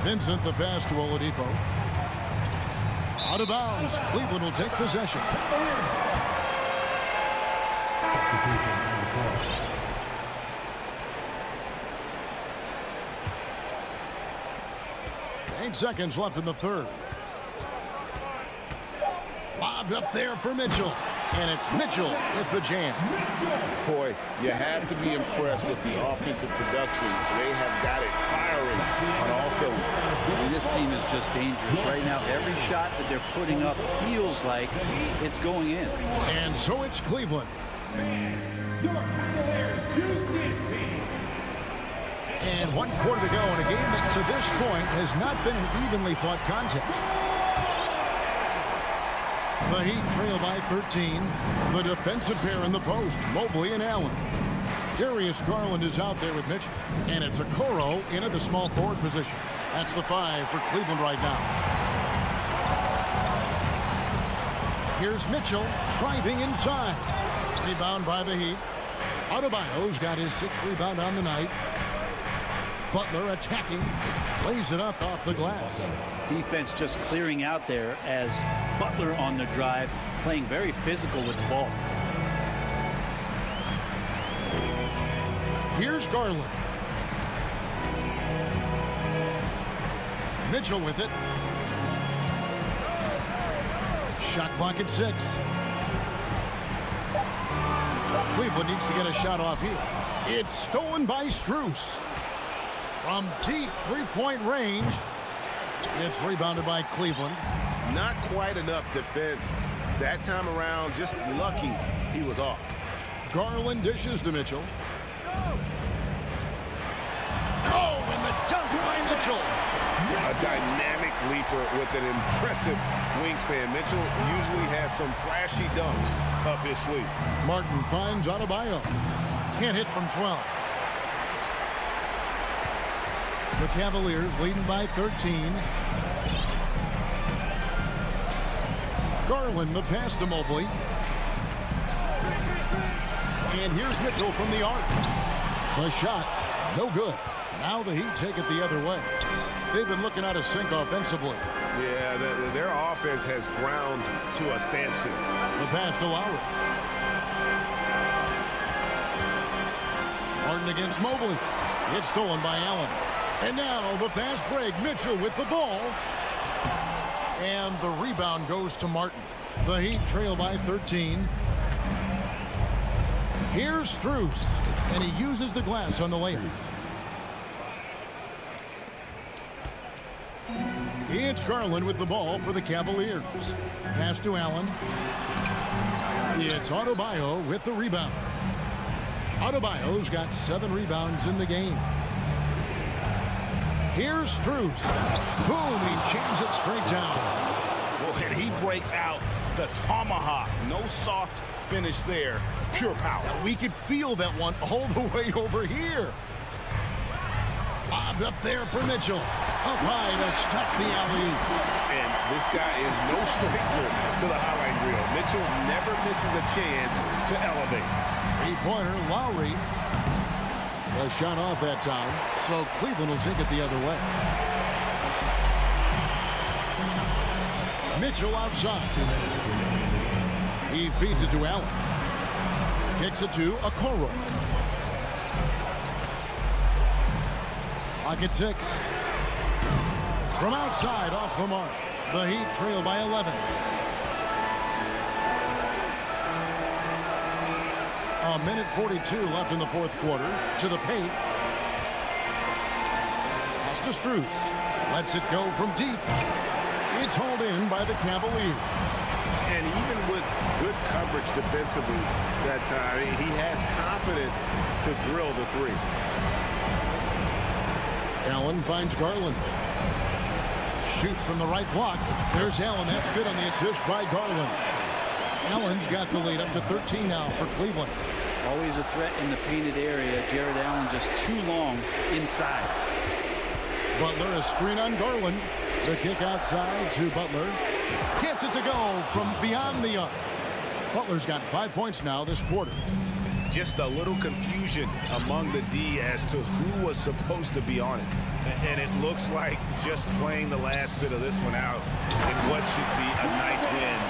Vincent the pass to Oladipo. Out of bounds. Cleveland will take possession. 8 seconds left in the third. Lobbed up there for Mitchell. And it's Mitchell with the jam. Boy, you have to be impressed with the offensive production. They have got it firing on all cylinders. This team is just dangerous. Right now, every shot that they're putting up feels like it's going in. And so it's Cleveland. And 1 quarter to go in a game that to this point has not been an evenly fought contest. The Heat trail by 13. The defensive pair in the post, Mobley and Allen. Darius Garland is out there with Mitchell. And it's Okoro in at the small forward position. That's the 5 for Cleveland right now. Here's Mitchell driving inside. Rebound by the Heat. Adebayo's got his 6th rebound on the night. Butler attacking. Lays it up off the glass. Defense just clearing out there as Butler on the drive, playing very physical with the ball. Here's Garland. Mitchell with it. Shot clock at 6. Cleveland needs to get a shot off here. It's stolen by Strus. From deep three-point range. It's rebounded by Cleveland. Not quite enough defense That time around, just lucky he was off. Garland dishes to Mitchell. Oh, and the dunk by Mitchell. A dynamic leaper with an impressive wingspan. Mitchell usually has some flashy dunks up his sleeve. Martin finds Adebayo. Can't hit from 12. The Cavaliers leading by 13. Garland the pass to Mobley. And here's Mitchell from the arc. The shot, no good. Now the Heat take it the other way. They've been looking out of sync offensively. Yeah, their offense has ground to a standstill. The pass to Lowry. Martin against Mobley. It's stolen by Allen. And now the fast break. Mitchell with the ball. And the rebound goes to Martin. The Heat trail by 13. Here's Strus. And he uses the glass on the layup. It's Garland with the ball for the Cavaliers. Pass to Allen. It's Adebayo with the rebound. Adebayo's got 7 rebounds in the game. Here's Strus. Boom, he jams it straight down. Well, and he breaks out the tomahawk. No soft finish there. Pure power. We could feel that one all the way over here. Bobbed up there for Mitchell. Up high to stuff the alley-oop. And this guy is no stranger to the highlight reel. Mitchell never misses a chance to elevate. Three-pointer, Lowry. The shot off that time, so Cleveland will take it the other way. Mitchell outside. He feeds it to Allen. Kicks it to Okoro. Pocket 6. From outside, off the mark. The Heat trail by 11. A minute 42 left in the fourth quarter. To the paint. Pass to Strus. Lets it go from deep. It's hauled in by the Cavaliers. And even with good coverage defensively that time, he has confidence to drill the three. Allen finds Garland. Shoots from the right block. There's Allen. That's good on the assist by Garland. Allen's got the lead up to 13 now for Cleveland. Always a threat in the painted area. Jared Allen just too long inside. Butler, a screen on Garland. The kick outside to Butler. Gets it to go from beyond the arc. Butler's got 5 points now this quarter. Just a little confusion among the D as to who was supposed to be on it. And it looks like just playing the last bit of this one out in what should be a nice win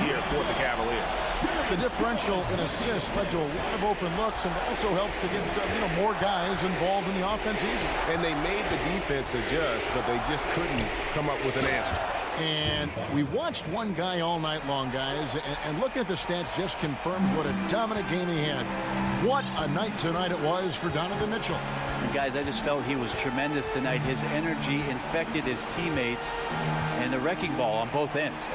here for the Cavaliers. The differential in assists led to a lot of open looks and also helped to get more guys involved in the offense easy. And they made the defense adjust, but they just couldn't come up with an answer. And we watched one guy all night long, guys, and looking at the stats just confirms what a dominant game he had. What a night tonight it was for Donovan Mitchell. And guys, I just felt he was tremendous tonight. His energy infected his teammates and the wrecking ball on both ends.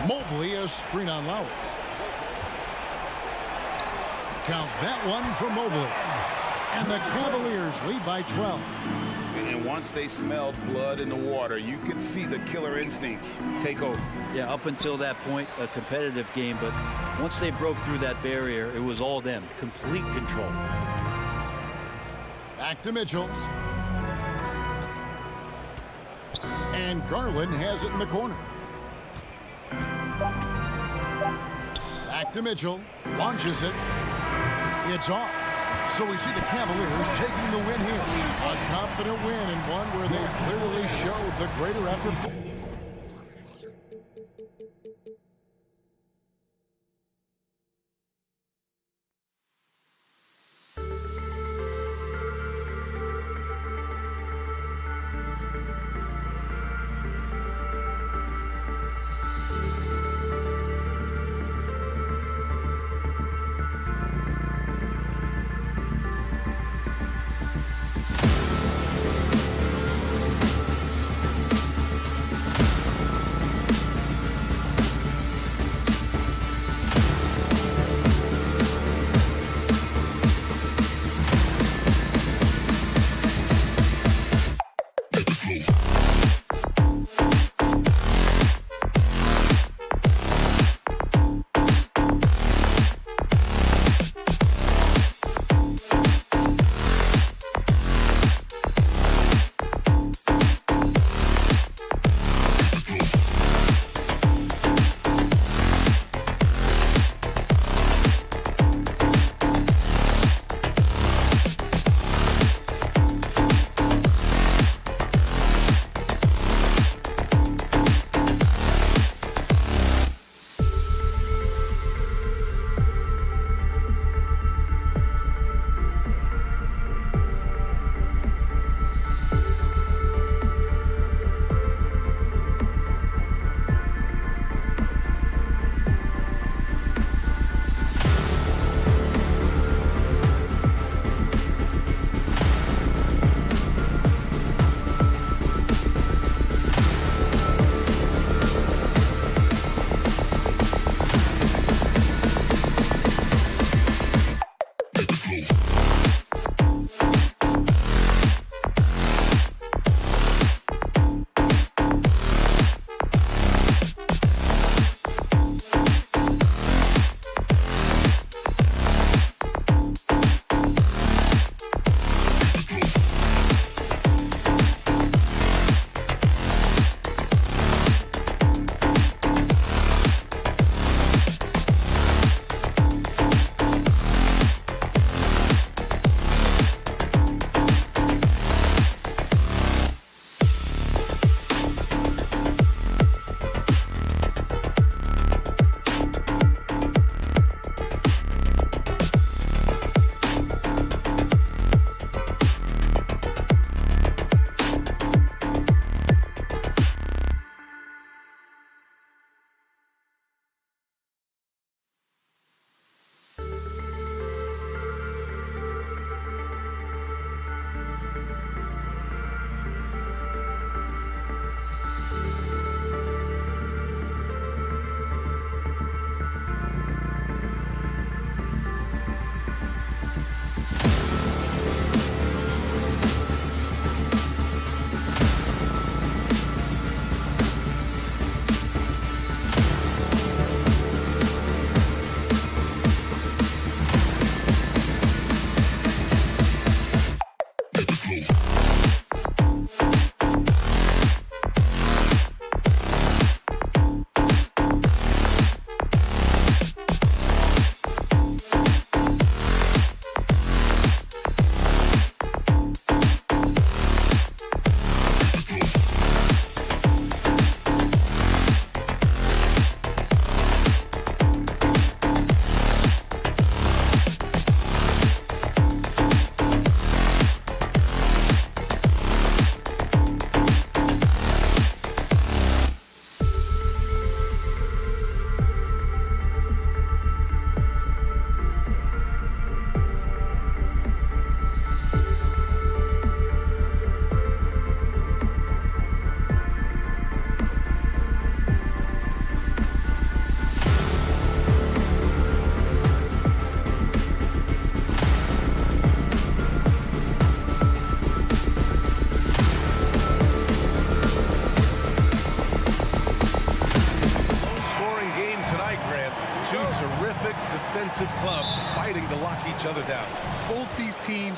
Mobley, a screen on Lowry. Count that one for Mobley. And the Cavaliers lead by 12. And once they smelled blood in the water, you could see the killer instinct take over. Yeah, up until that point, a competitive game. But once they broke through that barrier, it was all them. Complete control. Back to Mitchell. And Garland has it in the corner. Back to Mitchell. Launches it. It's off. So we see the Cavaliers taking the win here. A confident win and one where they clearly showed the greater effort.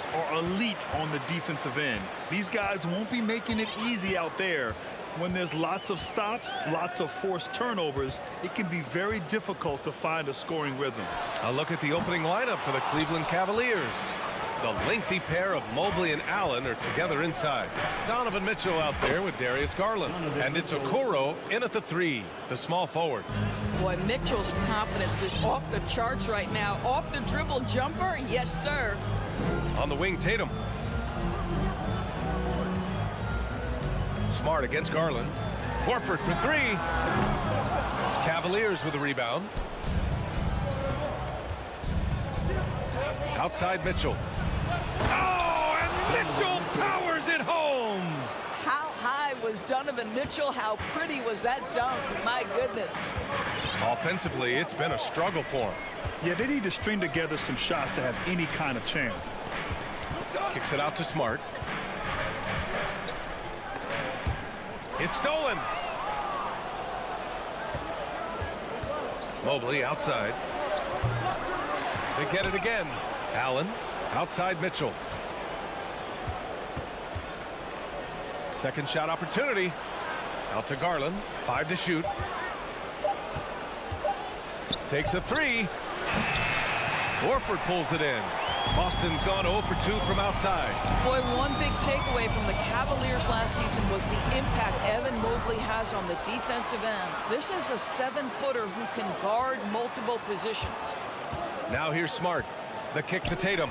Cavs are elite on the defensive end. These guys won't be making it easy out there. When there's lots of stops, lots of forced turnovers, it can be very difficult to find a scoring rhythm. A look at the opening lineup for the Cleveland Cavaliers. The lengthy pair of Mobley and Allen are together inside. Donovan Mitchell out there with Darius Garland. And it's Okoro in at the 3, the small forward. Boy, Mitchell's confidence is off the charts right now. Off the dribble jumper, yes, sir. On the wing, Tatum. Smart against Garland. Horford for 3. Cavaliers with a rebound. Outside Mitchell. Oh, and Mitchell powers it home. How high was Donovan Mitchell? How pretty was that dunk? My goodness. Offensively, it's been a struggle for him. Yeah, they need to string together some shots to have any kind of chance. Kicks it out to Smart. It's stolen. Mobley outside. They get it again. Allen outside Mitchell. Second shot opportunity. Out to Garland. 5 to shoot. Takes a 3. Horford pulls it in. Boston's gone 0 for 2 from outside. Boy, one big takeaway from the Cavaliers last season was the impact Evan Mobley has on the defensive end. This is a 7-footer who can guard multiple positions. Now here's Smart. The kick to Tatum.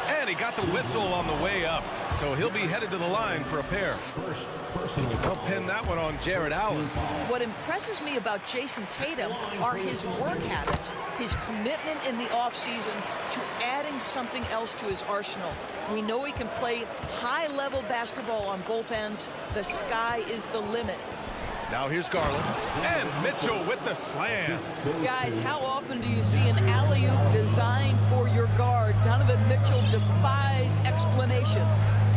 And he got the whistle on the way up. So he'll be headed to the line for a pair. He'll pin that one on Jared Allen. What impresses me about Jason Tatum are his work habits, his commitment in the offseason to adding something else to his arsenal. We know he can play high-level basketball on both ends. The sky is the limit. Now here's Garland. And Mitchell with the slam. Guys, how often do you see an alley-oop designed for your guard? Donovan Mitchell defies explanation.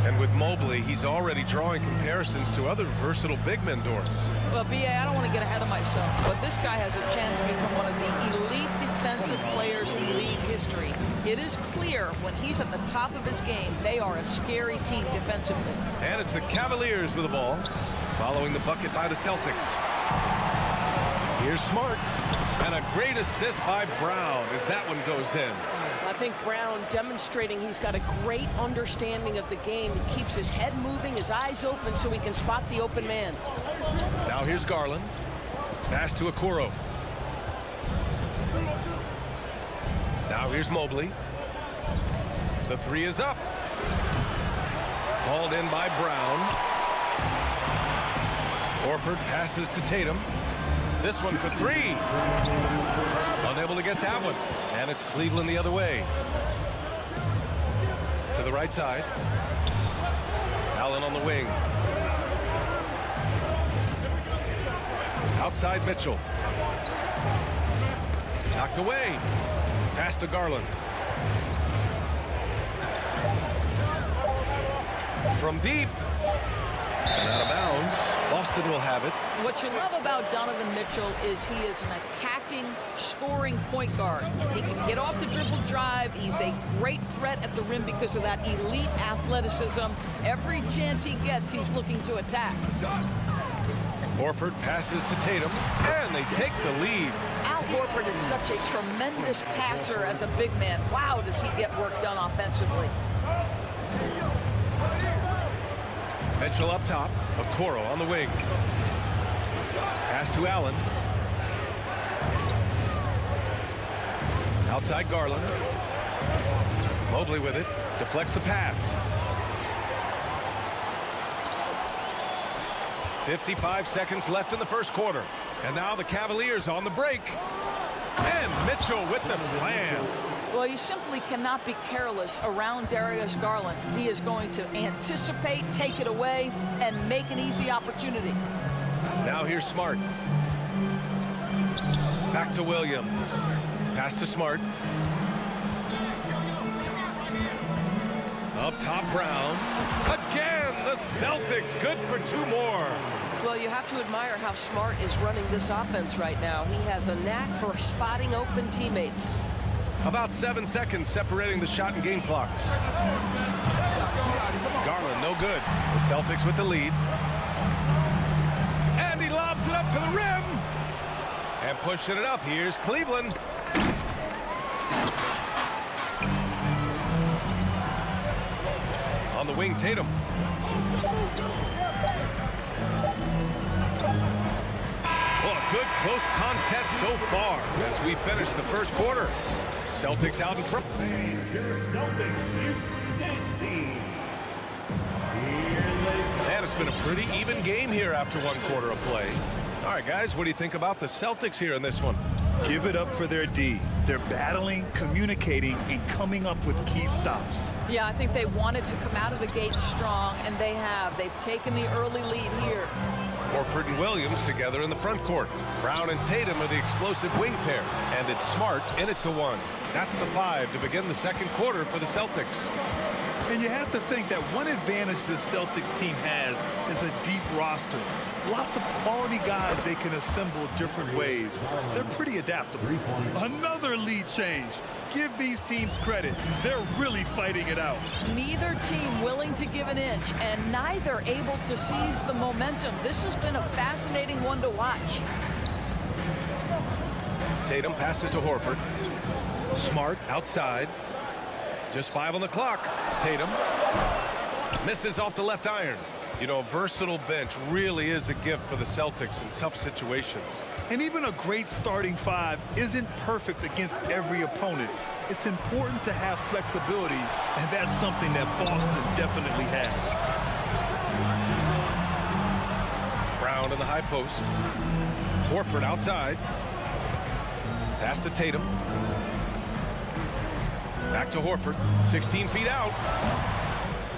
And with Mobley, he's already drawing comparisons to other versatile big men, Doris. Well, B.A., I don't want to get ahead of myself, but this guy has a chance to become one of the elite defensive players in league history. It is clear when he's at the top of his game, they are a scary team defensively. And it's the Cavaliers with the ball, following the bucket by the Celtics. Here's Smart. And a great assist by Brown as that one goes in. I think Brown demonstrating he's got a great understanding of the game. He keeps his head moving, his eyes open so he can spot the open man. Now here's Garland. Pass to Okoro. Now here's Mobley. The 3 is up. Hauled in by Brown. Horford passes to Tatum. This one for 3. Unable to get that one. And it's Cleveland the other way. To the right side. Allen on the wing. Outside Mitchell. Knocked away. Pass to Garland. From deep. And out of bounds. Boston will have it. What you love about Donovan Mitchell is he is an attacking, scoring point guard. He can get off the dribble drive. He's a great threat at the rim because of that elite athleticism. Every chance he gets, he's looking to attack. Horford passes to Tatum, and they take the lead. Al Horford is such a tremendous passer as a big man. Wow, does he get work done offensively. Mitchell up top. Okoro on the wing. Pass to Allen. Outside Garland. Mobley with it. Deflects the pass. 55 seconds left in the first quarter. And now the Cavaliers on the break. And Mitchell with the slam. Well, you simply cannot be careless around Darius Garland. He is going to anticipate, take it away, and make an easy opportunity. Now here's Smart. Back to Williams. Pass to Smart. Up top, Brown. Again, the Celtics good for 2 more. Well, you have to admire how Smart is running this offense right now. He has a knack for spotting open teammates. About 7 seconds separating the shot and game clocks. Garland, no good. The Celtics with the lead. And he lobs it up to the rim. And pushing it up. Here's Cleveland. On the wing, Tatum. Oh, a good close contest so far as we finish the first quarter. Celtics out in front. And it's been a pretty even game here after one quarter of play. All right, guys, what do you think about the Celtics here in this one? Give it up for their D. They're battling, communicating, and coming up with key stops. Yeah, I think they wanted to come out of the gate strong, and they have. They've taken the early lead here. Horford and Williams together in the front court. Brown and Tatum are the explosive wing pair. And it's Smart in it to one. That's the 5 to begin the second quarter for the Celtics. And you have to think that one advantage this Celtics team has is a deep roster. Lots of quality guys they can assemble different ways. They're pretty adaptable. Another lead change. Give these teams credit. They're really fighting it out. Neither team willing to give an inch, and neither able to seize the momentum. This has been a fascinating one to watch. Tatum passes to Horford. Smart outside. Just 5 on the clock. Tatum misses off the left iron. You know, a versatile bench really is a gift for the Celtics in tough situations. And even a great starting 5 isn't perfect against every opponent. It's important to have flexibility, and that's something that Boston definitely has. Brown in the high post. Horford outside. Pass to Tatum. Back to Horford. 16 feet out.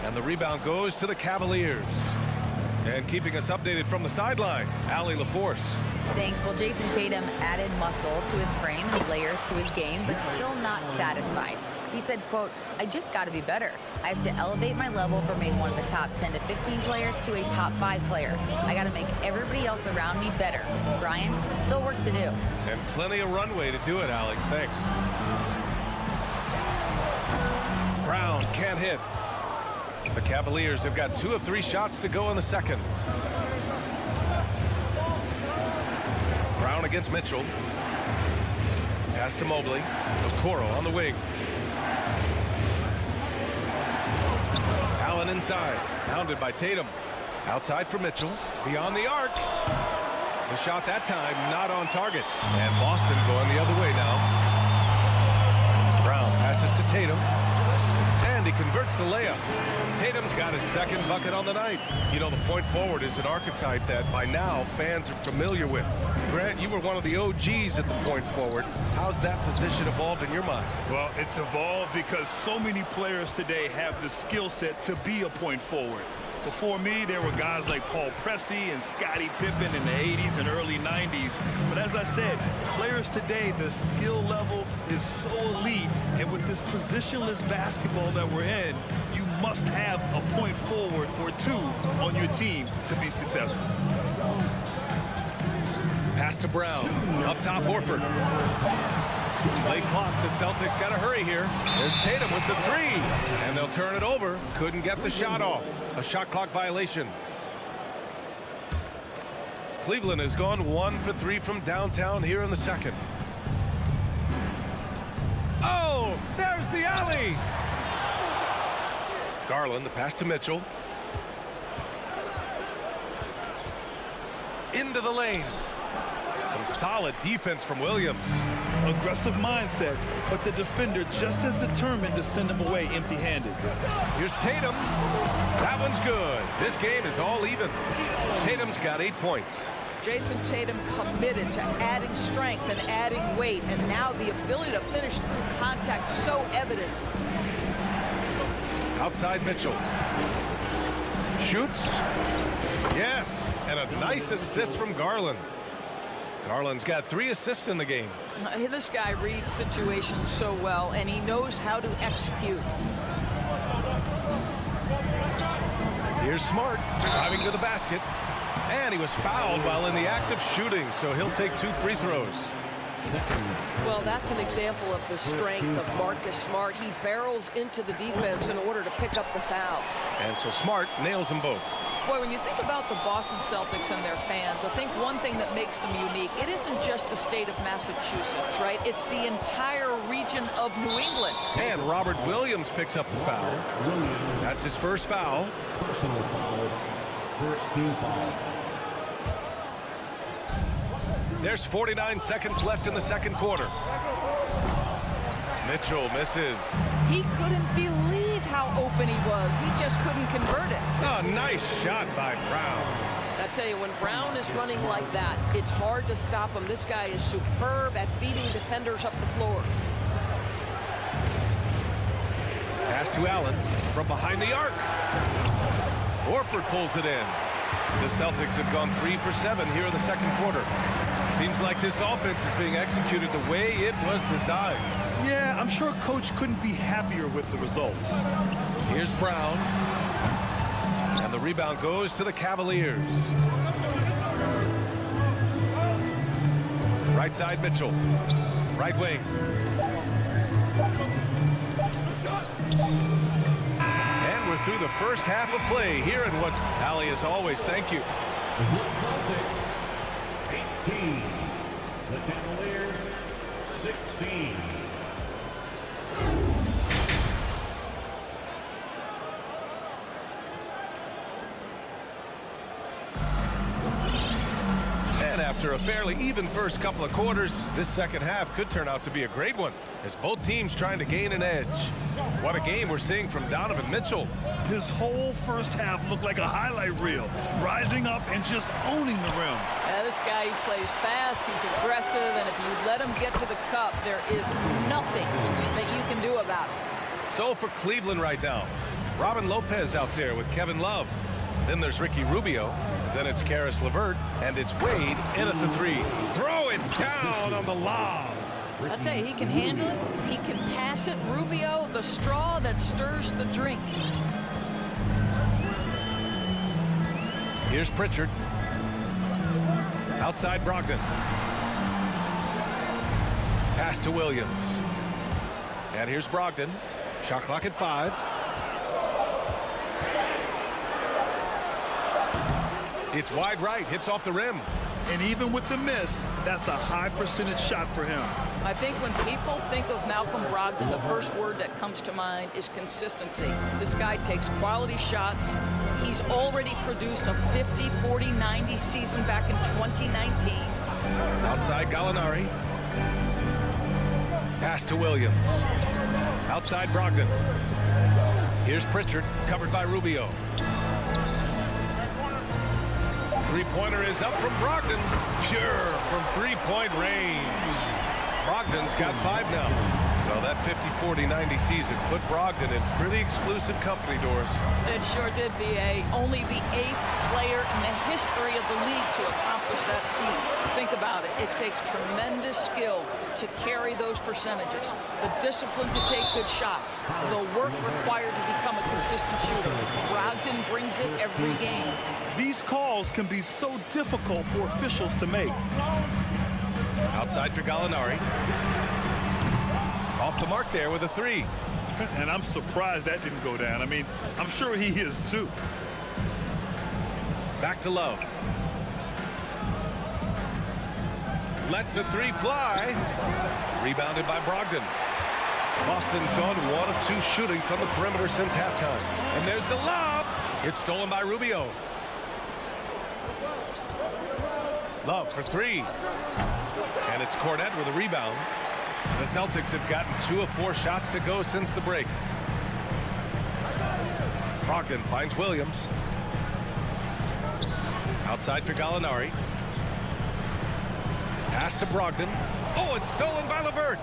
And the rebound goes to the Cavaliers. And keeping us updated from the sideline, Allie LaForce. Thanks. Well, Jason Tatum added muscle to his frame and layers to his game, but still not satisfied. He said, quote, "I just got to be better. I have to elevate my level from being one of the top 10 to 15 players to a top 5 player. I got to make everybody else around me better. Brian, still work to do." And plenty of runway to do it, Allie. Thanks. Brown can't hit. The Cavaliers have got 2 of 3 shots to go in the second. Brown against Mitchell. Pass to Mobley. Okoro on the wing. Allen inside. Pounded by Tatum. Outside for Mitchell. Beyond the arc. The shot that time not on target. And Boston going the other way now. Brown passes to Tatum. And he converts the layup. Tatum's got his second bucket on the night. You know, the point forward is an archetype that by now fans are familiar with. Grant, you were one of the OGs at the point forward. How's that position evolved in your mind? Well, it's evolved because so many players today have the skill set to be a point forward. Before me, there were guys like Paul Pressey and Scottie Pippen in the 80s and early 90s. But as I said, players today, the skill level is so elite. And with this positionless basketball that we're in, you must have a point forward or 2 on your team to be successful. Pass to Brown. Up top, Horford. Late clock. The Celtics got to hurry here. There's Tatum with the 3. And they'll turn it over. Couldn't get the shot off. A shot clock violation. Cleveland has gone 1 for 3 from downtown here in the second. Oh, there's the alley. Garland, the pass to Mitchell. Into the lane. Some solid defense from Williams. Aggressive mindset, but the defender just as determined to send him away empty-handed. Here's Tatum. That one's good. This game is all even. Tatum's got 8 points. Jason Tatum committed to adding strength and adding weight, and now the ability to finish through contact so evident. Outside Mitchell. Shoots. Yes, and a nice assist from Garland. Garland's got 3 assists in the game. This guy reads situations so well, and he knows how to execute. Here's Smart driving to the basket. And he was fouled while in the act of shooting, so he'll take 2 free throws. Well, that's an example of the strength of Marcus Smart. He barrels into the defense in order to pick up the foul. And so Smart nails them both. Boy, when you think about the Boston Celtics and their fans, I think one thing that makes them unique, it isn't just the state of Massachusetts, right? It's the entire region of New England. And Robert Williams picks up the foul. That's his first foul. Personal foul. First team foul. There's 49 seconds left in the second quarter. Mitchell misses. He couldn't believe how open he was. He just couldn't convert it. Oh, nice shot by Brown. I tell you, when Brown is running like that, it's hard to stop him. This guy is superb at beating defenders up the floor. Pass to Allen from behind the arc. Horford pulls it in. The Celtics have gone 3 for 7 here in the second quarter. Seems like this offense is being executed the way it was designed. Yeah, I'm sure Coach couldn't be happier with the results. Here's Brown. And the rebound goes to the Cavaliers. Right side, Mitchell. Right wing. And we're through the first half of play here in what's Allie, as always. Thank you. Celtics 18. The Cavaliers 16. And after a fairly even first couple of quarters, this second half could turn out to be a great one as both teams trying to gain an edge. What a game we're seeing from Donovan Mitchell. His whole first half looked like a highlight reel, rising up and just owning the rim. Yeah, this guy, he plays fast, he's aggressive, and if you let him get to the cup, there is nothing that you can do about it. So for Cleveland right now, Robin Lopez out there with Kevin Love. Then there's Ricky Rubio. Then it's Karis LeVert. And it's Wade in at the 3. Throw it down on the lob. I'll tell you, he can handle it. He can pass it. Rubio, the straw that stirs the drink. Here's Pritchard. Outside Brogdon. Pass to Williams. And here's Brogdon. Shot clock at 5. It's wide right, hits off the rim. And even with the miss, that's a high percentage shot for him. I think when people think of Malcolm Brogdon, the first word that comes to mind is consistency. This guy takes quality shots. He's already produced a 50, 40, 90 season back in 2019. Outside Gallinari. Pass to Williams. Outside Brogdon. Here's Pritchard, covered by Rubio. Three-pointer is up from Brogdon. Pure from three-point range. Brogdon's got 5 now. Well, that 50, 40, 90 season put Brogdon in pretty exclusive company, Doris. It sure did, B.A. Only the 8th player in the history of the league to accomplish that feat. Think about it. It takes tremendous skill to carry those percentages. The discipline to take good shots. The work required to become a consistent shooter. Brogdon brings it every game. These calls can be so difficult for officials to make. Outside for Gallinari. Off the mark there with a 3. And I'm surprised that didn't go down. I mean, I'm sure he is too. Back to Love. Lets the 3 fly. Rebounded by Brogdon. Boston's gone 1 of 2 shooting from the perimeter since halftime. And there's the lob. It's stolen by Rubio. Love for 3. And it's Cornette with a rebound. The Celtics have gotten 2 of 4 shots to go since the break. Brogdon finds Williams. Outside for Gallinari. Pass to Brogdon. Oh, it's stolen by LeVert.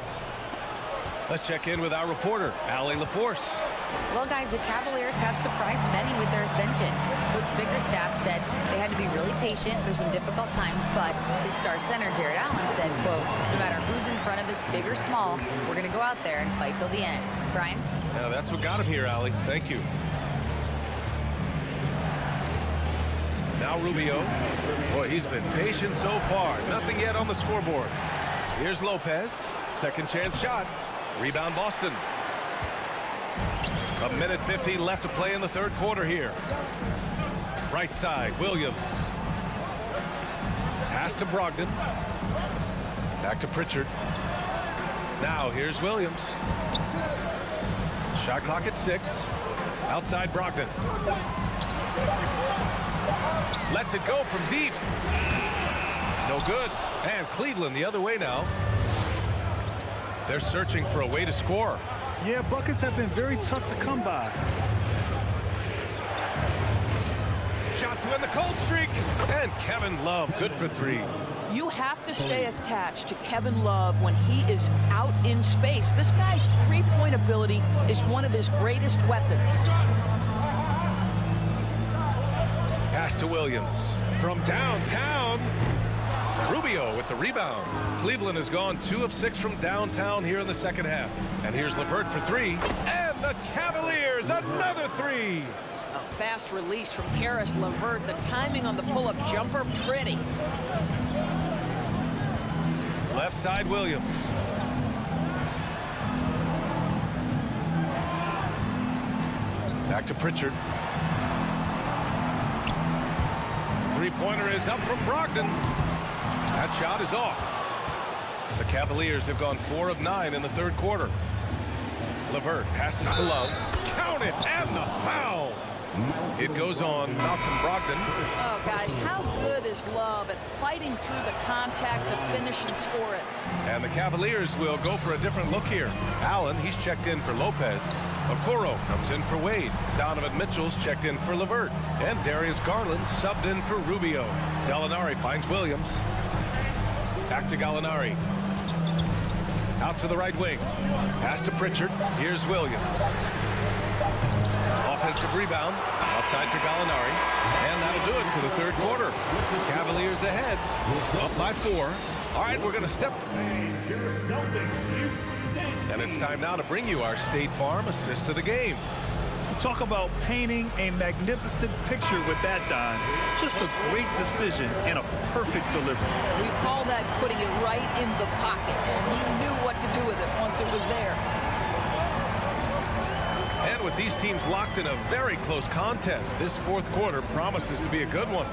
Let's check in with our reporter, Allie LaForce. Well, guys, the Cavaliers have surprised many with their ascension. Coach Bickerstaff said they had to be really patient through some difficult times, but his star center, Jared Allen, said, quote, no matter who's in front of us, big or small, we're going to go out there and fight till the end. Brian? Yeah, that's what got him here, Allie. Thank you. Now Rubio. Boy, he's been patient so far. Nothing yet on the scoreboard. Here's Lopez. Second chance shot. Rebound Boston. 1:50 left to play in the third quarter here. Right side, Williams. Pass to Brogdon. Back to Pritchard. Now here's Williams. Shot clock at 6. Outside Brogdon. Lets it go from deep. No good. And Cleveland the other way now. They're searching for a way to score. Yeah, buckets have been very tough to come by. Shot to end the cold streak. And Kevin Love, good for 3. You have to stay attached to Kevin Love when he is out in space. This guy's three-point ability is one of his greatest weapons. Pass to Williams. From downtown. Rubio with the rebound. Cleveland has gone 2 of 6 from downtown here in the second half. And here's LeVert for 3. And the Cavaliers, another 3. A fast release from Karis LeVert. The timing on the pull-up jumper, pretty. Left side, Williams. Back to Pritchard. Three-pointer is up from Brogdon. That shot is off. The Cavaliers have gone 4 of 9 in the third quarter. LeVert passes to Love. Count it, and the foul. It goes on Malcolm Brogdon. Oh, guys, how good is Love at fighting through the contact to finish and score it? And the Cavaliers will go for a different look here. Allen, he's checked in for Lopez. Okoro comes in for Wade. Donovan Mitchell's checked in for LeVert. And Darius Garland subbed in for Rubio. Gallinari finds Williams. Back to Gallinari. Out to the right wing. Pass to Pritchard. Here's Williams. Offensive rebound. Outside for Gallinari. And that'll do it for the third quarter. Cavaliers ahead. Up by 4. All right, we're going to step. And it's time now to bring you our State Farm assist to the game. Talk about painting a magnificent picture with that, Don. Just a great decision and a perfect delivery. We call that putting it right in the pocket. And he knew what to do with it once it was there. And with these teams locked in a very close contest, this fourth quarter promises to be a good one.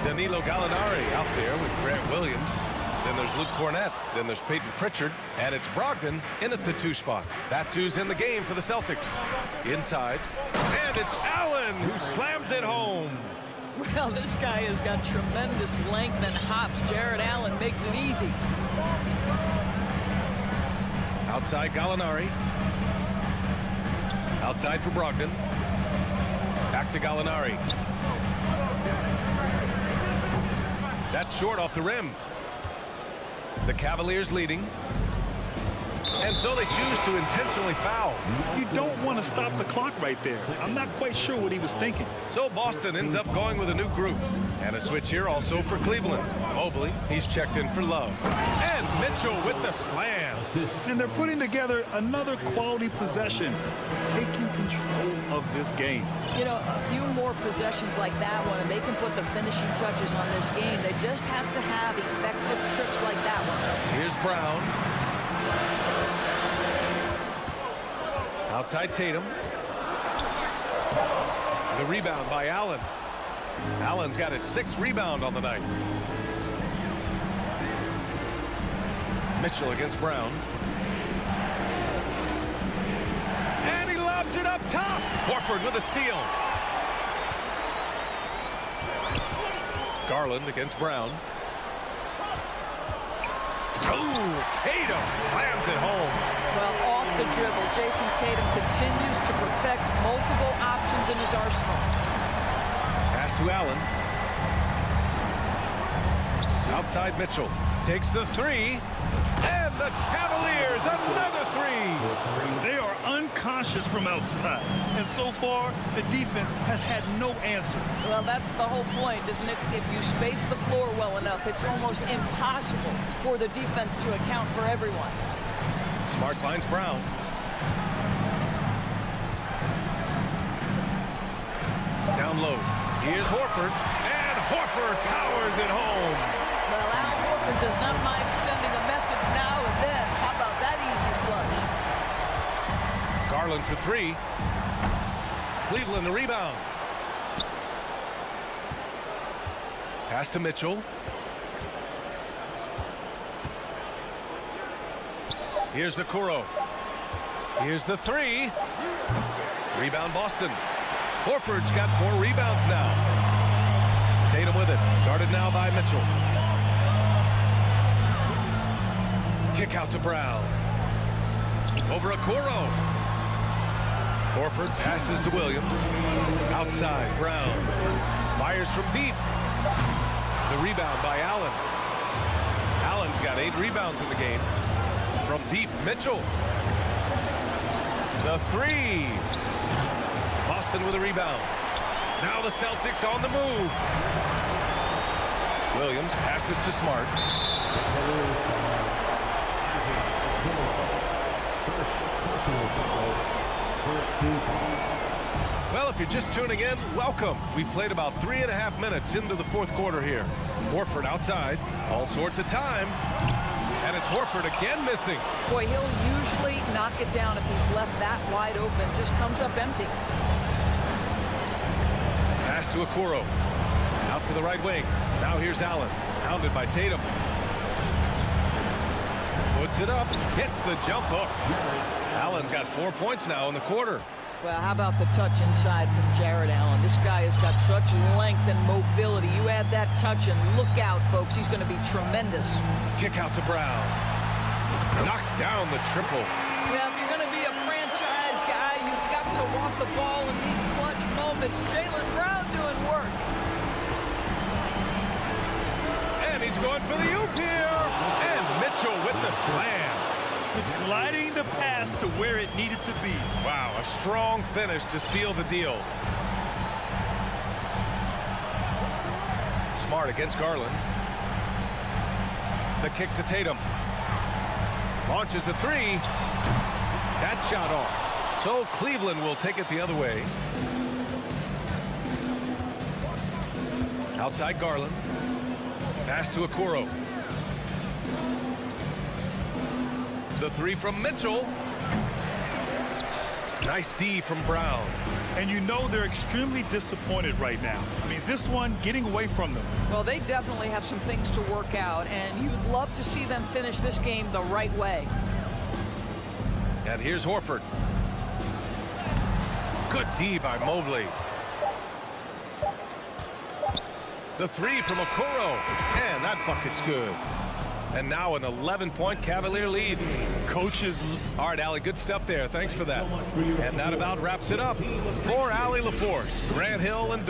Danilo Gallinari out there with Grant Williams. Then there's Luke Cornett. Then there's Peyton Pritchard. And it's Brogdon in at the 2 spot. That's who's in the game for the Celtics. Inside. And it's Allen who slams it home. Well, this guy has got tremendous length and hops. Jared Allen makes it easy. Outside Gallinari. Outside for Brogdon. Back to Gallinari. That's short off the rim. The Cavaliers leading. And so they choose to intentionally foul. You don't want to stop the clock right there. I'm not quite sure what he was thinking. So Boston ends up going with a new group. And a switch here also for Cleveland. Mobley, he's checked in for Love. And Mitchell with the slam. And they're putting together another quality possession, taking control of this game. You know, a few more possessions like that one, and they can put the finishing touches on this game. They just have to have effective trips like that one. Here's Brown. Outside Tatum. The rebound by Allen. Allen's got his 6th rebound on the night. Mitchell against Brown. And he lobs it up top. Horford with a steal. Garland against Brown. Oh, Tatum slams it home. Well, off the dribble, Jason Tatum continues to perfect multiple options in his arsenal. Pass to Allen. Outside Mitchell. Takes the 3. And the Cavaliers, another 3. They are unconscious from outside. And so far, the defense has had no answer. Well, that's the whole point, isn't it? If you space the floor well enough, it's almost impossible for the defense to account for everyone. Smart finds Brown. Down low. Here's Horford. And Horford powers it home. Well, Al Horford does not mind sending a message now and then. How about that easy flush? Garland for three. Cleveland the rebound. Pass to Mitchell. Here's the Kuro. Here's the three. Rebound Boston. Horford's got 4 rebounds now. Tatum with it. Guarded now by Mitchell. Kick out to Brown. Over a Kuro. Horford passes to Williams. Outside, Brown. Fires from deep. The rebound by Allen. Allen's got 8 rebounds in the game. From deep, Mitchell. The three. Boston with a rebound. Now the Celtics on the move. Williams passes to Smart. Well, if you're just tuning in, welcome. We've played about 3.5 minutes into the fourth quarter here. Horford outside, all sorts of time. And it's Horford again missing. Boy, he'll usually knock it down if he's left that wide open. Just comes up empty. Pass to Okoro. Out to the right wing. Now here's Allen. Hounded by Tatum. Puts it up. Hits the jump hook. Allen's got 4 points now in the quarter. Well, how about the touch inside from Jared Allen? This guy has got such length and mobility. You add that touch and look out, folks. He's going to be tremendous. Kick out to Brown. Knocks down the triple. Well, if you're going to be a franchise guy, you've got to want the ball in these clutch moments. Jaylen Brown doing work. And he's going for the oop here. And Mitchell with the slam. Gliding the pass to where it needed to be. Wow, a strong finish to seal the deal. Smart against Garland. The kick to Tatum. Launches a three. That shot off. So Cleveland will take it the other way. Outside Garland. Pass to Okoro. The three from Mitchell. Nice D from Brown. And you know they're extremely disappointed right now. I mean, this one getting away from them. Well, they definitely have some things to work out, and you would love to see them finish this game the right way. And here's Horford. Good D by Mobley. The three from Okoro. And that bucket's good. And now an 11-point Cavalier lead. Coaches. All right, Allie, good stuff there. Thanks for that. And that about wraps it up. For Allie LaForce, Grant Hill, and